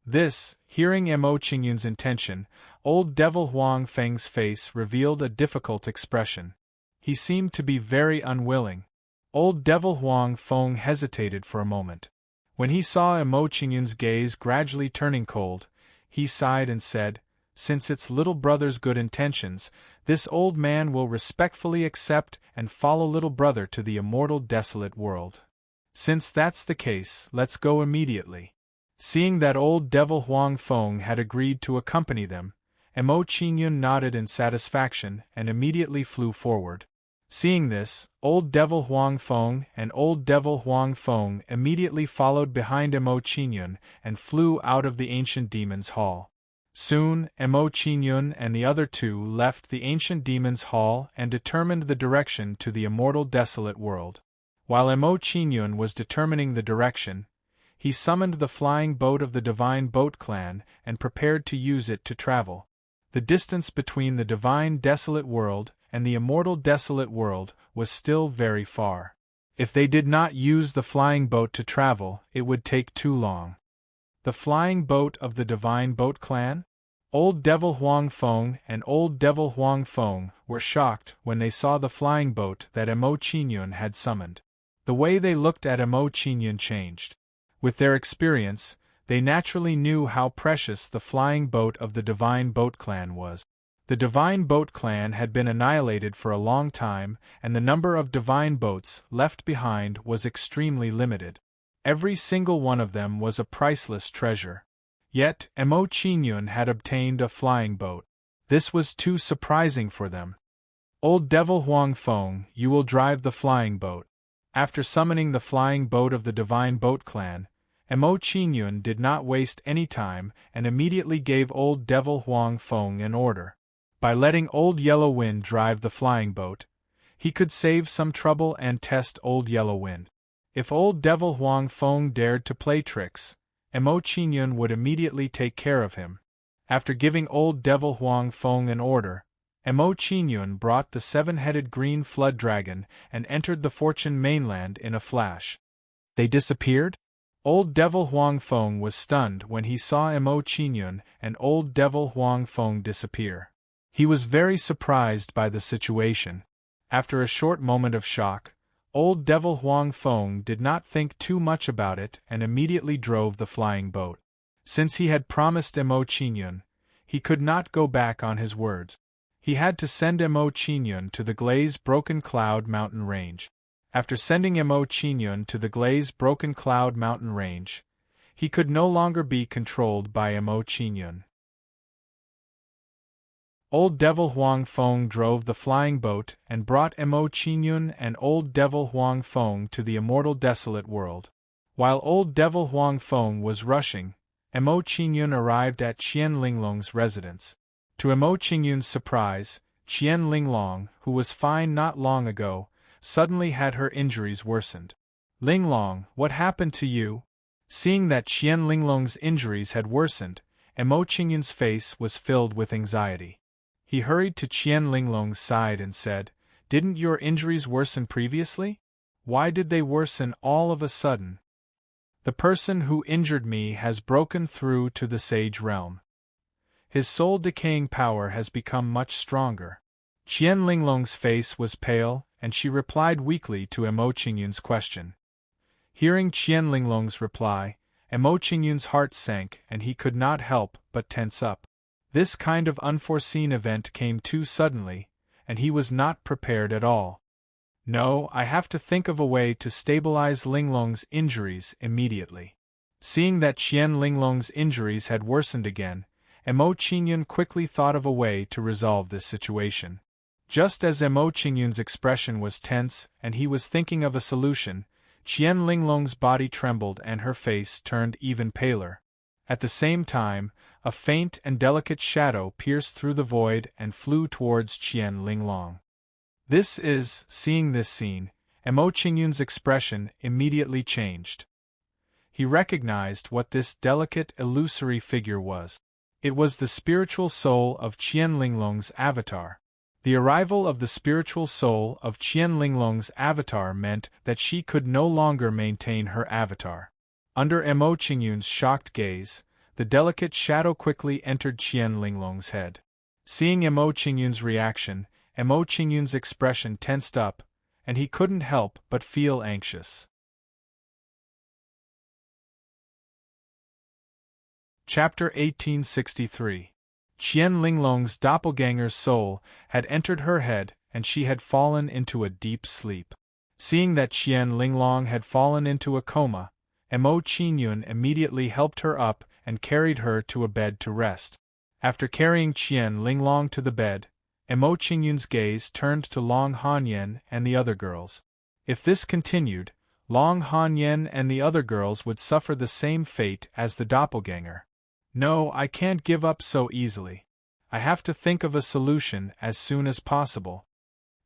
Speaker 1: This, hearing Mo Qingyun's intention, old devil Huang Feng's face revealed a difficult expression. He seemed to be very unwilling. Old devil Huang Feng hesitated for a moment. When he saw Mo Qingyun's gaze gradually turning cold, he sighed and said, "Since it's little brother's good intentions, this old man will respectfully accept and follow little brother to the immortal desolate world. Since that's the case, let's go immediately." Seeing that old devil Huang Feng had agreed to accompany them, Mo Qingyun nodded in satisfaction and immediately flew forward. Seeing this, old devil Huang Feng and old devil Huang Feng immediately followed behind Mo Qingyun and flew out of the ancient demon's hall. Soon, Mo Qingyun and the other two left the ancient demon's hall and determined the direction to the immortal desolate world. While Mo Qingyun was determining the direction, he summoned the flying boat of the Divine Boat Clan and prepared to use it to travel. The distance between the Divine Desolate World and the Immortal Desolate World was still very far. If they did not use the flying boat to travel, it would take too long. The flying boat of the Divine Boat Clan? Old Devil Huang Feng and Old Devil Huang Feng were shocked when they saw the flying boat that Mo Qingyun had summoned. The way they looked at Mo Qingyun changed. With their experience, they naturally knew how precious the flying boat of the Divine Boat Clan was. The Divine Boat Clan had been annihilated for a long time, and the number of divine boats left behind was extremely limited. Every single one of them was a priceless treasure. Yet, Mo Qingyun had obtained a flying boat. This was too surprising for them. "Old Devil Huang Feng, you will drive the flying boat." After summoning the flying boat of the Divine Boat Clan, Mo Qingyun did not waste any time and immediately gave Old Devil Huang Feng an order. By letting Old Yellow Wind drive the flying boat, he could save some trouble and test Old Yellow Wind. If Old Devil Huang Feng dared to play tricks, Mo Qingyun would immediately take care of him. After giving Old Devil Huang Feng an order, Mo Qingyun brought the seven-headed green flood dragon and entered the Fortune mainland in a flash. They disappeared? Old Devil Huang Feng was stunned when he saw Mo Qingyun and Old Devil Huang Feng disappear. He was very surprised by the situation. After a short moment of shock, Old Devil Huang Feng did not think too much about it and immediately drove the flying boat. Since he had promised Mo Qingyun, he could not go back on his words. He had to send Mo Qingyun to the Glaze Broken Cloud mountain range. After sending Mo Qingyun to the Glaze Broken Cloud mountain range, he could no longer be controlled by Mo Qingyun. Old Devil Huang Feng drove the flying boat and brought Mo Qingyun and Old Devil Huang Feng to the immortal desolate world. While Old Devil Huang Feng was rushing, Mo Qingyun arrived at Qian Linglong's residence. To Mo Qingyun's surprise, Qian Linglong, who was fine not long ago, suddenly had her injuries worsened. "Linglong, what happened to you?" Seeing that Qian Linglong's injuries had worsened, Mo Qingyun's face was filled with anxiety. He hurried to Qian Linglong's side and said, "Didn't your injuries worsen previously? Why did they worsen all of a sudden?" "The person who injured me has broken through to the Sage Realm. His soul-decaying power has become much stronger." Qian Linglong's face was pale, and she replied weakly to Mo Qingyun's question. Hearing Qian Linglong's reply, Mo Qingyun's heart sank and he could not help but tense up. This kind of unforeseen event came too suddenly, and he was not prepared at all. "No, I have to think of a way to stabilize Linglong's injuries immediately." Seeing that Qian Linglong's injuries had worsened again, Mo Qingyun quickly thought of a way to resolve this situation. Just as Mo Qingyun's expression was tense and he was thinking of a solution, Qian Linglong's body trembled and her face turned even paler. At the same time, a faint and delicate shadow pierced through the void and flew towards Qian Linglong. Seeing this scene, Mo Qingyun's expression immediately changed. He recognized what this delicate, illusory figure was. It was the spiritual soul of Qian Linglong's avatar. The arrival of the spiritual soul of Qian Linglong's avatar meant that she could no longer maintain her avatar. Under Mo Qingyun's shocked gaze, the delicate shadow quickly entered Qian Linglong's head. Seeing Mo Qingyun's reaction, Mo Qingyun's expression tensed up, and he couldn't help but feel anxious. Chapter 1863. Qian Linglong's doppelganger's soul had entered her head, and she had fallen into a deep sleep. Seeing that Qian Linglong had fallen into a coma, Mo Qingyun immediately helped her up and carried her to a bed to rest. After carrying Qian Linglong to the bed, Mo Qingyun's gaze turned to Long Hanyan and the other girls. If this continued, Long Hanyan and the other girls would suffer the same fate as the doppelganger. No, I can't give up so easily. I have to think of a solution as soon as possible.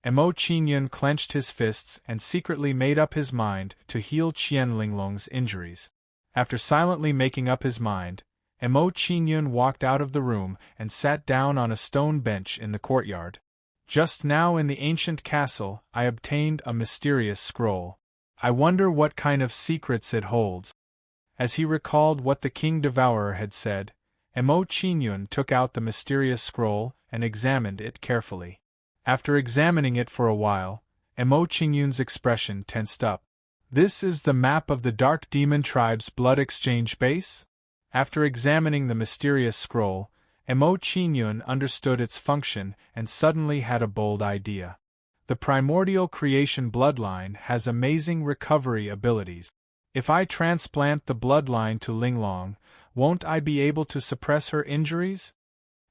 Speaker 1: Mo Qingyun clenched his fists and secretly made up his mind to heal Qian Linglong's injuries. After silently making up his mind, Mo Qingyun walked out of the room and sat down on a stone bench in the courtyard. Just now in the ancient castle, I obtained a mysterious scroll. I wonder what kind of secrets it holds. As he recalled what the King Devourer had said, Mo Qingyun took out the mysterious scroll and examined it carefully. After examining it for a while, Mo Qingyun's expression tensed up. This is the map of the Dark Demon Tribe's blood exchange base? After examining the mysterious scroll, Mo Qingyun understood its function and suddenly had a bold idea. The primordial creation bloodline has amazing recovery abilities. If I transplant the bloodline to Linglong, won't I be able to suppress her injuries?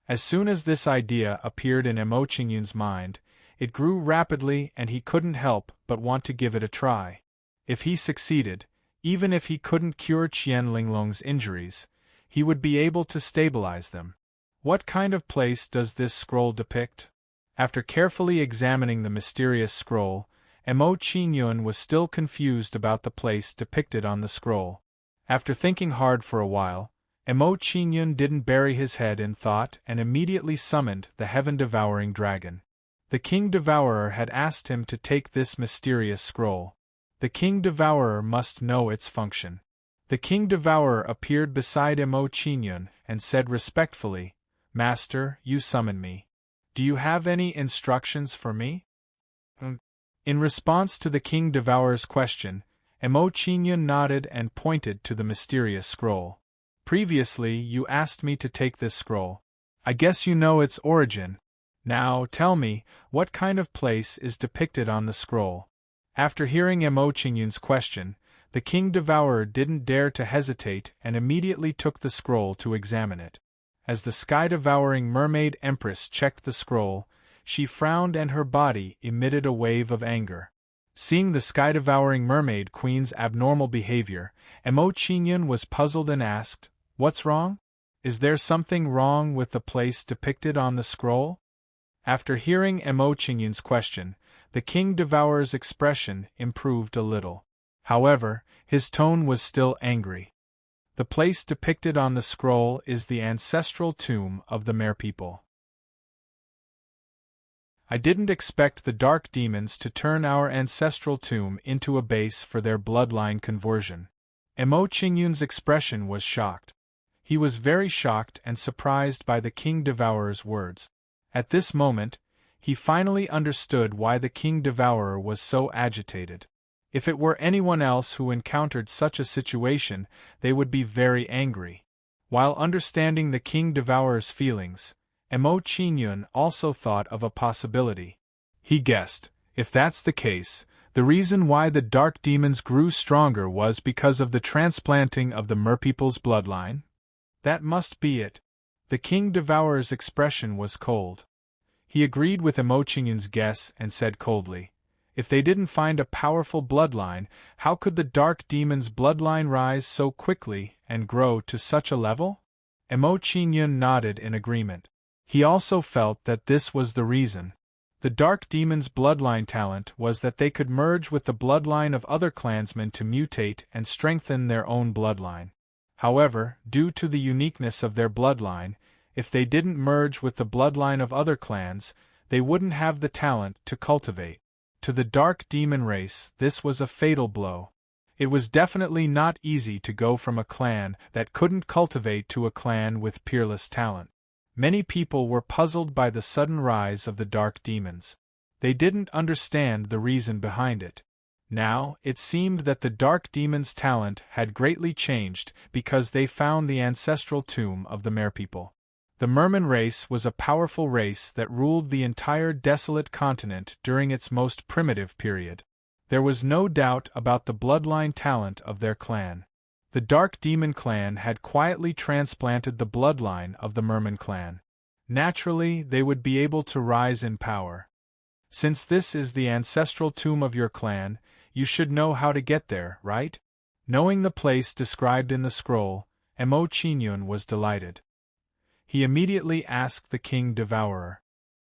Speaker 1: As soon as this idea appeared in Mo Qingyun's mind, it grew rapidly and he couldn't help but want to give it a try. If he succeeded, even if he couldn't cure Qian Linglong's injuries, he would be able to stabilize them. What kind of place does this scroll depict? After carefully examining the mysterious scroll, Mo Qingyun was still confused about the place depicted on the scroll. After thinking hard for a while, Mo Qingyun didn't bury his head in thought and immediately summoned the heaven-devouring dragon. The King Devourer had asked him to take this mysterious scroll. The King Devourer must know its function. The King Devourer appeared beside Mo Qingyun and said respectfully, "Master, you summon me. Do you have any instructions for me?" In response to the King Devourer's question, Mo Qingyun nodded and pointed to the mysterious scroll. "Previously, you asked me to take this scroll. I guess you know its origin. Now, tell me, what kind of place is depicted on the scroll?" After hearing Mo Qingyun's question, the King Devourer didn't dare to hesitate and immediately took the scroll to examine it. As the sky-devouring mermaid empress checked the scroll, she frowned and her body emitted a wave of anger. Seeing the sky-devouring mermaid queen's abnormal behavior, Mo Qingyun was puzzled and asked, "What's wrong? Is there something wrong with the place depicted on the scroll?" After hearing Mo Qingyun's question, the King Devourer's expression improved a little. However, his tone was still angry. "The place depicted on the scroll is the ancestral tomb of the Merpeople. I didn't expect the dark demons to turn our ancestral tomb into a base for their bloodline conversion." Mo Qingyun's expression was shocked. He was very shocked and surprised by the King Devourer's words. At this moment, he finally understood why the King Devourer was so agitated. If it were anyone else who encountered such a situation, they would be very angry. While understanding the King Devourer's feelings, Mo Qingyun also thought of a possibility. He guessed, if that's the case, the reason why the dark demons grew stronger was because of the transplanting of the Merpeople's bloodline? That must be it. The King Devourer's expression was cold. He agreed with Mo Qingyun's guess and said coldly, "If they didn't find a powerful bloodline, how could the dark demon's bloodline rise so quickly and grow to such a level?" Mo Qingyun nodded in agreement. He also felt that this was the reason. The dark demon's bloodline talent was that they could merge with the bloodline of other clansmen to mutate and strengthen their own bloodline. However, due to the uniqueness of their bloodline, if they didn't merge with the bloodline of other clans, they wouldn't have the talent to cultivate. To the dark demon race, this was a fatal blow. It was definitely not easy to go from a clan that couldn't cultivate to a clan with peerless talent. Many people were puzzled by the sudden rise of the dark demons. They didn't understand the reason behind it. Now, it seemed that the dark demons' talent had greatly changed because they found the ancestral tomb of the Merpeople. The Merman race was a powerful race that ruled the entire desolate continent during its most primitive period. There was no doubt about the bloodline talent of their clan. The Dark Demon clan had quietly transplanted the bloodline of the Merman clan. Naturally, they would be able to rise in power. Since this is the ancestral tomb of your clan, you should know how to get there, right? Knowing the place described in the scroll, Mo Qingyun was delighted. He immediately asked the King Devourer.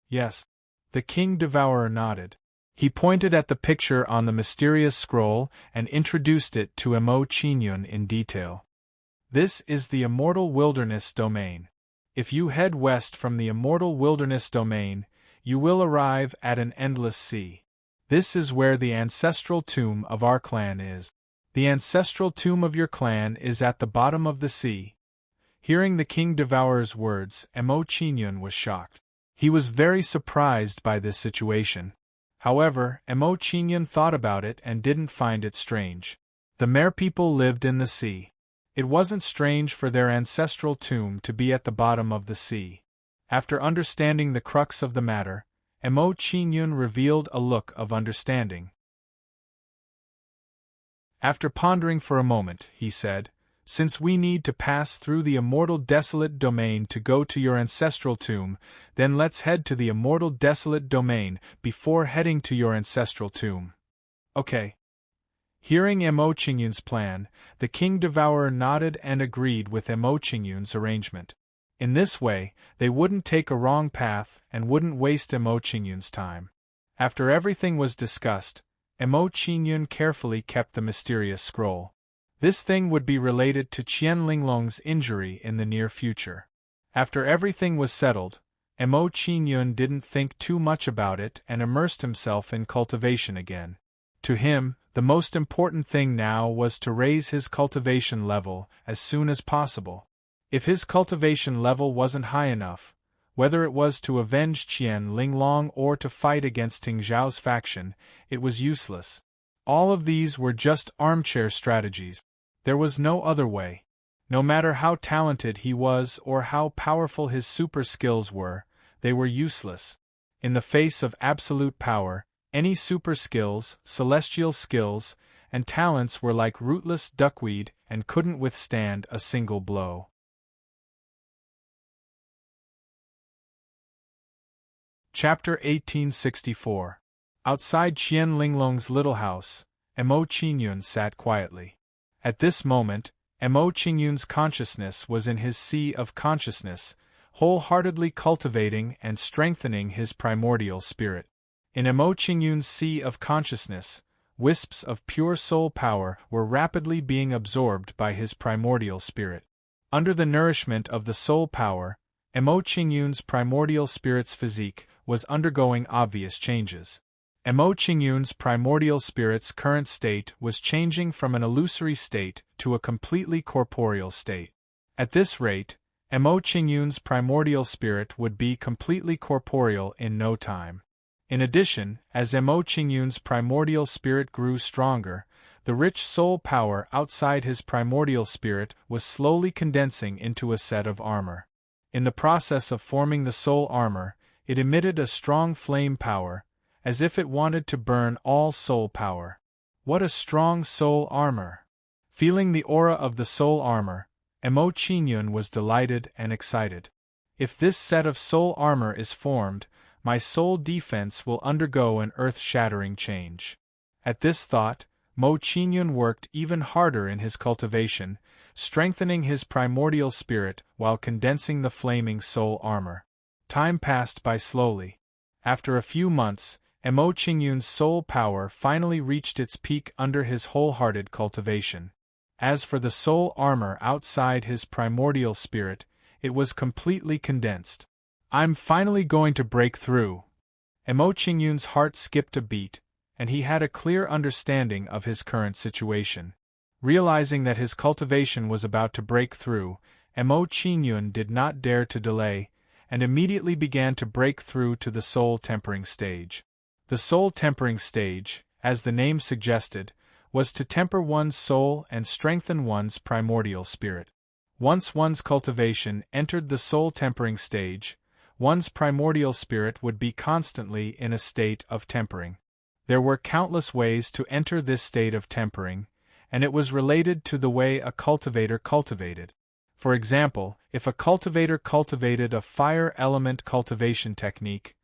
Speaker 1: Yes. The King Devourer nodded. He pointed at the picture on the mysterious scroll and introduced it to Mo Qingyun in detail. This is the Immortal Wilderness Domain. If you head west from the Immortal Wilderness Domain, you will arrive at an endless sea. This is where the ancestral tomb of our clan is. The ancestral tomb of your clan is at the bottom of the sea. Hearing the King Devourer's words, Mo Qingyun was shocked. He was very surprised by this situation. However, Mo Qingyun thought about it and didn't find it strange. The Merpeople lived in the sea. It wasn't strange for their ancestral tomb to be at the bottom of the sea. After understanding the crux of the matter, Mo Qingyun revealed a look of understanding. After pondering for a moment, he said, "Since we need to pass through the Immortal Desolate Domain to go to your ancestral tomb, then let's head to the Immortal Desolate Domain before heading to your ancestral tomb." Okay. Hearing Mo Qingyun's plan, the King Devourer nodded and agreed with Mo Qingyun's arrangement. In this way, they wouldn't take a wrong path and wouldn't waste Mo Qingyun's time. After everything was discussed, Mo Qingyun carefully kept the mysterious scroll. This thing would be related to Qian Linglong's injury in the near future. After everything was settled, Mo Qingyun didn't think too much about it and immersed himself in cultivation again. To him, the most important thing now was to raise his cultivation level as soon as possible. If his cultivation level wasn't high enough, whether it was to avenge Qian Linglong or to fight against Ting Zhao's faction, it was useless. All of these were just armchair strategies. There was no other way. No matter how talented he was or how powerful his super skills were, they were useless. In the face of absolute power, any super skills, celestial skills, and talents were like rootless duckweed and couldn't withstand a single blow. Chapter 1864. Outside Qian Linglong's little house, Mo Qingyun sat quietly. At this moment, Mo Qingyun's consciousness was in his sea of consciousness, wholeheartedly cultivating and strengthening his primordial spirit. In Mo Qingyun's sea of consciousness, wisps of pure soul power were rapidly being absorbed by his primordial spirit. Under the nourishment of the soul power, Mo Qingyun's primordial spirit's physique was undergoing obvious changes. Mo Qingyun's primordial spirit's current state was changing from an illusory state to a completely corporeal state. At this rate, Mo Qingyun's primordial spirit would be completely corporeal in no time. In addition, as Mo Qingyun's primordial spirit grew stronger, the rich soul power outside his primordial spirit was slowly condensing into a set of armor. In the process of forming the soul armor, it emitted a strong flame power, as if it wanted to burn all soul power. What a strong soul armor! Feeling the aura of the soul armor, Mo Qingyun was delighted and excited. If this set of soul armor is formed, my soul defense will undergo an earth-shattering change. At this thought, Mo Qingyun worked even harder in his cultivation, strengthening his primordial spirit while condensing the flaming soul armor. Time passed by slowly. After a few months, Mo Qingyun's soul power finally reached its peak under his wholehearted cultivation. As for the soul armor outside his primordial spirit, it was completely condensed. "I'm finally going to break through," Emo Qingyun's heart skipped a beat, and he had a clear understanding of his current situation. Realizing that his cultivation was about to break through, Emo Qingyun did not dare to delay, and immediately began to break through to the soul tempering stage. The soul tempering stage, as the name suggested, was to temper one's soul and strengthen one's primordial spirit. Once one's cultivation entered the soul tempering stage, one's primordial spirit would be constantly in a state of tempering. There were countless ways to enter this state of tempering, and it was related to the way a cultivator cultivated. For example, if a cultivator cultivated a fire element cultivation technique,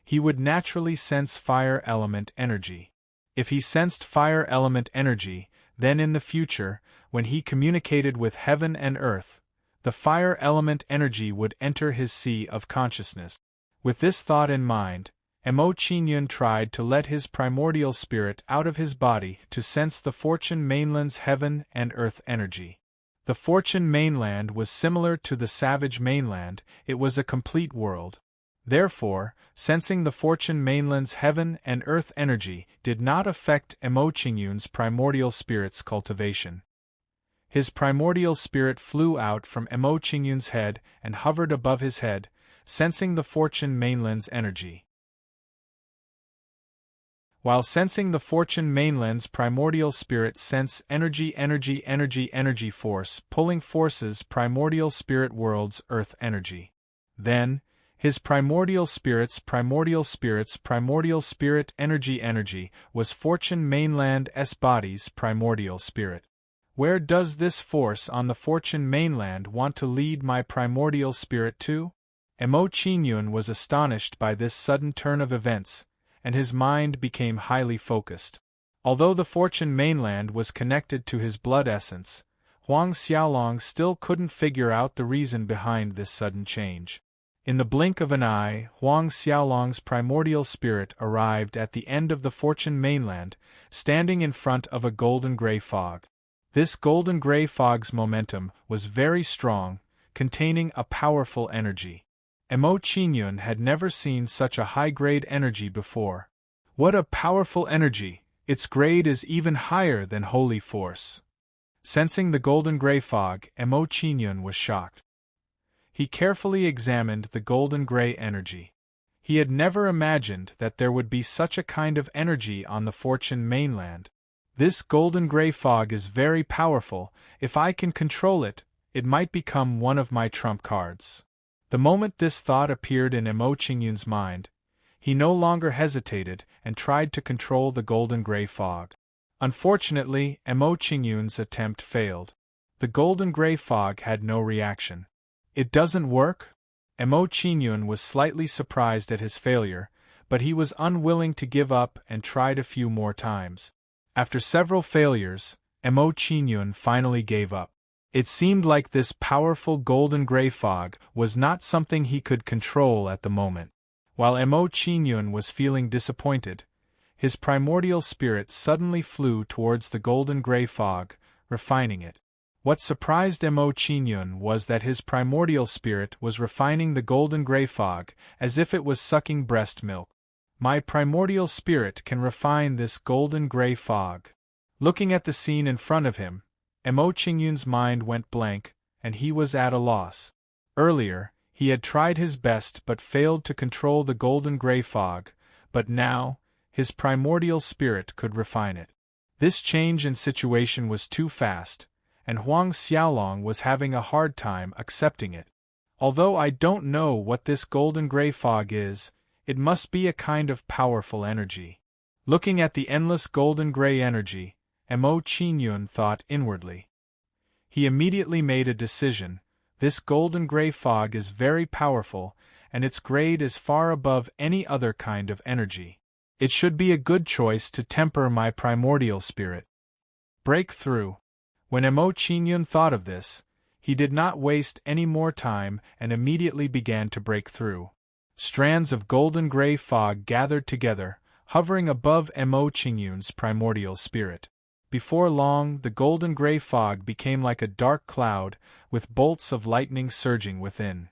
Speaker 1: he would naturally sense fire element energy. If he sensed fire element energy, then in the future, when he communicated with heaven and earth, the fire element energy would enter his sea of consciousness. With this thought in mind, Emo Qingyun tried to let his primordial spirit out of his body to sense the Fortune mainland's heaven and earth energy. The Fortune mainland was similar to the Savage mainland, it was a complete world. Therefore, sensing the Fortune mainland's heaven and earth energy did not affect Emo Qingyun's primordial spirit's cultivation. His primordial spirit flew out from Emo Qingyun's head and hovered above his head, sensing the Fortune mainland's energy. While sensing the Fortune mainland's primordial spirit sense energy force pulling forces primordial spirit world's earth energy. Then, his primordial spirit energy was Fortune mainland's body's primordial spirit. Where does this force on the Fortune mainland want to lead my primordial spirit to? Emo Qingyun was astonished by this sudden turn of events, and his mind became highly focused. Although the Fortune mainland was connected to his blood essence, Huang Xiaolong still couldn't figure out the reason behind this sudden change. In the blink of an eye, Huang Xiaolong's primordial spirit arrived at the end of the Fortune mainland, standing in front of a golden-gray fog. This golden-gray fog's momentum was very strong, containing a powerful energy. Emo Qingyun had never seen such a high-grade energy before. What a powerful energy! Its grade is even higher than holy force. Sensing the golden-gray fog, Emo Qingyun was shocked. He carefully examined the golden-gray energy. He had never imagined that there would be such a kind of energy on the Fortune mainland. This golden-gray fog is very powerful. If I can control it, it might become one of my trump cards. The moment this thought appeared in Emo Qingyun's mind, he no longer hesitated and tried to control the golden-gray fog. Unfortunately, Emo Qingyun's attempt failed. The golden-gray fog had no reaction. It doesn't work? Emo Qingyun was slightly surprised at his failure, but he was unwilling to give up and tried a few more times. After several failures, Emo Qingyun finally gave up. It seemed like this powerful golden-gray fog was not something he could control at the moment. While Emo Qingyun was feeling disappointed, his primordial spirit suddenly flew towards the golden-gray fog, refining it. What surprised Emo Qingyun was that his primordial spirit was refining the golden-gray fog as if it was sucking breast milk. My primordial spirit can refine this golden-gray fog. Looking at the scene in front of him, Emo Qingyun's mind went blank, and he was at a loss. Earlier, he had tried his best but failed to control the golden-gray fog, but now, his primordial spirit could refine it. This change in situation was too fast, and Huang Xiaolong was having a hard time accepting it. Although I don't know what this golden-gray fog is, it must be a kind of powerful energy. Looking at the endless golden-gray energy, Emo Qingyun thought inwardly. He immediately made a decision. This golden-gray fog is very powerful, and its grade is far above any other kind of energy. It should be a good choice to temper my primordial spirit. Break through. When Emo Qingyun thought of this, he did not waste any more time and immediately began to break through. Strands of golden-gray fog gathered together, hovering above Emo Qingyun's primordial spirit. Before long, the golden-gray fog became like a dark cloud, with bolts of lightning surging within.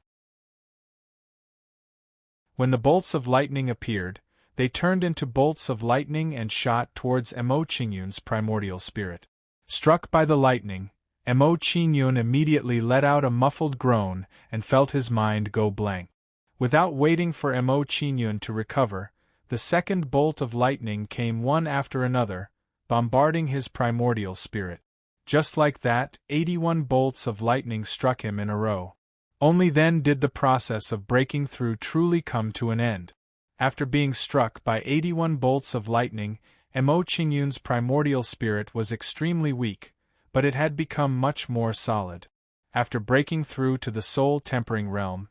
Speaker 1: When the bolts of lightning appeared, They turned into bolts of lightning and shot towards Mo Qingyun's primordial spirit. Struck by the lightning, Mo Qingyun immediately let out a muffled groan and felt his mind go blank. Without waiting for Mo Qingyun to recover, the second bolt of lightning came one after another, bombarding his primordial spirit. Just like that, 81 bolts of lightning struck him in a row. Only then did the process of breaking through truly come to an end. After being struck by 81 bolts of lightning, Mo Qingyun's primordial spirit was extremely weak, but it had become much more solid. After breaking through to the soul-tempering realm,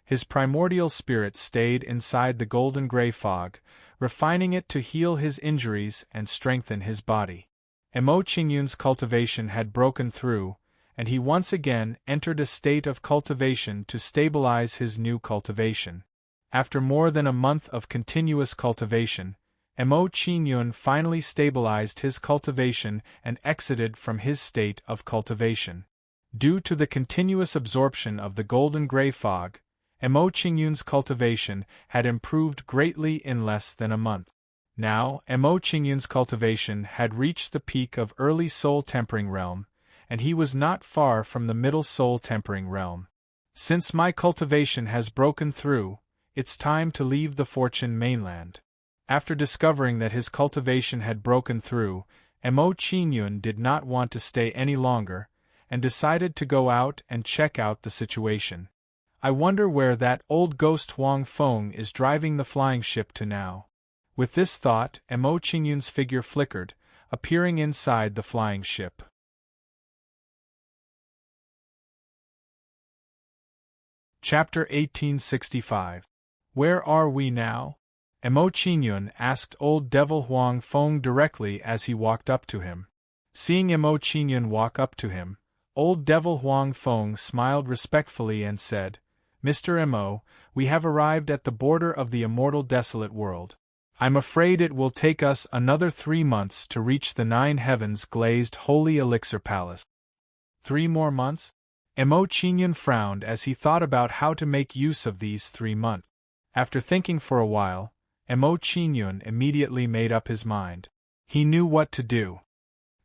Speaker 1: his primordial spirit stayed inside the golden gray fog, refining it to heal his injuries and strengthen his body. Mo Qingyun's cultivation had broken through, and he once again entered a state of cultivation to stabilize his new cultivation. After more than a month of continuous cultivation, Mo Qingyun finally stabilized his cultivation and exited from his state of cultivation. Due to the continuous absorption of the golden gray fog, Mo Qingyun's cultivation had improved greatly in less than a month. Now, Mo Qingyun's cultivation had reached the peak of early soul-tempering realm, and he was not far from the middle soul-tempering realm. Since my cultivation has broken through, it's time to leave the Fortune mainland. After discovering that his cultivation had broken through, Mo Qingyun did not want to stay any longer, and decided to go out and check out the situation. I wonder where that old ghost Huang Feng is driving the flying ship to now. With this thought, Mo Qingyun's figure flickered, appearing inside the flying ship. Chapter 1865. Where are we now? Mo Qingyun asked old devil Huang Feng directly as he walked up to him. Seeing Mo Qingyun walk up to him, old devil Huang Feng smiled respectfully and said, "Mr. Mo, we have arrived at the border of the immortal desolate world. I'm afraid it will take us another 3 months to reach the 9 heavens glazed holy elixir palace." 3 more months? Mo Qingyun frowned as he thought about how to make use of these 3 months. After thinking for a while, Mo Qingyun immediately made up his mind. He knew what to do.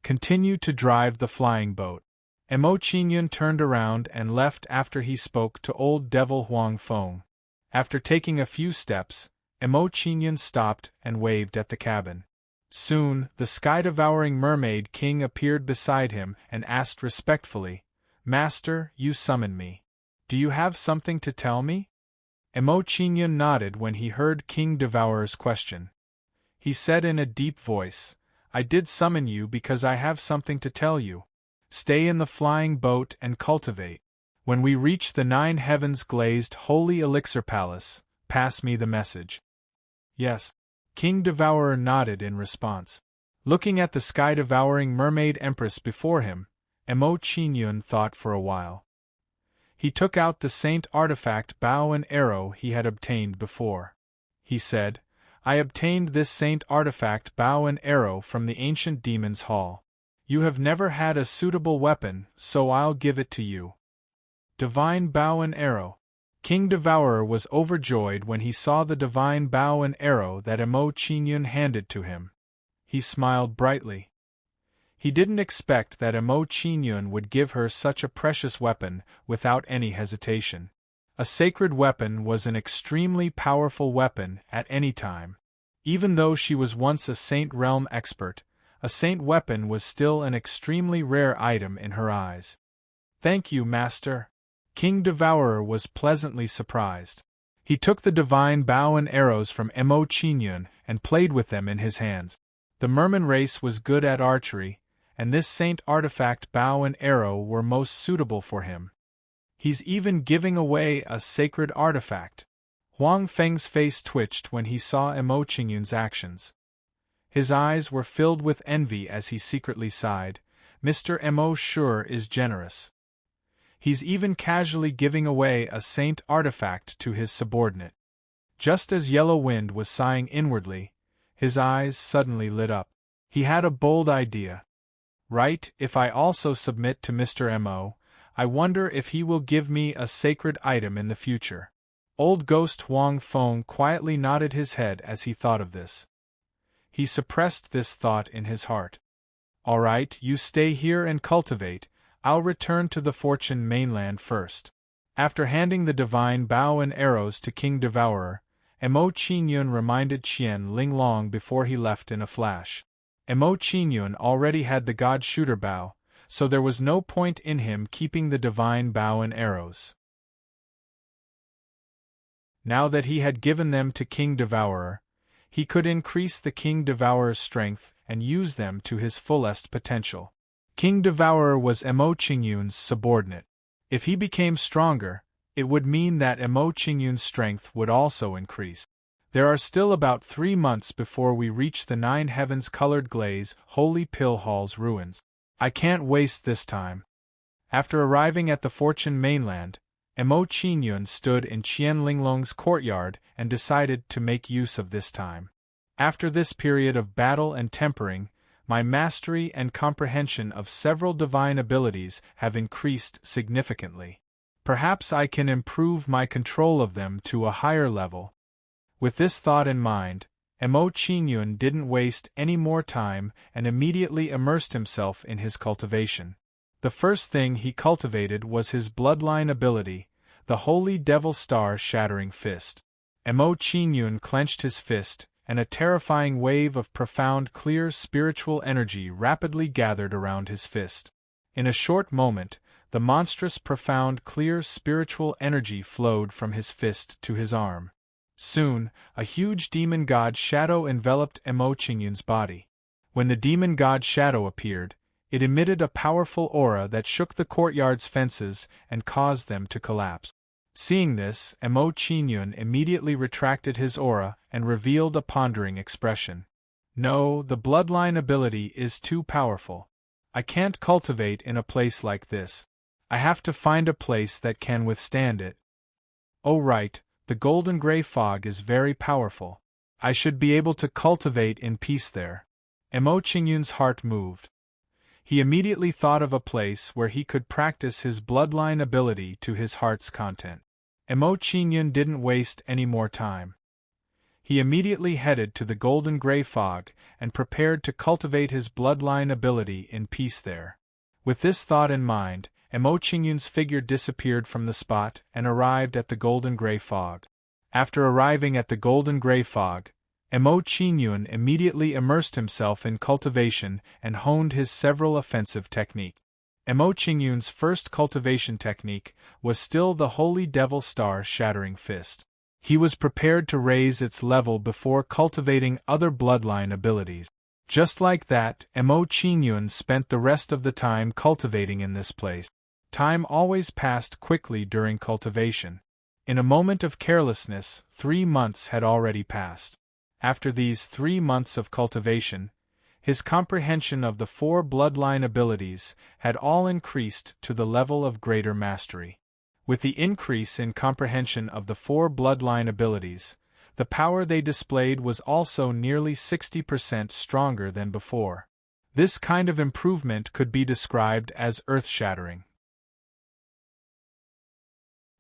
Speaker 1: Continue to drive the flying boat. Mo Qingyun turned around and left after he spoke to old devil Huang Feng. After taking a few steps, Mo Qingyun stopped and waved at the cabin. Soon, the sky-devouring mermaid king appeared beside him and asked respectfully, "Master, you summoned me. Do you have something to tell me?" Mo Qingyun nodded when he heard King Devourer's question. He said in a deep voice, "I did summon you because I have something to tell you. Stay in the flying boat and cultivate. When we reach the 9 heavens glazed holy elixir palace, pass me the message." "Yes." King Devourer nodded in response. Looking at the sky-devouring mermaid empress before him, Mo Qingyun thought for a while. He took out the saint artifact bow and arrow he had obtained before. He said, "I obtained this saint artifact bow and arrow from the ancient demon's hall. You have never had a suitable weapon, so I'll give it to you." Divine bow and arrow. King Devourer was overjoyed when he saw the divine bow and arrow that Mo Qingyun handed to him. He smiled brightly. He didn't expect that Mo Qingyun would give her such a precious weapon without any hesitation. A sacred weapon was an extremely powerful weapon at any time. Even though she was once a saint realm expert, a saint weapon was still an extremely rare item in her eyes. "Thank you, Master." King Devourer was pleasantly surprised. He took the divine bow and arrows from Mo Qingyun and played with them in his hands. The merman race was good at archery, and this saint artifact bow and arrow were most suitable for him. He's even giving away a sacred artifact. Huang Feng's face twitched when he saw Mo Qingyun's actions. His eyes were filled with envy as he secretly sighed, "Mr. Mo sure is generous. He's even casually giving away a saint artifact to his subordinate." Just as Yellow Wind was sighing inwardly, his eyes suddenly lit up. He had a bold idea. "Right, if I also submit to Mr. Mo, I wonder if he will give me a sacred item in the future." Old Ghost Huang Feng quietly nodded his head as he thought of this. He suppressed this thought in his heart. All right, you stay here and cultivate, I'll return to the Fortune mainland first. After handing the divine bow and arrows to King Devourer, Mo Qingyun reminded Qian Linglong before he left in a flash. Mo Qingyun already had the God Shooter bow, so there was no point in him keeping the divine bow and arrows. Now that he had given them to King Devourer, he could increase the King Devourer's strength and use them to his fullest potential. King Devourer was Mo Qingyun's subordinate. If he became stronger, it would mean that Mo Qingyun's strength would also increase. There are still about 3 months before we reach the 9 Heavens Colored Glaze, Holy Pill Hall's ruins. I can't waste this time. After arriving at the Fortune mainland, Mo Qingyun stood in Qian Linglong's courtyard and decided to make use of this time. After this period of battle and tempering, my mastery and comprehension of several divine abilities have increased significantly. Perhaps I can improve my control of them to a higher level. With this thought in mind, Mo Qingyun didn't waste any more time and immediately immersed himself in his cultivation. The first thing he cultivated was his bloodline ability, the Holy Devil Star Shattering Fist. Mo Qingyun clenched his fist, and a terrifying wave of profound clear spiritual energy rapidly gathered around his fist. In a short moment, the monstrous profound clear spiritual energy flowed from his fist to his arm. Soon, a huge demon god shadow enveloped Mo Qingyun's body. When the demon god shadow appeared, it emitted a powerful aura that shook the courtyard's fences and caused them to collapse. Seeing this, Mo Qingyun immediately retracted his aura and revealed a pondering expression. No, the bloodline ability is too powerful. I can't cultivate in a place like this. I have to find a place that can withstand it. Oh right, the golden gray fog is very powerful. I should be able to cultivate in peace there. Mo Qingyun's heart moved. He immediately thought of a place where he could practice his bloodline ability to his heart's content. Mo Qingyun didn't waste any more time. He immediately headed to the golden gray fog and prepared to cultivate his bloodline ability in peace there. With this thought in mind, Mo Qingyun's figure disappeared from the spot and arrived at the golden gray fog. After arriving at the golden gray fog, Mo Qingyun immediately immersed himself in cultivation and honed his several offensive techniques. Mo Qingyun's first cultivation technique was still the Holy Devil Star Shattering Fist. He was prepared to raise its level before cultivating other bloodline abilities. Just like that, Mo Qingyun spent the rest of the time cultivating in this place. Time always passed quickly during cultivation. In a moment of carelessness, 3 months had already passed. After these 3 months of cultivation, his comprehension of the 4 bloodline abilities had all increased to the level of greater mastery. With the increase in comprehension of the 4 bloodline abilities, the power they displayed was also nearly 60% stronger than before. This kind of improvement could be described as earth-shattering.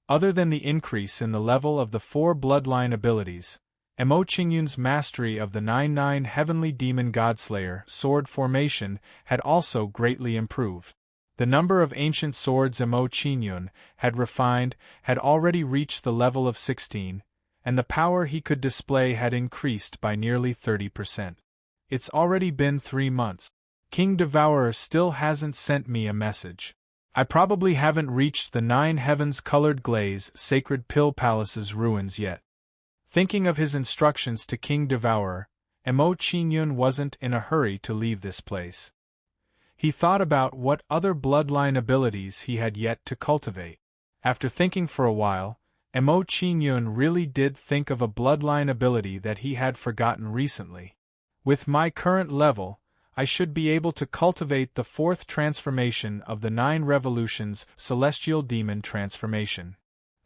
Speaker 1: Other than the increase in the level of the 4 bloodline abilities, Mo Qingyun's mastery of the 9-9 Heavenly Demon Godslayer sword formation had also greatly improved. The number of ancient swords Mo Qingyun had refined had already reached the level of 16, and the power he could display had increased by nearly 30%. It's already been 3 months. King Devourer still hasn't sent me a message. I probably haven't reached the 9 Heavens Colored Glaze Sacred Pill Palace's ruins yet. Thinking of his instructions to King Devourer, Mo Qingyun wasn't in a hurry to leave this place. He thought about what other bloodline abilities he had yet to cultivate. After thinking for a while, Mo Qingyun really did think of a bloodline ability that he had forgotten recently. With my current level, I should be able to cultivate the 4th transformation of the 9 Revolutions Celestial Demon Transformation.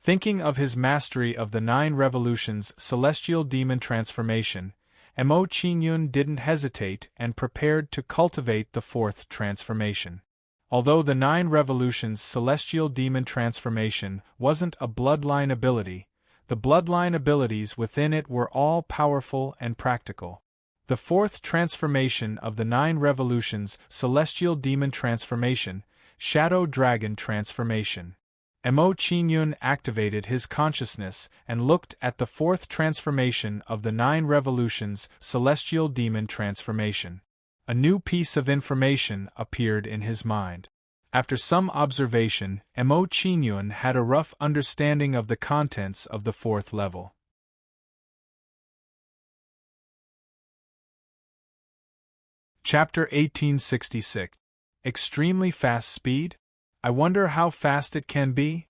Speaker 1: Thinking of his mastery of the 9 Revolutions Celestial Demon Transformation, Mo Qingyun didn't hesitate and prepared to cultivate the 4th transformation. Although the 9 Revolutions Celestial Demon Transformation wasn't a bloodline ability, The bloodline abilities within it were all powerful and practical. The fourth transformation of the 9 revolutions, Celestial Demon Transformation, Shadow Dragon Transformation. Mo Qingyun activated his consciousness and looked at the fourth transformation of the 9 revolutions, Celestial Demon Transformation. A new piece of information appeared in his mind. After some observation, Mo Qingyun had a rough understanding of the contents of the fourth level. Chapter 1866. Extremely fast speed? I wonder how fast it can be?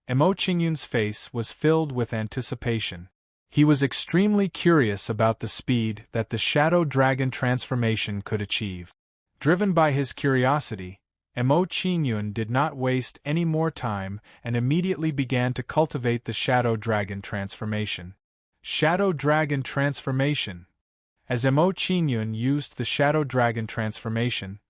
Speaker 1: Mo Qingyun's face was filled with anticipation. He was extremely curious about the speed that the Shadow Dragon transformation could achieve. Driven by his curiosity, Mo Qingyun did not waste any more time and immediately began to cultivate the Shadow Dragon transformation. Shadow Dragon transformation. As Mo Qingyun used the Shadow Dragon transformation,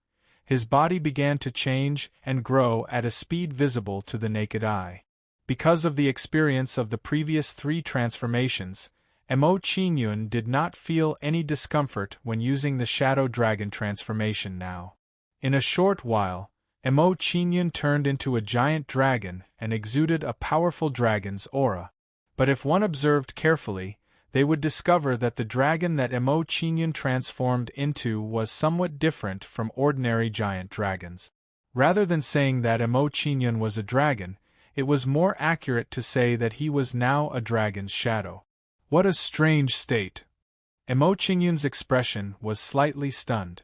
Speaker 1: his body began to change and grow at a speed visible to the naked eye. Because of the experience of the previous 3 transformations, Mo Qingyun did not feel any discomfort when using the Shadow Dragon transformation now. In a short while, Mo Qingyun turned into a giant dragon and exuded a powerful dragon's aura. But if one observed carefully, they would discover that the dragon that Mo Qingyun transformed into was somewhat different from ordinary giant dragons. Rather than saying that Mo Qingyun was a dragon, it was more accurate to say that he was now a dragon's shadow. What a strange state! Mo Qingyun's expression was slightly stunned.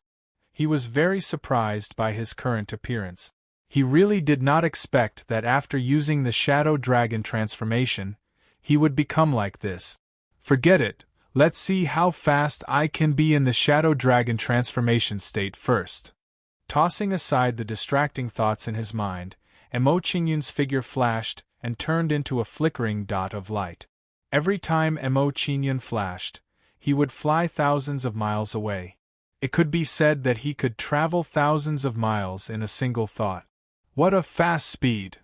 Speaker 1: He was very surprised by his current appearance. He really did not expect that after using the Shadow Dragon transformation, he would become like this. Forget it, let's see how fast I can be in the Shadow Dragon transformation state first. Tossing aside the distracting thoughts in his mind, Mo Qingyun's figure flashed and turned into a flickering dot of light. Every time Mo Qingyun flashed, he would fly thousands of miles away. It could be said that he could travel thousands of miles in a single thought. What a fast speed!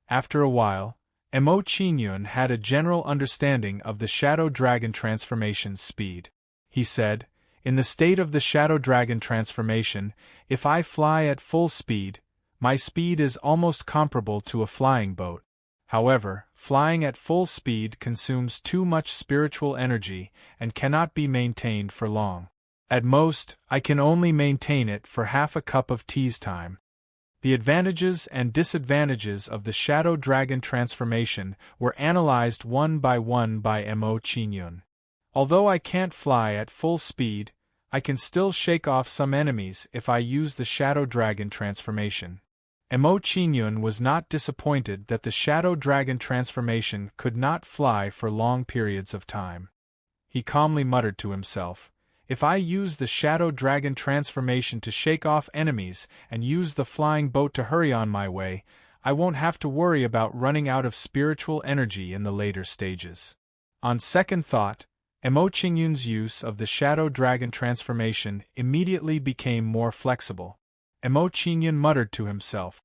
Speaker 1: After a while, Mo Qingyun had a general understanding of the Shadow Dragon transformation's speed. He said, "In the state of the Shadow Dragon transformation, if I fly at full speed, my speed is almost comparable to a flying boat. However, flying at full speed consumes too much spiritual energy and cannot be maintained for long. At most, I can only maintain it for half a cup of tea's time." The advantages and disadvantages of the Shadow Dragon transformation were analyzed one by Mo Qingyun. Although I can't fly at full speed, I can still shake off some enemies if I use the Shadow Dragon transformation. Mo Qingyun was not disappointed that the Shadow Dragon transformation could not fly for long periods of time. He calmly muttered to himself, "If I use the Shadow Dragon transformation to shake off enemies and use the flying boat to hurry on my way, I won't have to worry about running out of spiritual energy in the later stages." On second thought, Mo Qingyun's use of the Shadow Dragon transformation immediately became more flexible. Mo Qingyun muttered to himself.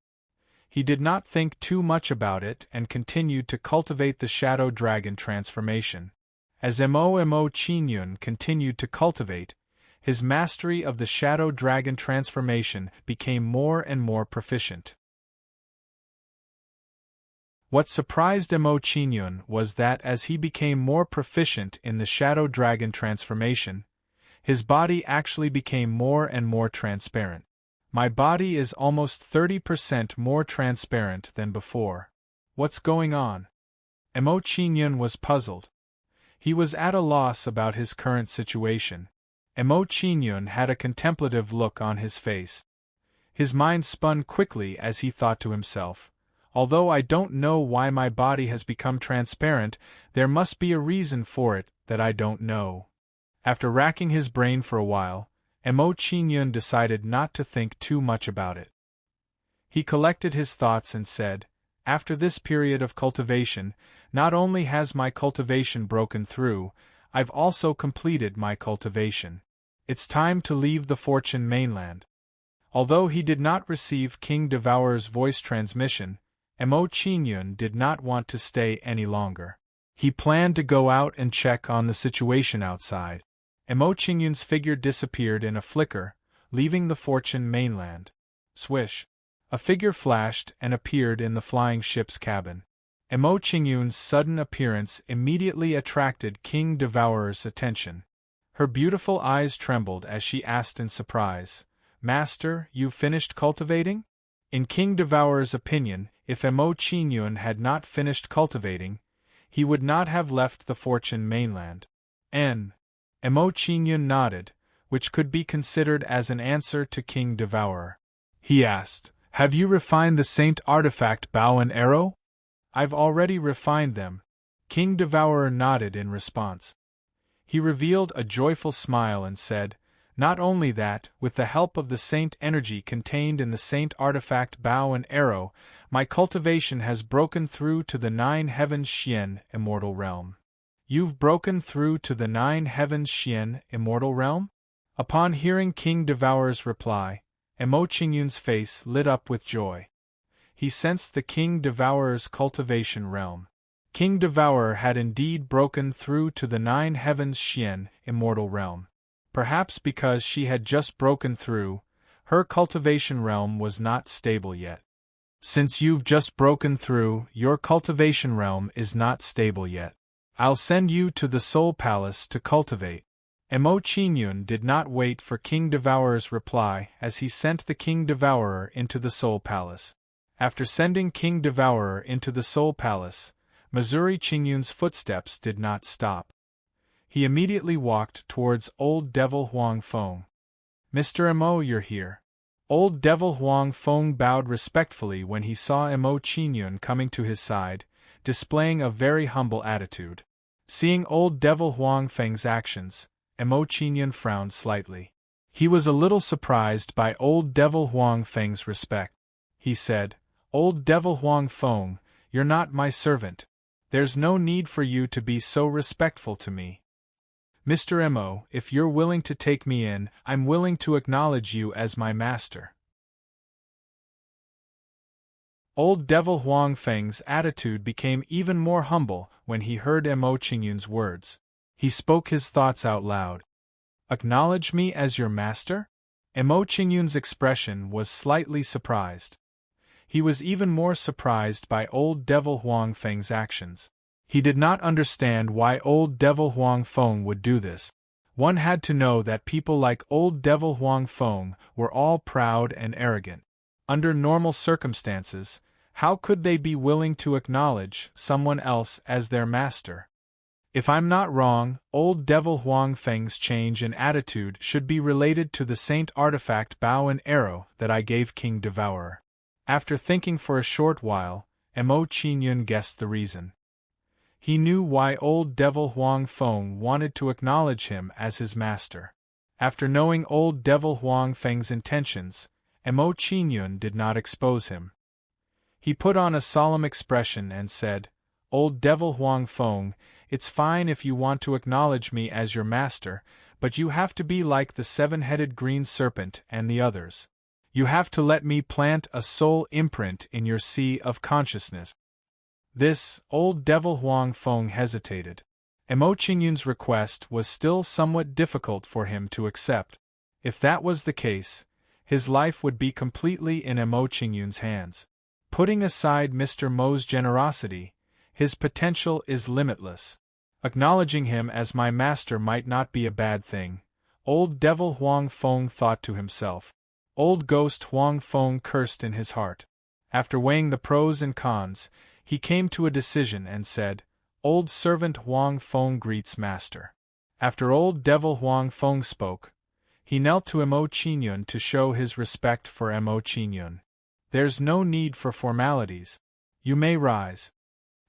Speaker 1: He did not think too much about it and continued to cultivate the Shadow Dragon transformation. As Mo Qingyun continued to cultivate, his mastery of the Shadow Dragon transformation became more and more proficient. What surprised Mo Qingyun was that as he became more proficient in the Shadow Dragon transformation, his body actually became more and more transparent. My body is almost 30% more transparent than before. What's going on? Mo Qingyun was puzzled. He was at a loss about his current situation. Mo Qingyun had a contemplative look on his face. His mind spun quickly as he thought to himself, "Although I don't know why my body has become transparent, there must be a reason for it that I don't know." After racking his brain for a while, Mo Qingyun decided not to think too much about it. He collected his thoughts and said, "After this period of cultivation, not only has my cultivation broken through, I've also completed my cultivation. It's time to leave the Fortune mainland." Although he did not receive King Devourer's voice transmission, Mo Qingyun did not want to stay any longer. He planned to go out and check on the situation outside. Emo Qingyun's figure disappeared in a flicker, leaving the Fortune mainland. Swish! A figure flashed and appeared in the flying ship's cabin. Emo Qingyun's sudden appearance immediately attracted King Devourer's attention. Her beautiful eyes trembled as she asked in surprise, "Master, you've finished cultivating?" In King Devourer's opinion, if Emo Qingyun had not finished cultivating, he would not have left the Fortune mainland. Emo Qingyun nodded, which could be considered as an answer to King Devourer. He asked, "Have you refined the Saint Artifact bow and arrow?" "I've already refined them." King Devourer nodded in response. He revealed a joyful smile and said, "Not only that, with the help of the Saint energy contained in the Saint Artifact bow and arrow, my cultivation has broken through to the 9 Heavens Xian Immortal Realm." "You've broken through to the 9 Heavens Xian Immortal Realm?" Upon hearing King Devourer's reply, Emo Qingyun's face lit up with joy. He sensed the King Devourer's cultivation realm. King Devourer had indeed broken through to the 9 Heavens Xian Immortal Realm. Perhaps because she had just broken through, her cultivation realm was not stable yet. "Since you've just broken through, your cultivation realm is not stable yet. I'll send you to the Soul Palace to cultivate." Emo Qingyun did not wait for King Devourer's reply as he sent the King Devourer into the Soul Palace. After sending King Devourer into the Soul Palace, Missouri Qingyun's footsteps did not stop. He immediately walked towards Old Devil Huang Feng. "Mr. Emo, you're here." Old Devil Huang Feng bowed respectfully when he saw Emo Qingyun coming to his side, displaying a very humble attitude. Seeing Old Devil Huang Feng's actions, Emo Qingyun frowned slightly. He was a little surprised by Old Devil Huang Feng's respect. He said, "Old Devil Huang Feng, you're not my servant. There's no need for you to be so respectful to me. Mr. Emo, if you're willing to take me in, I'm willing to acknowledge you as my master." Old Devil Huang Feng's attitude became even more humble when he heard Emo Qingyun's words. He spoke his thoughts out loud. "Acknowledge me as your master?" Emo Qingyun's expression was slightly surprised. He was even more surprised by Old Devil Huang Feng's actions. He did not understand why Old Devil Huang Feng would do this. One had to know that people like Old Devil Huang Feng were all proud and arrogant. Under normal circumstances, how could they be willing to acknowledge someone else as their master? If I'm not wrong, Old Devil Huang Feng's change in attitude should be related to the Saint Artifact bow and arrow that I gave King Devourer. After thinking for a short while, Emo Qingyun guessed the reason. He knew why Old Devil Huang Feng wanted to acknowledge him as his master. After knowing Old Devil Huang Feng's intentions, Emo Qingyun did not expose him. He put on a solemn expression and said, "Old Devil Huang Feng, it's fine if you want to acknowledge me as your master, but you have to be like the 7-headed green serpent and the others. You have to let me plant a soul imprint in your sea of consciousness." This, Old Devil Huang Feng hesitated. Emo Qingyun's request was still somewhat difficult for him to accept. If that was the case, his life would be completely in Emo Qingyun's hands. Putting aside Mr. Mo's generosity, his potential is limitless. Acknowledging him as my master might not be a bad thing, Old Devil Huang Feng thought to himself. Old Ghost Huang Feng cursed in his heart. After weighing the pros and cons, he came to a decision and said, "Old Servant Huang Feng greets Master." After Old Devil Huang Feng spoke, he knelt to Emo Qingyun to show his respect for Emo Qingyun. "There's no need for formalities. You may rise."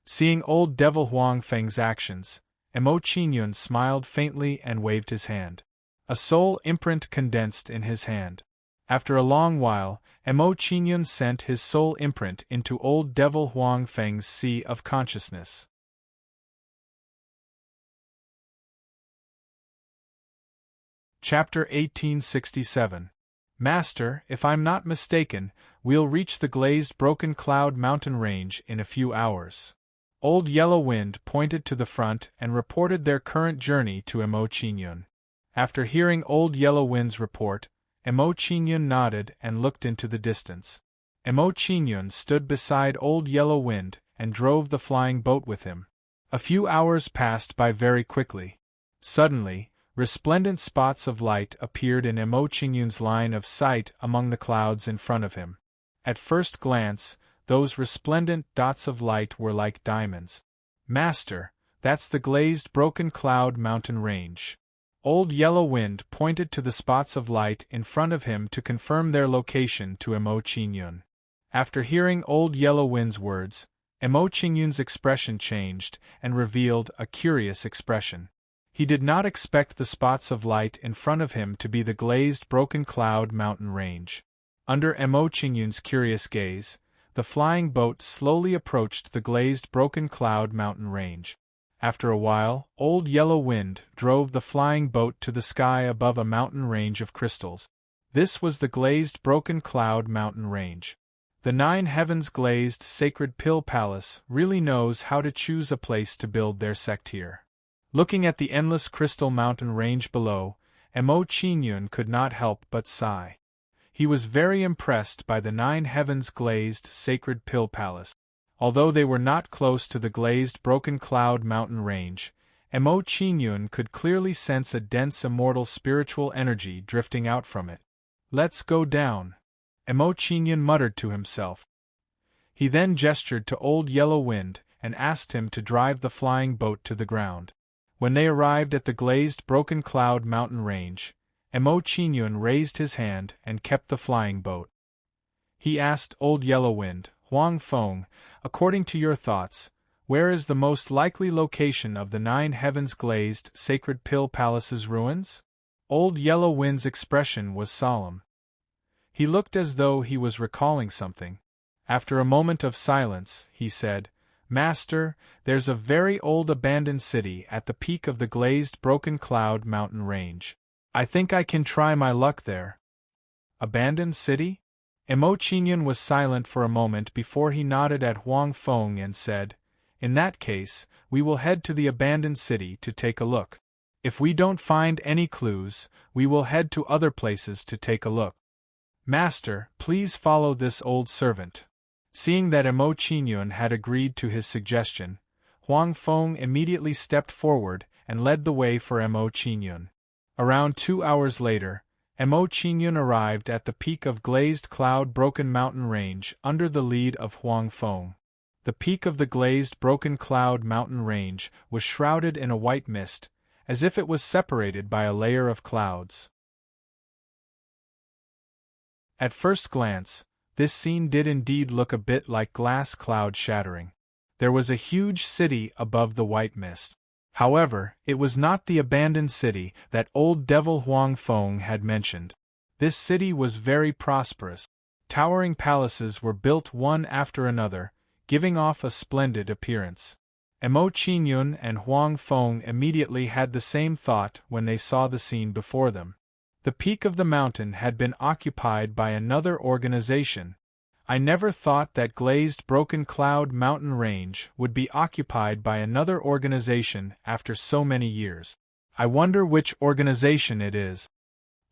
Speaker 1: Seeing Old Devil Huang Feng's actions, Emo Qingyun smiled faintly and waved his hand. A soul imprint condensed in his hand. After a long while, Emo Qingyun sent his soul imprint into Old Devil Huang Feng's sea of consciousness. Chapter 1867. Master, if I'm not mistaken, we'll reach the glazed Broken Cloud mountain range in a few hours. Old Yellow Wind pointed to the front and reported their current journey to Emo Qingyun. After hearing Old Yellow Wind's report, Emo Qingyun nodded and looked into the distance. Emo Qingyun stood beside Old Yellow Wind and drove the flying boat with him. A few hours passed by very quickly. Suddenly, resplendent spots of light appeared in Emo Qingyun's line of sight among the clouds in front of him. At first glance, those resplendent dots of light were like diamonds. "Master, that's the glazed Broken Cloud mountain range." Old Yellow Wind pointed to the spots of light in front of him to confirm their location to Emo Qingyun. After hearing Old Yellow Wind's words, Emo Qingyun's expression changed and revealed a curious expression. He did not expect the spots of light in front of him to be the glazed Broken Cloud mountain range. Under Emo Qingyun's curious gaze, the flying boat slowly approached the glazed Broken Cloud mountain range. After a while, Old Yellow Wind drove the flying boat to the sky above a mountain range of crystals. This was the glazed Broken Cloud mountain range. The Nine Heavens glazed Sacred Pill Palace really knows how to choose a place to build their sect here. Looking at the endless crystal mountain range below, Emo Qingyun could not help but sigh. He was very impressed by the Nine Heavens glazed Sacred Pill Palace. Although they were not close to the glazed Broken Cloud mountain range, Emo Qingyun could clearly sense a dense immortal spiritual energy drifting out from it. "Let's go down," Emo Qingyun muttered to himself. He then gestured to Old Yellow Wind and asked him to drive the flying boat to the ground. When they arrived at the glazed Broken Cloud mountain range, Emo Qingyun raised his hand and kept the flying boat. He asked Old Yellow Wind, "Huang Feng, according to your thoughts, where is the most likely location of the Nine Heavens glazed Sacred Pill Palace's ruins?" Old Yellow Wind's expression was solemn. He looked as though he was recalling something. After a moment of silence, he said, "Master, there's a very old abandoned city at the peak of the glazed Broken Cloud mountain range. I think I can try my luck there." "Abandoned city?" Emo Qingyun was silent for a moment before he nodded at Huang Feng and said, "In that case, we will head to the abandoned city to take a look. If we don't find any clues, we will head to other places to take a look. Master, please follow this old servant." Seeing that Emo Qingyun had agreed to his suggestion, Huang Feng immediately stepped forward and led the way for Emo Qingyun. Around 2 hours later, Emo Qingyun arrived at the peak of glazed Cloud Broken Mountain Range under the lead of Huang Feng. The peak of the glazed Broken Cloud Mountain Range was shrouded in a white mist, as if it was separated by a layer of clouds. At first glance, this scene did indeed look a bit like glass cloud shattering. There was a huge city above the white mist. However, it was not the abandoned city that old devil Huang Feng had mentioned. This city was very prosperous. Towering palaces were built one after another, giving off a splendid appearance. Emo Qingyun and Huang Feng immediately had the same thought when they saw the scene before them. The peak of the mountain had been occupied by another organization. I never thought that glazed Broken Cloud mountain range would be occupied by another organization after so many years. I wonder which organization it is.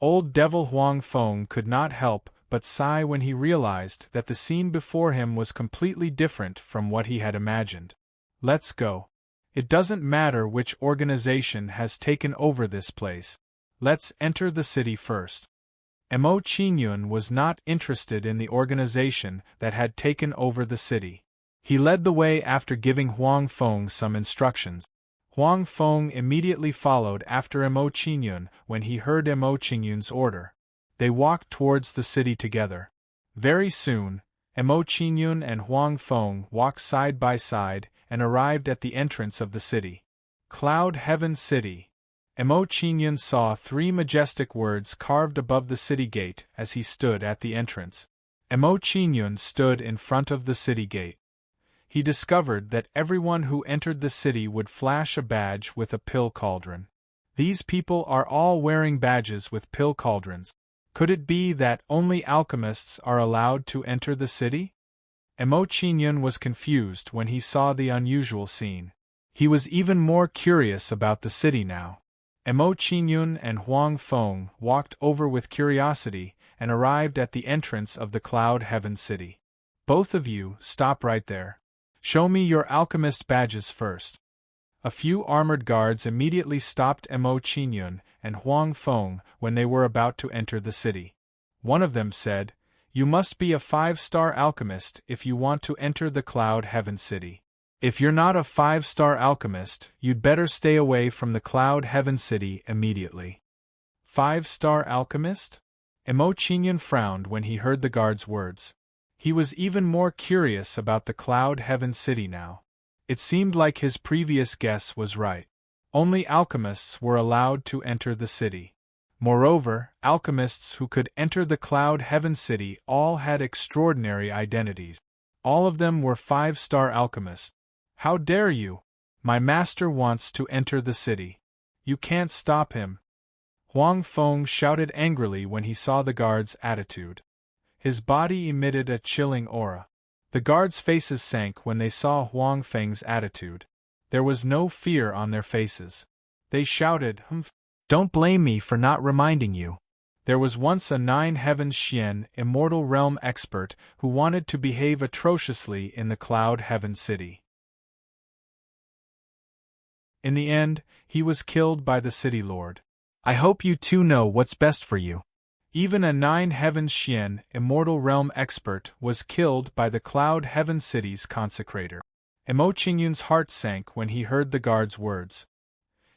Speaker 1: Old devil Huang Feng could not help but sigh when he realized that the scene before him was completely different from what he had imagined. "Let's go. It doesn't matter which organization has taken over this place. Let's enter the city first." Emo Qingyun was not interested in the organization that had taken over the city. He led the way after giving Huang Feng some instructions. Huang Feng immediately followed after Emo Qingyun when he heard Emo Qingyun's order. They walked towards the city together. Very soon, Emo Qingyun and Huang Feng walked side by side and arrived at the entrance of the city. Cloud Heaven City. Emo Qingyun saw 3 majestic words carved above the city gate as he stood at the entrance. Emo Qingyun stood in front of the city gate. He discovered that everyone who entered the city would flash a badge with a pill cauldron. These people are all wearing badges with pill cauldrons. Could it be that only alchemists are allowed to enter the city? Emo Qingyun was confused when he saw the unusual scene. He was even more curious about the city now. Emo Qingyun and Huang Feng walked over with curiosity and arrived at the entrance of the Cloud Heaven City. Both of you, stop right there. Show me your alchemist badges first. A few armored guards immediately stopped Emo Qingyun and Huang Feng when they were about to enter the city. One of them said, "You must be a 5-star alchemist if you want to enter the Cloud Heaven City. If you're not a 5-star alchemist, you'd better stay away from the Cloud Heaven City immediately." 5-star alchemist? Emo Qingyun frowned when he heard the guard's words. He was even more curious about the Cloud Heaven City now. It seemed like his previous guess was right. Only alchemists were allowed to enter the city. Moreover, alchemists who could enter the Cloud Heaven City all had extraordinary identities. All of them were 5-star alchemists. "How dare you? My master wants to enter the city. You can't stop him." Huang Feng shouted angrily when he saw the guards' attitude. His body emitted a chilling aura. The guards' faces sank when they saw Huang Feng's attitude. There was no fear on their faces. They shouted, "Don't blame me for not reminding you. There was once a 9 Heavens Xian, immortal realm expert, who wanted to behave atrociously in the Cloud Heaven City. In the end, he was killed by the city lord. I hope you two know what's best for you." Even a 9 Heavens Xian, immortal realm expert, was killed by the Cloud Heaven City's consecrator. Emo Qingyun's heart sank when he heard the guard's words.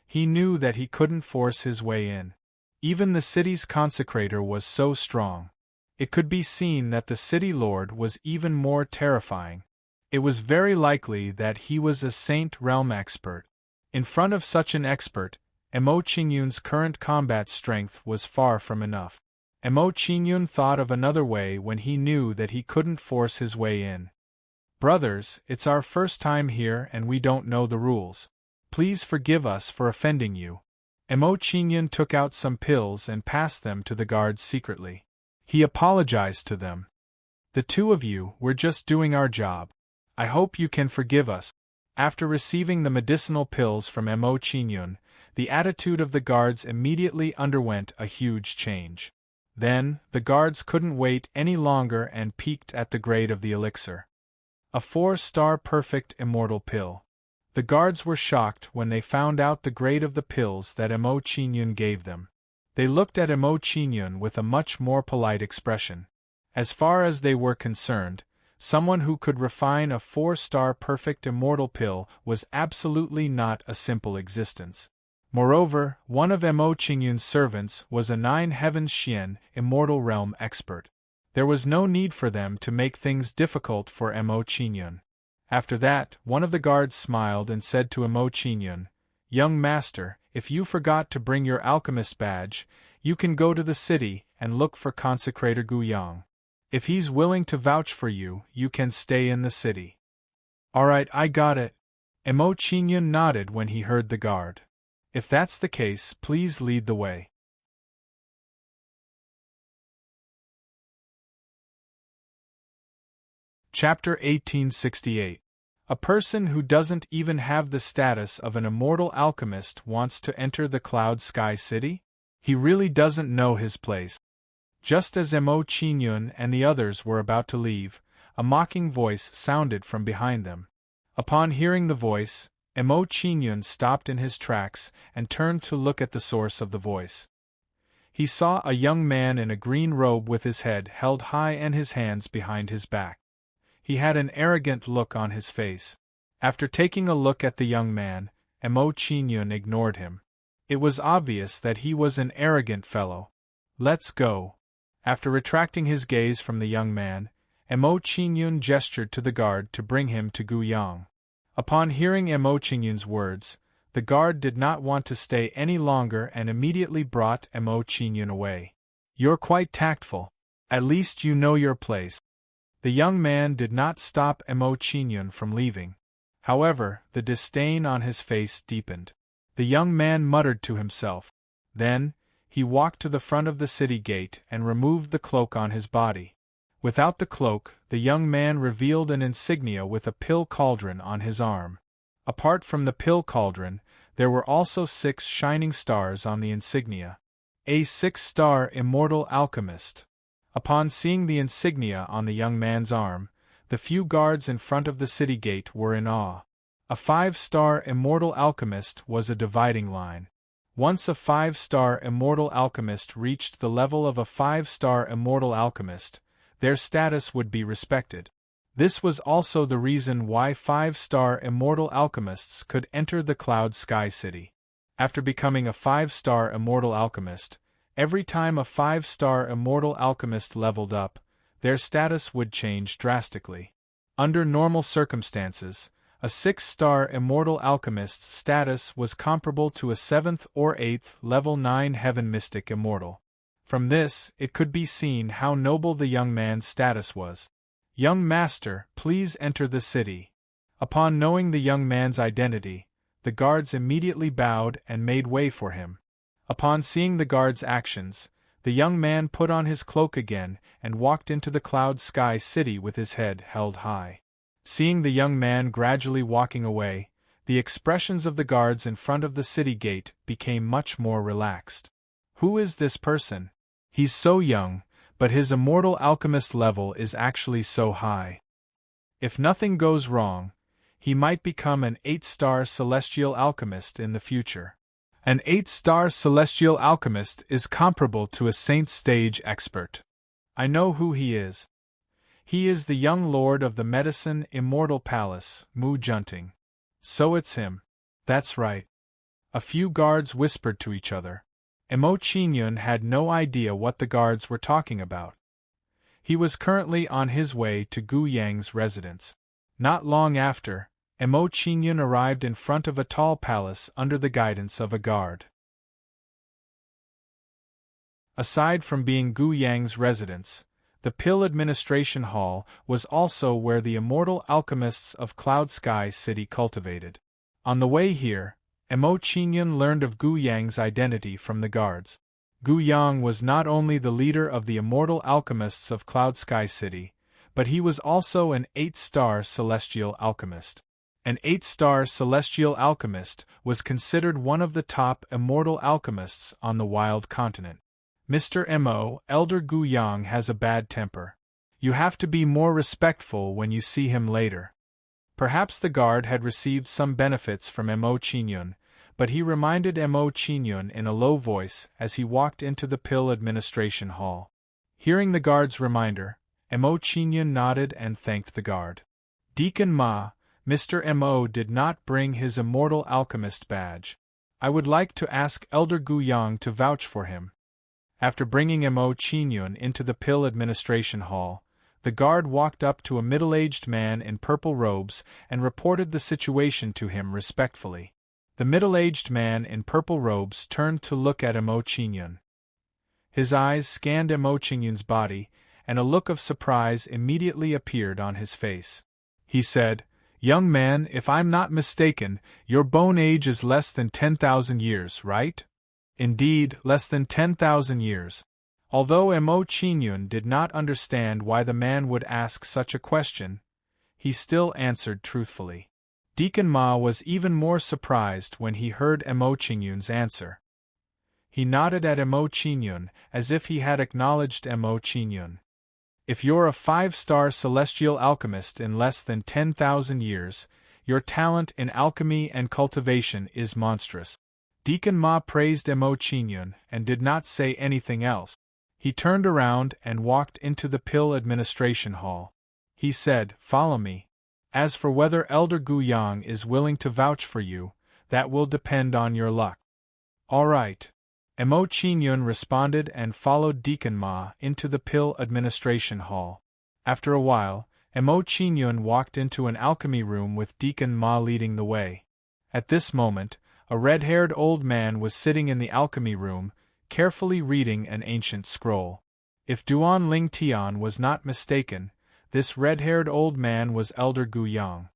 Speaker 1: He knew that he couldn't force his way in. Even the city's consecrator was so strong. It could be seen that the city lord was even more terrifying. It was very likely that he was a saint realm expert. In front of such an expert, Emo Qingyun's current combat strength was far from enough. Emo Qingyun thought of another way when he knew that he couldn't force his way in. "Brothers, it's our first time here and we don't know the rules. Please forgive us for offending you." Emo Qingyun took out some pills and passed them to the guards secretly. He apologized to them. "The two of you, we're just doing our job. I hope you can forgive us." After receiving the medicinal pills from Emo Qingyun, the attitude of the guards immediately underwent a huge change. Then, the guards couldn't wait any longer and peeked at the grade of the elixir. A 4-star perfect immortal pill. The guards were shocked when they found out the grade of the pills that Emo Qingyun gave them. They looked at Emo Qingyun with a much more polite expression. As far as they were concerned, someone who could refine a 4-star perfect immortal pill was absolutely not a simple existence. Moreover, one of Emo Qingyun's servants was a 9 Heavens Xian, immortal realm expert. There was no need for them to make things difficult for Emo Qingyun. After that, one of the guards smiled and said to Emo Qingyun, "Young master, if you forgot to bring your alchemist badge, you can go to the city and look for Consecrator Guyang. If he's willing to vouch for you, you can stay in the city." "Alright, I got it." Emo Qingyun nodded when he heard the guard. "If that's the case, please lead the way." Chapter 1868. A person who doesn't even have the status of an immortal alchemist wants to enter the Cloud Sky City? He really doesn't know his place. Just as Emo Qingyun and the others were about to leave, a mocking voice sounded from behind them. Upon hearing the voice, Emo Qingyun stopped in his tracks and turned to look at the source of the voice. He saw a young man in a green robe with his head held high and his hands behind his back. He had an arrogant look on his face. After taking a look at the young man, Emo Qingyun ignored him. It was obvious that he was an arrogant fellow. "Let's go." After retracting his gaze from the young man, Emo Qingyun gestured to the guard to bring him to Guyang. Upon hearing Emo Qingyun's words, the guard did not want to stay any longer and immediately brought Emo Qingyun away. "You're quite tactful. At least you know your place." The young man did not stop Emo Qingyun from leaving. However, the disdain on his face deepened. The young man muttered to himself. Then, he walked to the front of the city gate and removed the cloak on his body. Without the cloak, the young man revealed an insignia with a pill cauldron on his arm. Apart from the pill cauldron, there were also 6 shining stars on the insignia. A 6-star immortal alchemist. Upon seeing the insignia on the young man's arm, the few guards in front of the city gate were in awe. A 5-star immortal alchemist was a dividing line. Once a 5-star immortal alchemist reached the level of a 5-star immortal alchemist, their status would be respected. This was also the reason why 5-star immortal alchemists could enter the Cloud Sky City. After becoming a 5-star immortal alchemist, every time a 5-star immortal alchemist leveled up, their status would change drastically. Under normal circumstances, a 6-star immortal alchemist's status was comparable to a 7th or 8th level 9 heaven mystic immortal. From this, it could be seen how noble the young man's status was. "Young master, please enter the city." Upon knowing the young man's identity, the guards immediately bowed and made way for him. Upon seeing the guards' actions, the young man put on his cloak again and walked into the Cloud Sky City with his head held high. Seeing the young man gradually walking away, the expressions of the guards in front of the city gate became much more relaxed. Who is this person? He's so young, but his immortal alchemist level is actually so high. If nothing goes wrong, he might become an 8-star celestial alchemist in the future. An 8-star celestial alchemist is comparable to a saint stage expert. I know who he is. He is the young lord of the Medicine Immortal Palace, Mu Junting. So it's him. That's right. A few guards whispered to each other. Emo Qingyun had no idea what the guards were talking about. He was currently on his way to Gu Yang's residence. Not long after, Emo Qingyun arrived in front of a tall palace under the guidance of a guard. Aside from being Gu Yang's residence, the Pill Administration Hall was also where the immortal alchemists of Cloud Sky City cultivated. On the way here, Emo Qingyun learned of Gu Yang's identity from the guards. Gu Yang was not only the leader of the immortal alchemists of Cloud Sky City, but he was also an 8-star celestial alchemist. An 8-star celestial alchemist was considered one of the top immortal alchemists on the Wild Continent. Mr. Mo, Elder Gu Yang has a bad temper. You have to be more respectful when you see him later. Perhaps the guard had received some benefits from Emo Qingyun, but he reminded Emo Qingyun in a low voice as he walked into the Pill Administration Hall. Hearing the guard's reminder, Emo Qingyun nodded and thanked the guard. Deacon Ma, Mr. Mo did not bring his immortal alchemist badge. I would like to ask Elder Gu Yang to vouch for him. After bringing Emo Qingyun into the Pill Administration Hall, the guard walked up to a middle-aged man in purple robes and reported the situation to him respectfully. The middle-aged man in purple robes turned to look at Emo Qingyun. His eyes scanned Emo Qingyun's body, and a look of surprise immediately appeared on his face. He said, "Young man, if I'm not mistaken, your bone age is less than 10,000 years, right?" Indeed, less than 10,000 years. Although Emo Qingyun did not understand why the man would ask such a question, he still answered truthfully. Deacon Ma was even more surprised when he heard Emo Qingyun's answer. He nodded at Emo Qingyun as if he had acknowledged Emo Qingyun. If you're a 5-star celestial alchemist in less than 10,000 years, your talent in alchemy and cultivation is monstrous. Deacon Ma praised Emo Qingyun and did not say anything else. He turned around and walked into the Pill Administration Hall. He said, "Follow me. As for whether Elder Gu Yang is willing to vouch for you, that will depend on your luck." "All right." Emo Qingyun responded and followed Deacon Ma into the Pill Administration Hall. After a while, Emo Qingyun walked into an alchemy room with Deacon Ma leading the way. At this moment, a red-haired old man was sitting in the alchemy room, carefully reading an ancient scroll. If Duan Ling Tian was not mistaken, this red-haired old man was Elder Gu Yang.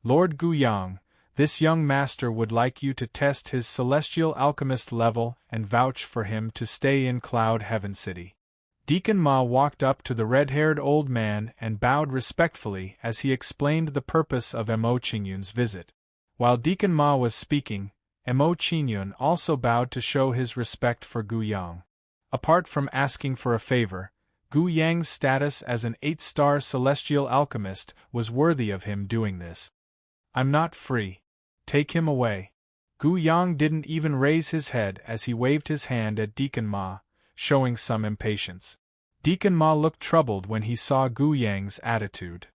Speaker 1: "Lord Gu Yang, this young master would like you to test his celestial alchemist level and vouch for him to stay in Cloud Heaven City." Deacon Ma walked up to the red-haired old man and bowed respectfully as he explained the purpose of Mo Qingyun's visit. While Deacon Ma was speaking, Mo Qingyun also bowed to show his respect for Gu Yang. Apart from asking for a favor, Gu Yang's status as an 8-star celestial alchemist was worthy of him doing this. "I'm not free. Take him away." Gu Yang didn't even raise his head as he waved his hand at Deacon Ma, showing some impatience. Deacon Ma looked troubled when he saw Gu Yang's attitude.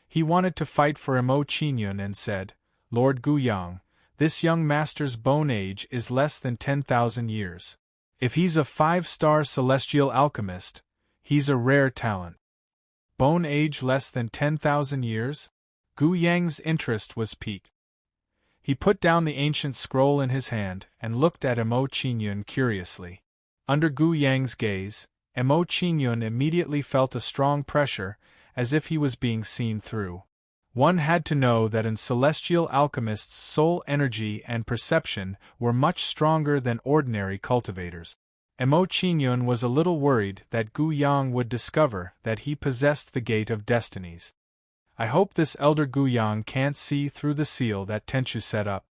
Speaker 1: He wanted to fight for Mo Qingyun and said, "Lord Gu Yang, this young master's bone age is less than 10,000 years. If he's a 5-star celestial alchemist, he's a rare talent." Bone age less than 10,000 years? Gu Yang's interest was piqued. He put down the ancient scroll in his hand and looked at Mo Qingyun curiously. Under Gu Yang's gaze, Mo Qingyun immediately felt a strong pressure, as if he was being seen through. One had to know that an celestial alchemist's soul energy and perception were much stronger than ordinary cultivators. Mo Qingyun was a little worried that Gu Yang would discover that he possessed the Gate of Destinies. "I hope this elder Gu Yang can't see through the seal that Tenchu set up."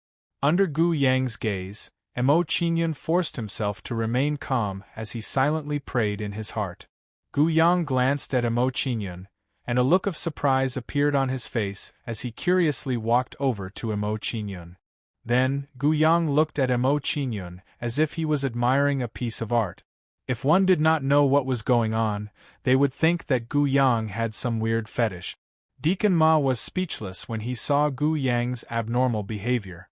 Speaker 1: Under Gu Yang's gaze, Mo Qingyun forced himself to remain calm as he silently prayed in his heart. Gu Yang glanced at Mo Qingyun, and a look of surprise appeared on his face as he curiously walked over to Mo Qingyun. Then, Gu Yang looked at Mo Qingyun as if he was admiring a piece of art. If one did not know what was going on, they would think that Gu Yang had some weird fetish. Deacon Ma was speechless when he saw Gu Yang's abnormal behavior.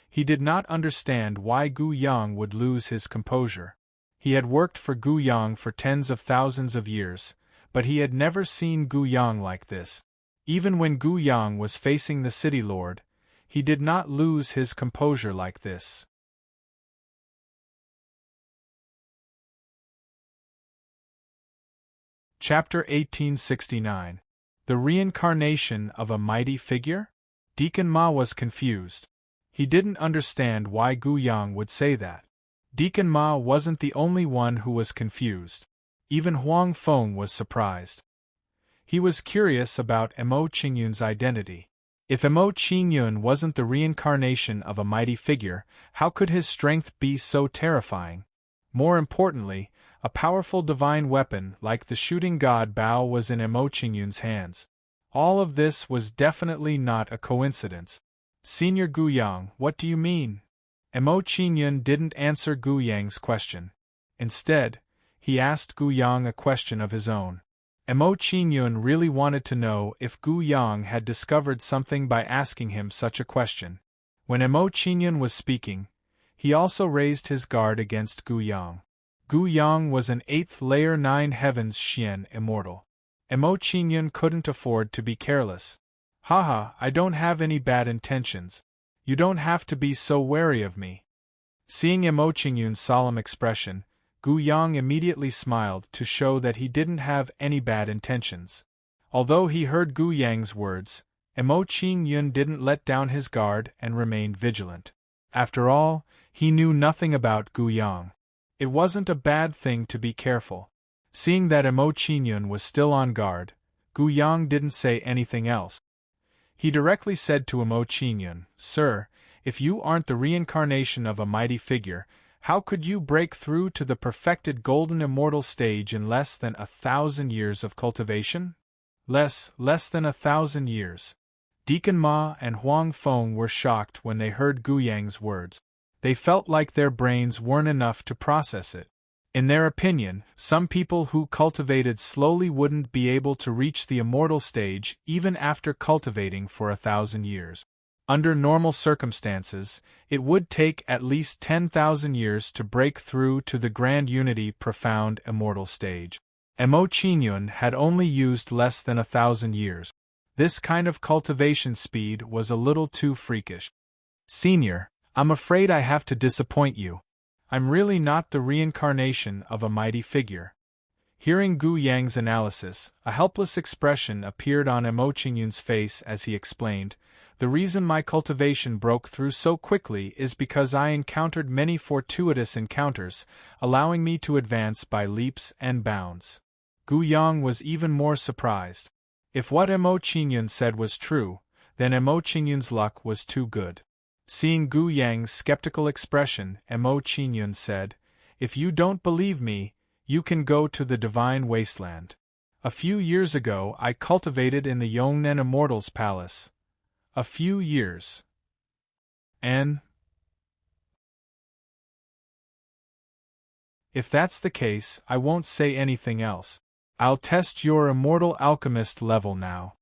Speaker 1: He did not understand why Gu Yang would lose his composure. He had worked for Gu Yang for tens of thousands of years, but he had never seen Gu Yang like this. Even when Gu Yang was facing the city lord, he did not lose his composure like this. Chapter 1869. The Reincarnation of a Mighty Figure? Deacon Ma was confused. He didn't understand why Gu Yang would say that. Deacon Ma wasn't the only one who was confused. Even Huang Feng was surprised. He was curious about Mo Qingyun's identity. If Mo Qingyun wasn't the reincarnation of a mighty figure, how could his strength be so terrifying? More importantly, a powerful divine weapon like the shooting god Bao was in Mo Qingyun's hands. All of this was definitely not a coincidence. "Senior Gu Yang, what do you mean?" Mo Qingyun didn't answer Gu Yang's question. Instead, he asked Gu Yang a question of his own. Mo Qingyun really wanted to know if Gu Yang had discovered something by asking him such a question. When Mo Qingyun was speaking, he also raised his guard against Gu Yang. Gu Yang was an 8th layer 9 heavens Xian immortal. Mo Qingyun couldn't afford to be careless. "Haha, I don't have any bad intentions. You don't have to be so wary of me." Seeing Mo Qingyun's solemn expression, Gu Yang immediately smiled to show that he didn't have any bad intentions. Although he heard Gu Yang's words, Mo Qingyun didn't let down his guard and remained vigilant. After all, he knew nothing about Gu Yang. It wasn't a bad thing to be careful. Seeing that Mo Qingyun was still on guard, Gu Yang didn't say anything else. He directly said to Mo Qingyun, "Sir, if you aren't the reincarnation of a mighty figure, how could you break through to the perfected golden immortal stage in less than 1,000 years of cultivation?" Less than 1,000 years. Deacon Ma and Huang Feng were shocked when they heard Gu Yang's words. They felt like their brains weren't enough to process it. In their opinion, some people who cultivated slowly wouldn't be able to reach the immortal stage even after cultivating for 1,000 years. Under normal circumstances, it would take at least 10,000 years to break through to the Grand Unity Profound Immortal stage. Mo Qingyun had only used less than 1,000 years. This kind of cultivation speed was a little too freakish. "Senior, I'm afraid I have to disappoint you. I'm really not the reincarnation of a mighty figure." Hearing Gu Yang's analysis, a helpless expression appeared on Emo Qingyun's face as he explained, "The reason my cultivation broke through so quickly is because I encountered many fortuitous encounters, allowing me to advance by leaps and bounds." Gu Yang was even more surprised. If what Emo Qingyun said was true, then Emo Qingyun's luck was too good. Seeing Gu Yang's skeptical expression, Emo Qingyun said, "If you don't believe me, you can go to the Divine Wasteland. A few years ago I cultivated in the Yongnan Immortal's palace. A few years. And if that's the case, I won't say anything else. I'll test your Immortal Alchemist level now."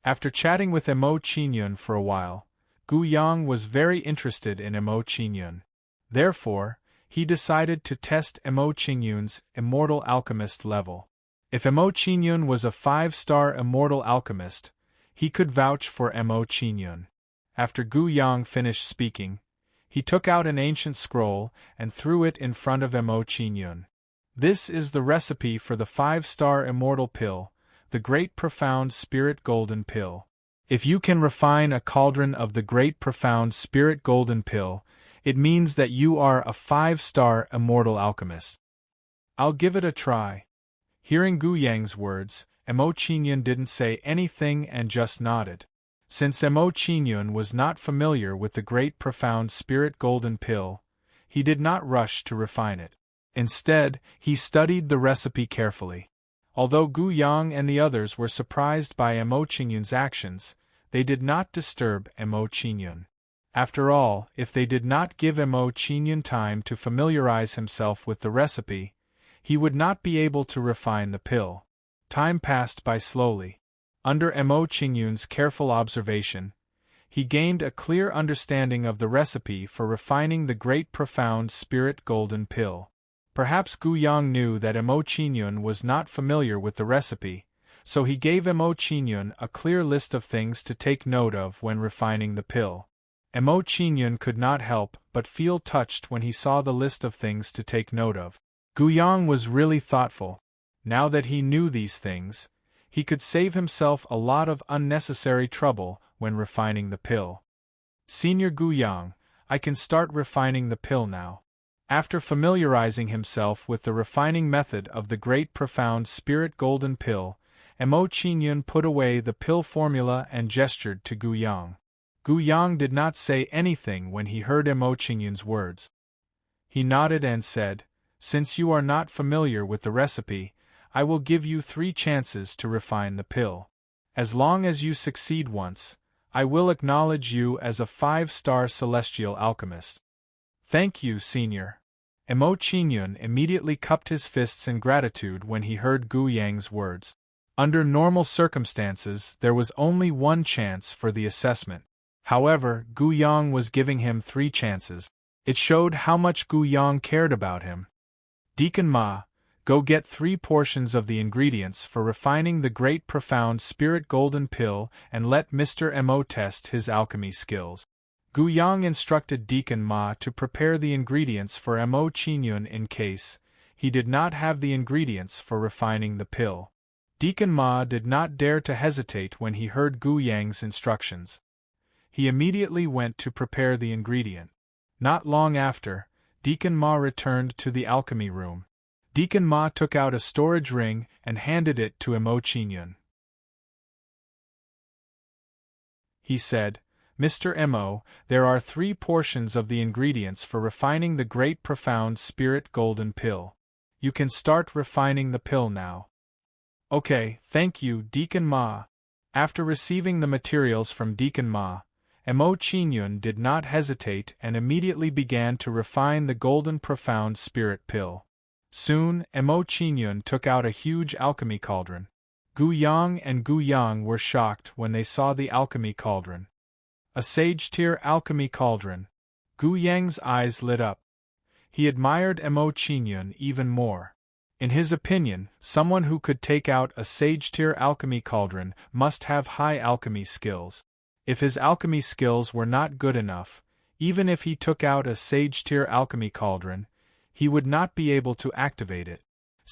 Speaker 1: After chatting with Emo Qingyun for a while, Gu Yang was very interested in Emo Qingyun. Therefore, he decided to test Emo Qingyun's Immortal Alchemist level. If Emo Qingyun was a 5-star Immortal Alchemist, he could vouch for Emo Qingyun. After Gu Yang finished speaking, he took out an ancient scroll and threw it in front of Emo Qingyun. "This is the recipe for the 5-star Immortal Pill, the Great Profound Spirit Golden Pill. If you can refine a cauldron of the Great Profound Spirit Golden Pill, it means that you are a 5-star Immortal Alchemist. I'll give it a try." Hearing Gu Yang's words, Emo Qingyun didn't say anything and just nodded. Since Emo Qingyun was not familiar with the Great Profound Spirit Golden Pill, he did not rush to refine it. Instead, he studied the recipe carefully. Although Gu Yang and the others were surprised by Emo Qingyun's actions, they did not disturb Emo Qingyun. After all, if they did not give Emo Qingyun time to familiarize himself with the recipe, he would not be able to refine the pill. Time passed by slowly. Under Emo Qingyun's careful observation, he gained a clear understanding of the recipe for refining the Great Profound Spirit Golden Pill. Perhaps Gu Yang knew that Emo Qingyun was not familiar with the recipe, so he gave Emo Qingyun a clear list of things to take note of when refining the pill. Emo Qingyun could not help but feel touched when he saw the list of things to take note of. Gu Yang was really thoughtful. Now that he knew these things, he could save himself a lot of unnecessary trouble when refining the pill. "Senior Gu Yang, I can start refining the pill now." After familiarizing himself with the refining method of the Great Profound Spirit Golden Pill, Emo Qingyun put away the pill formula and gestured to Gu Yang. Gu Yang did not say anything when he heard Emo Qingyun's words. He nodded and said, "Since you are not familiar with the recipe, I will give you 3 chances to refine the pill. As long as you succeed once, I will acknowledge you as a 5-star celestial alchemist." "Thank you, Senior." Emo Qingyun immediately cupped his fists in gratitude when he heard Gu Yang's words. Under normal circumstances, there was only 1 chance for the assessment. However, Gu Yang was giving him 3 chances. It showed how much Gu Yang cared about him. "Deacon Ma, go get 3 portions of the ingredients for refining the Great Profound Spirit Golden Pill and let Mr. Emo test his alchemy skills." Gu Yang instructed Deacon Ma to prepare the ingredients for Emo Qingyun in case he did not have the ingredients for refining the pill. Deacon Ma did not dare to hesitate when he heard Gu Yang's instructions. He immediately went to prepare the ingredient. Not long after, Deacon Ma returned to the alchemy room. Deacon Ma took out a storage ring and handed it to Emo Qingyun. He said, "Mr. Emo, there are 3 portions of the ingredients for refining the Great Profound Spirit Golden Pill. You can start refining the pill now." "Okay, thank you, Deacon Ma." After receiving the materials from Deacon Ma, Emo Qingyun did not hesitate and immediately began to refine the Golden Profound Spirit Pill. Soon, Emo Qingyun took out a huge alchemy cauldron. Gu Yang and Gu Yang were shocked when they saw the alchemy cauldron. A sage-tier alchemy cauldron. Gu Yang's eyes lit up. He admired Emo Qingyun even more. In his opinion, someone who could take out a sage-tier alchemy cauldron must have high alchemy skills. If his alchemy skills were not good enough, even if he took out a sage-tier alchemy cauldron, he would not be able to activate it.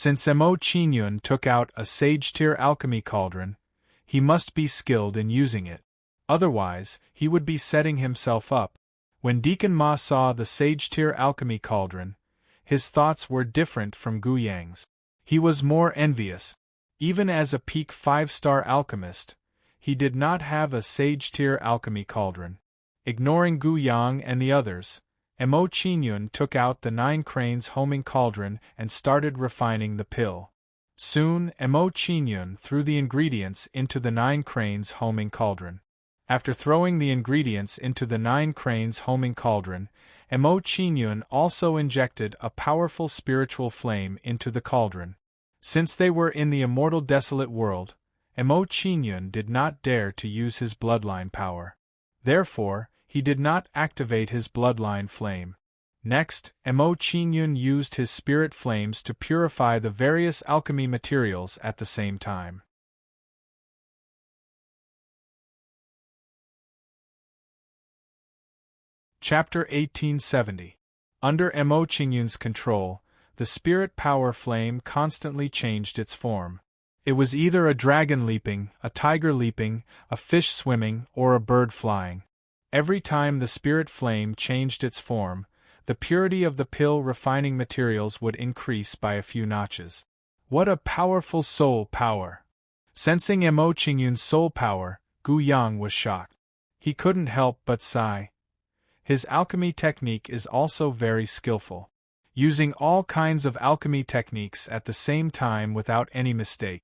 Speaker 1: Since Mo Qingyun took out a sage-tier alchemy cauldron, he must be skilled in using it. Otherwise, he would be setting himself up. When Deacon Ma saw the sage-tier alchemy cauldron, his thoughts were different from Gu Yang's. He was more envious. Even as a peak 5-star alchemist, he did not have a sage-tier alchemy cauldron. Ignoring Gu Yang and the others, Mo Qingyun took out the 9 cranes homing cauldron and started refining the pill. Soon, Mo Qingyun threw the ingredients into the 9 cranes homing cauldron. After throwing the ingredients into the 9 cranes homing cauldron, Mo Qingyun also injected a powerful spiritual flame into the cauldron. Since they were in the immortal desolate world, Mo Qingyun did not dare to use his bloodline power. Therefore, he did not activate his bloodline flame. Next, Mo Qingyun used his spirit flames to purify the various alchemy materials at the same time. Chapter 1870. Under Mo Qingyun's control, the spirit power flame constantly changed its form. It was either a dragon leaping, a tiger leaping, a fish swimming, or a bird flying. Every time the spirit flame changed its form, the purity of the pill refining materials would increase by a few notches. What a powerful soul power! Sensing Mo Qingyun's soul power, Gu Yang was shocked. He couldn't help but sigh. His alchemy technique is also very skillful. Using all kinds of alchemy techniques at the same time without any mistake.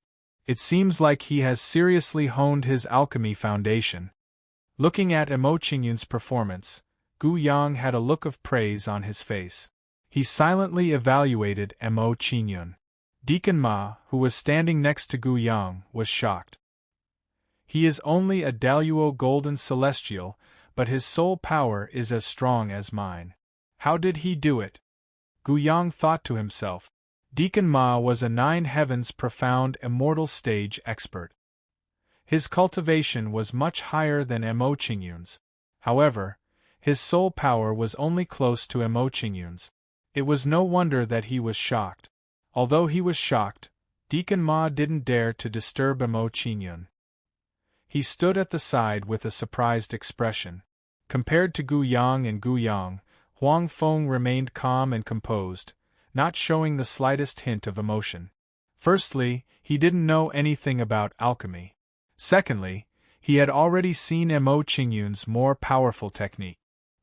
Speaker 1: It seems like he has seriously honed his alchemy foundation. Looking at Mo Qingyun's performance, Gu Yang had a look of praise on his face. He silently evaluated Mo Qingyun. Deacon Ma, who was standing next to Gu Yang, was shocked. He is only a Daluo Golden Celestial, but his soul power is as strong as mine. How did he do it? Gu Yang thought to himself. Deacon Ma was a 9 heavens profound immortal stage expert. His cultivation was much higher than Mo Qingyun's. However, his soul power was only close to Mo Qingyun's. It was no wonder that he was shocked. Although he was shocked, Deacon Ma didn't dare to disturb Mo Qingyun. He stood at the side with a surprised expression. Compared to Gu Yang and Gu Yang, Huang Feng remained calm and composed, not showing the slightest hint of emotion. Firstly, he didn't know anything about alchemy. Secondly, he had already seen Mo Qingyun's more powerful technique.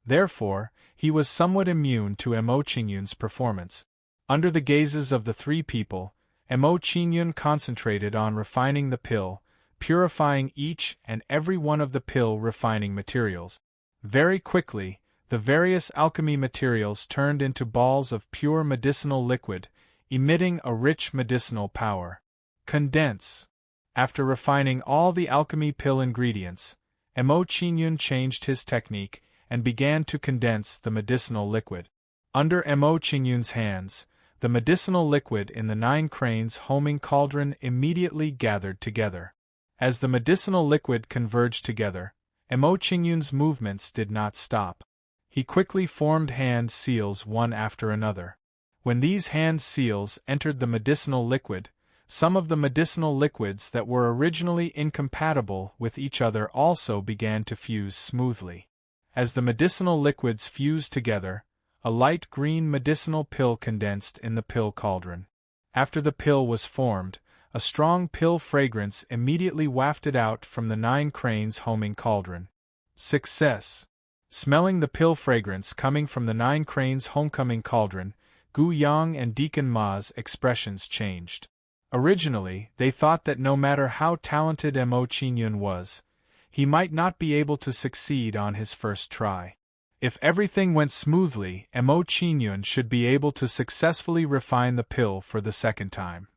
Speaker 1: Therefore, he was somewhat immune to Mo Qingyun's performance. Under the gazes of the 3 people, Mo Qingyun concentrated on refining the pill, purifying each and every one of the pill refining materials. Very quickly, the various alchemy materials turned into balls of pure medicinal liquid, emitting a rich medicinal power. Condense. After refining all the alchemy pill ingredients, Mo Qingyun changed his technique and began to condense the medicinal liquid. Under Mo Qingyun's hands, the medicinal liquid in the 9 cranes homing cauldron immediately gathered together. As the medicinal liquid converged together, Mo Qingyun's movements did not stop. He quickly formed hand seals one after another. When these hand seals entered the medicinal liquid, some of the medicinal liquids that were originally incompatible with each other also began to fuse smoothly. As the medicinal liquids fused together, a light green medicinal pill condensed in the pill cauldron. After the pill was formed, a strong pill fragrance immediately wafted out from the 9 cranes homing cauldron. Success! Smelling the pill fragrance coming from the 9 cranes homecoming cauldron, Gu Yang and Deacon Ma's expressions changed. Originally, they thought that no matter how talented Mo Qingyun was, he might not be able to succeed on his first try. If everything went smoothly, Mo Qingyun should be able to successfully refine the pill for the second time.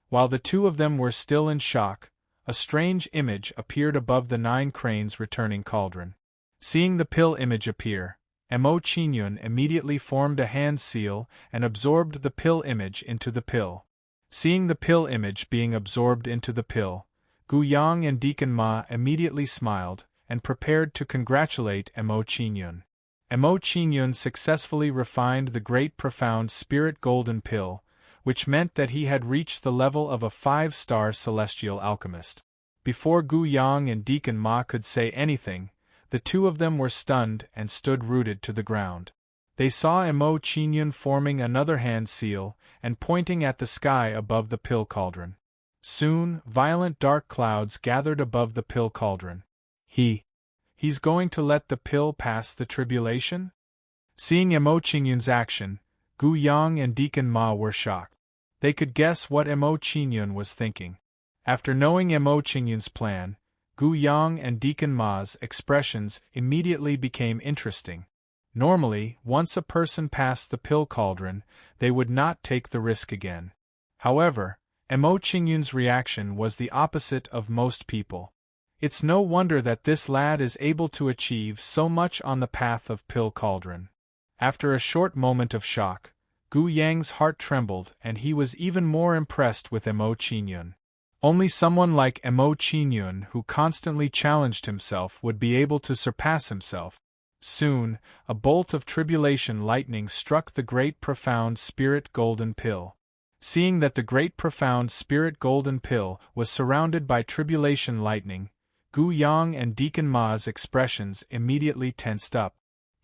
Speaker 1: While the 2 of them were still in shock, a strange image appeared above the 9 cranes returning cauldron. Seeing the pill image appear, Mo Qingyun immediately formed a hand seal and absorbed the pill image into the pill. Seeing the pill image being absorbed into the pill, Gu Yang and Deacon Ma immediately smiled and prepared to congratulate Mo Qingyun. Mo Qingyun successfully refined the great profound spirit golden pill, which meant that he had reached the level of a 5-star celestial alchemist. Before Gu Yang and Deacon Ma could say anything, the two of them were stunned and stood rooted to the ground. They saw Mo Qingyun forming another hand seal and pointing at the sky above the pill cauldron. Soon, violent dark clouds gathered above the pill cauldron. He's going to let the pill pass the tribulation? Seeing Mo Qingyun's action, Gu Yang and Deacon Ma were shocked. They could guess what Mo Qingyun was thinking. After knowing Mo Qingyun's plan, Gu Yang and Deacon Ma's expressions immediately became interesting. Normally, once a person passed the pill cauldron, they would not take the risk again. However, Mo Qingyun's reaction was the opposite of most people. It's no wonder that this lad is able to achieve so much on the path of pill cauldron. After a short moment of shock, Gu Yang's heart trembled and he was even more impressed with Mo Qingyun. Only someone like Mo Qingyun who constantly challenged himself would be able to surpass himself. Soon, a bolt of tribulation lightning struck the great profound spirit golden pill. Seeing that the great profound spirit golden pill was surrounded by tribulation lightning, Gu Yang and Deacon Ma's expressions immediately tensed up.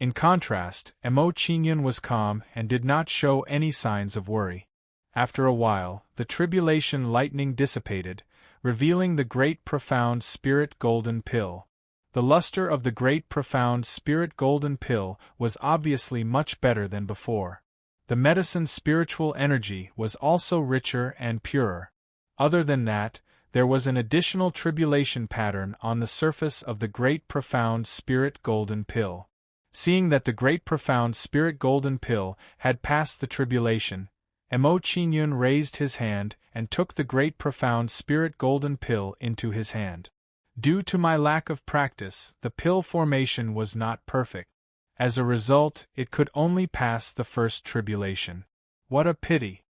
Speaker 1: In contrast, Mo Qingyun was calm and did not show any signs of worry. After a while, the tribulation lightning dissipated, revealing the great profound spirit golden pill. The luster of the great profound spirit golden pill was obviously much better than before. The medicine's spiritual energy was also richer and purer. Other than that, there was an additional tribulation pattern on the surface of the great profound spirit golden pill. Seeing that the great profound spirit golden pill had passed the tribulation, Mo Qingyun raised his hand and took the great profound spirit golden pill into his hand. Due to my lack of practice, the pill formation was not perfect. As a result, it could only pass the first tribulation. What a pity!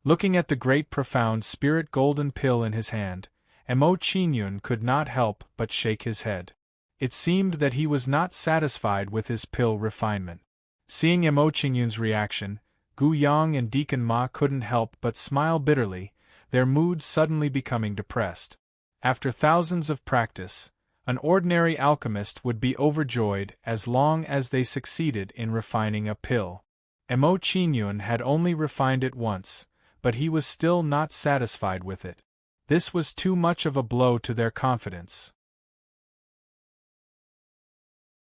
Speaker 1: Looking at the great profound spirit golden pill in his hand, Mo Qingyun could not help but shake his head. It seemed that he was not satisfied with his pill refinement. Seeing Mo Qingyun's reaction, Gu Yang and Deacon Ma couldn't help but smile bitterly, their mood suddenly becoming depressed. After thousands of practice, an ordinary alchemist would be overjoyed as long as they succeeded in refining a pill. Mo Qingyun had only refined it once, but he was still not satisfied with it. This was too much of a blow to their confidence.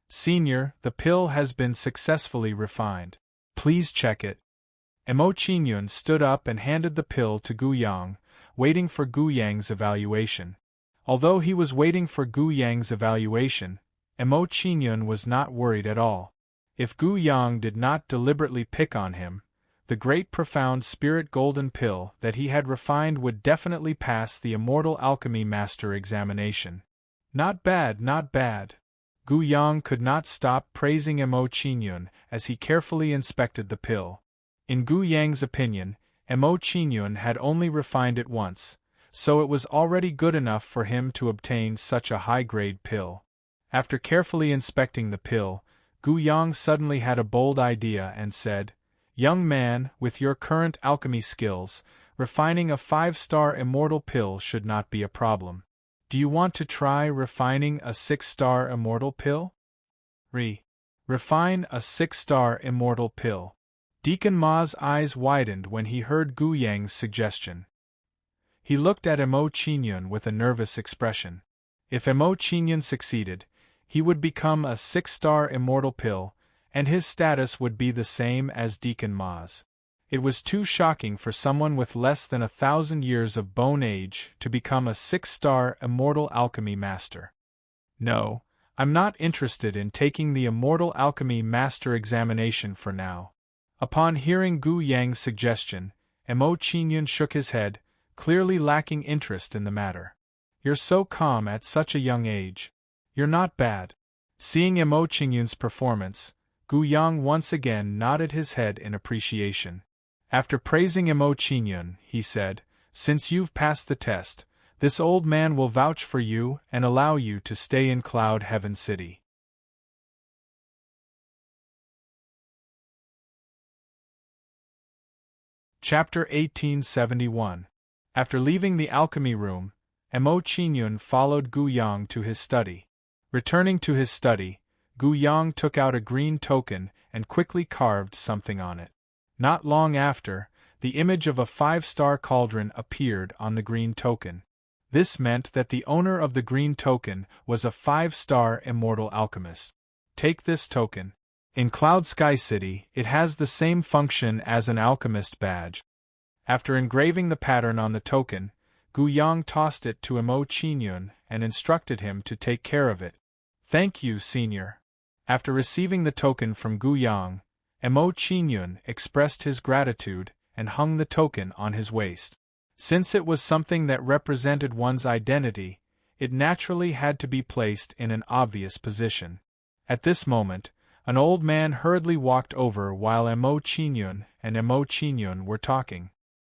Speaker 1: Senior, the pill has been successfully refined. Please check it. Mo Qingyun stood up and handed the pill to Gu Yang, waiting for Gu Yang's evaluation. Although he was waiting for Gu Yang's evaluation, Mo Qingyun was not worried at all. If Gu Yang did not deliberately pick on him, the great profound spirit golden pill that he had refined would definitely pass the Immortal Alchemy Master examination. Not bad, not bad. Gu Yang could not stop praising Mo Qingyun as he carefully inspected the pill. In Gu Yang's opinion, Mo Qingyun had only refined it once, so it was already good enough for him to obtain such a high-grade pill. After carefully inspecting the pill, Gu Yang suddenly had a bold idea and said, "Young man, with your current alchemy skills, refining a 5-star immortal pill should not be a problem. Do you want to try refining a 6-star immortal pill?" Refine a 6-star immortal pill. Deacon Ma's eyes widened when he heard Gu Yang's suggestion. He looked at Mo Qingyun with a nervous expression. If Mo Qingyun succeeded, he would become a 6-star immortal pill, and his status would be the same as Deacon Ma's. It was too shocking for someone with less than 1,000 years of bone age to become a 6-star Immortal Alchemy Master. No, I'm not interested in taking the Immortal Alchemy Master examination for now. Upon hearing Gu Yang's suggestion, Mo Qingyun shook his head, clearly lacking interest in the matter. You're so calm at such a young age. You're not bad. Seeing Mo Qingyun's performance, Gu Yang once again nodded his head in appreciation. After praising Mo Qingyun, he said, "Since you've passed the test, this old man will vouch for you and allow you to stay in Cloud Heaven City." Chapter 1871. After leaving the alchemy room, Mo Qingyun followed Gu Yang to his study. Returning to his study, Gu Yang took out a green token and quickly carved something on it. Not long after, the image of a 5-star cauldron appeared on the green token. This meant that the owner of the green token was a 5-star immortal alchemist. Take this token. In Cloud Sky City, it has the same function as an alchemist badge. After engraving the pattern on the token, Gu Yang tossed it to Mo Qingyun and instructed him to take care of it. Thank you, senior. After receiving the token from Gu Yang, Mo Qingyun expressed his gratitude and hung the token on his waist. Since it was something that represented one's identity, it naturally had to be placed in an obvious position. At this moment, an old man hurriedly walked over while Mo Qingyun and Mo Qingyun were talking.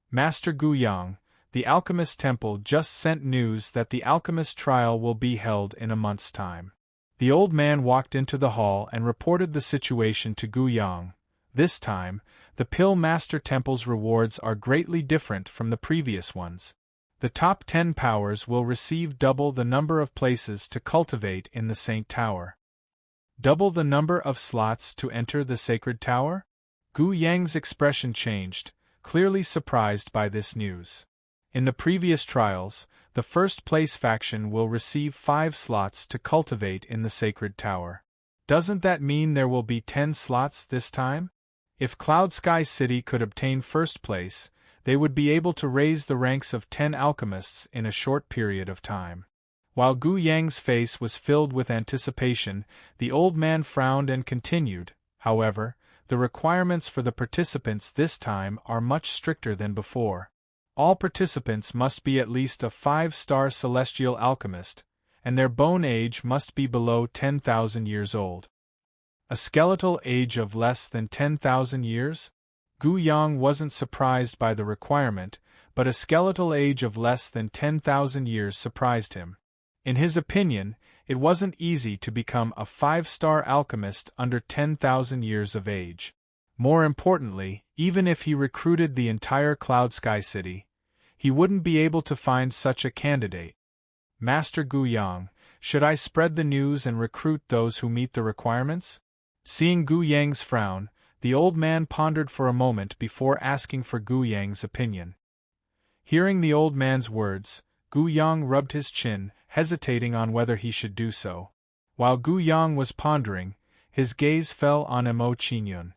Speaker 1: Master Gu Yang, the Alchemist Temple just sent news that the Alchemist trial will be held in a month's time. The old man walked into the hall and reported the situation to Gu Yang. This time, the Pill Master Temple's rewards are greatly different from the previous ones. The top 10 powers will receive double the number of places to cultivate in the Saint Tower. Double the number of slots to enter the Sacred Tower? Gu Yang's expression changed, clearly surprised by this news. In the previous trials, the first-place faction will receive 5 slots to cultivate in the Sacred Tower. Doesn't that mean there will be 10 slots this time? If Cloud Sky City could obtain first place, they would be able to raise the ranks of 10 alchemists in a short period of time. While Gu Yang's face was filled with anticipation, the old man frowned and continued, however, the requirements for the participants this time are much stricter than before. All participants must be at least a 5-star celestial alchemist, and their bone age must be below 10,000 years old. A skeletal age of less than 10,000 years? Gu Yang wasn't surprised by the requirement, but a skeletal age of less than 10,000 years surprised him. In his opinion, it wasn't easy to become a 5-star alchemist under 10,000 years of age. More importantly, even if he recruited the entire Cloud Sky City, he wouldn't be able to find such a candidate. Master Gu Yang, should I spread the news and recruit those who meet the requirements? Seeing Gu Yang's frown, the old man pondered for a moment before asking for Gu Yang's opinion. Hearing the old man's words, Gu Yang rubbed his chin, hesitating on whether he should do so. While Gu Yang was pondering, his gaze fell on Mo Qingyun.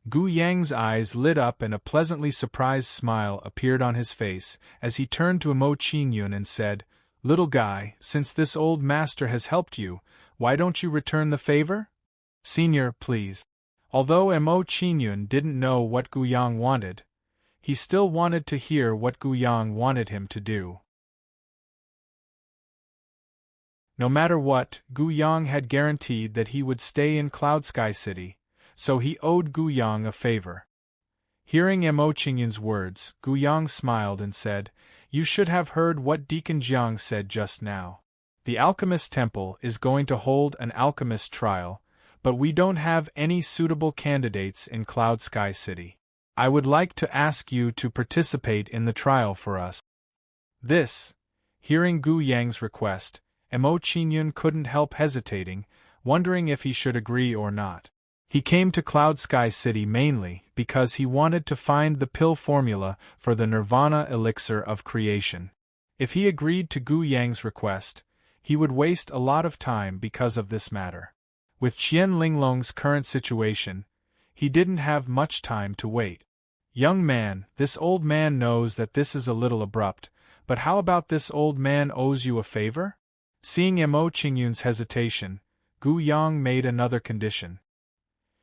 Speaker 1: Gu Yang's eyes lit up and a pleasantly surprised smile appeared on his face as he turned to Mo Qingyun and said, "Little guy, since this old master has helped you, why don't you return the favor? Senior, please." Although Mo Qingyun didn't know what Gu Yang wanted, he still wanted to hear what Gu Yang wanted him to do. No matter what, Gu Yang had guaranteed that he would stay in Cloud Sky City, so he owed Gu Yang a favor. Hearing Mo Qingyun's words, Gu Yang smiled and said, "You should have heard what Deacon Jiang said just now. The Alchemist Temple is going to hold an alchemist trial, but we don't have any suitable candidates in Cloud Sky City. I would like to ask you to participate in the trial for us." Hearing Gu Yang's request, Mo Qingyun couldn't help hesitating, wondering if he should agree or not. He came to Cloud Sky City mainly because he wanted to find the pill formula for the Nirvana elixir of creation. If he agreed to Gu Yang's request, he would waste a lot of time because of this matter. With Qian Linglong's current situation, he didn't have much time to wait. "Young man, this old man knows that this is a little abrupt, but how about this old man owes you a favor?" Seeing Mo Qingyun's hesitation, Gu Yang made another condition.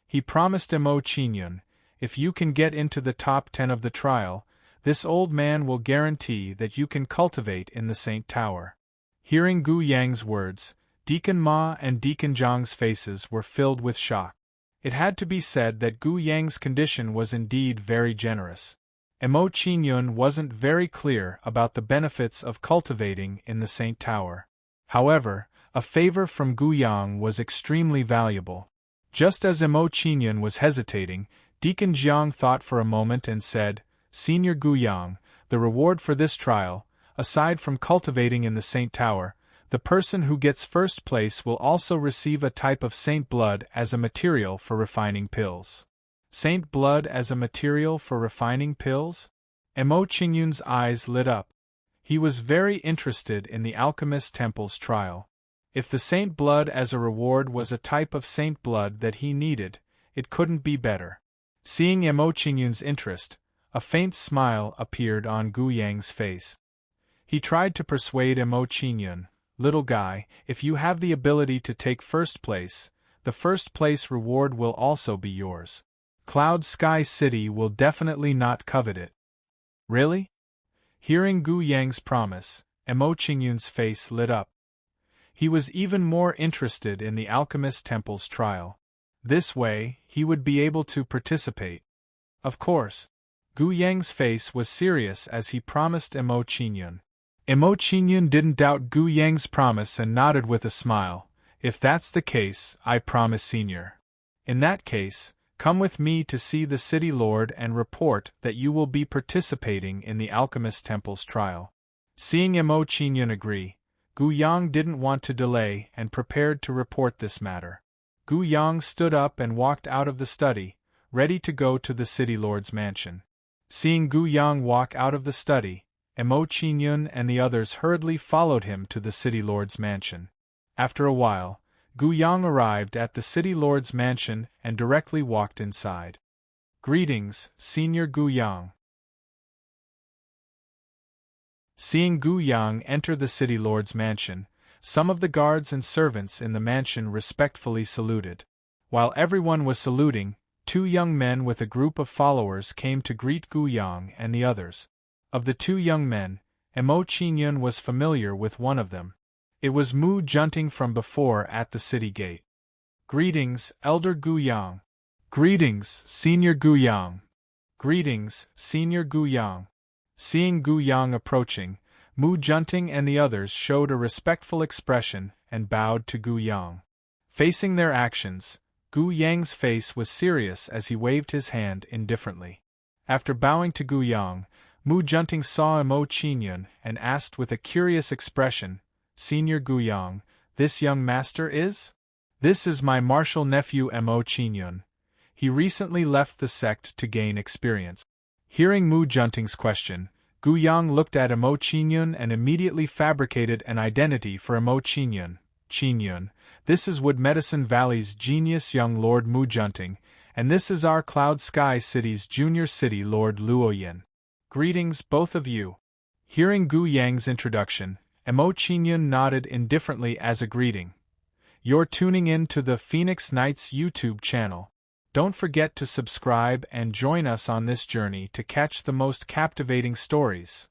Speaker 1: He promised Mo Qingyun, "If you can get into the top 10 of the trial, this old man will guarantee that you can cultivate in the Saint Tower." Hearing Gu Yang's words, Deacon Ma and Deacon Zhang's faces were filled with shock. It had to be said that Gu Yang's condition was indeed very generous. Mo Qingyun wasn't very clear about the benefits of cultivating in the Saint Tower. However, a favor from Gu Yang was extremely valuable. Just as Mo Qingyun was hesitating, Deacon Jiang thought for a moment and said, Senior Gu Yang, the reward for this trial, aside from cultivating in the Saint Tower, the person who gets first place will also receive a type of saint blood as a material for refining pills. Saint blood as a material for refining pills? Mo Qingyun's eyes lit up. He was very interested in the alchemist temple's trial. If the saint blood as a reward was a type of saint blood that he needed, it couldn't be better. Seeing Mo Qingyun's interest, a faint smile appeared on Gu Yang's face. He tried to persuade Mo Qingyun, "Little guy, if you have the ability to take first place, the first place reward will also be yours. Cloud Sky City will definitely not covet it." "Really?" Hearing Gu Yang's promise, Mo Qingyun's face lit up. He was even more interested in the alchemist temple's trial. This way, he would be able to participate. Of course. Gu Yang's face was serious as he promised Mo Qingyun. Mo Qingyun didn't doubt Gu Yang's promise and nodded with a smile. "If that's the case, I promise, Senior. In that case, come with me to see the city lord and report that you will be participating in the alchemist temple's trial." Seeing Mo Qingyun agree, Gu Yang didn't want to delay and prepared to report this matter. Gu Yang stood up and walked out of the study, ready to go to the city lord's mansion. Seeing Gu Yang walk out of the study, Mo Qingyun and the others hurriedly followed him to the city lord's mansion. After a while, Gu Yang arrived at the city lord's mansion and directly walked inside. "Greetings, Senior Gu Yang." Seeing Gu Yang enter the city lord's mansion, some of the guards and servants in the mansion respectfully saluted. While everyone was saluting, two young men with a group of followers came to greet Gu Yang and the others. Of the two young men, Mo Qingyun was familiar with one of them. It was Mu Junting from before at the city gate. "Greetings, Elder Gu Yang." "Greetings, Senior Gu Yang." "Greetings, Senior Gu Yang." Seeing Gu Yang approaching, Mu Junting and the others showed a respectful expression and bowed to Gu Yang. Facing their actions, Gu Yang's face was serious as he waved his hand indifferently. After bowing to Gu Yang, Mu Junting saw Mo Qingyun and asked with a curious expression, "Senior Gu Yang, this young master is?" "This is my martial nephew Mo Qingyun. He recently left the sect to gain experience." Hearing Mu Junting's question, Gu Yang looked at Mo Qingyun and immediately fabricated an identity for Mo Qingyun. "Qingyun, this is Wood Medicine Valley's genius young Lord Mu Junting, and this is our Cloud Sky City's junior city Lord Luoyin. Greetings, both of you." Hearing Gu Yang's introduction, Mo Qingyun nodded indifferently as a greeting. "You're tuning in to the Phoenix Knights YouTube channel. Don't forget to subscribe and join us on this journey to catch the most captivating stories.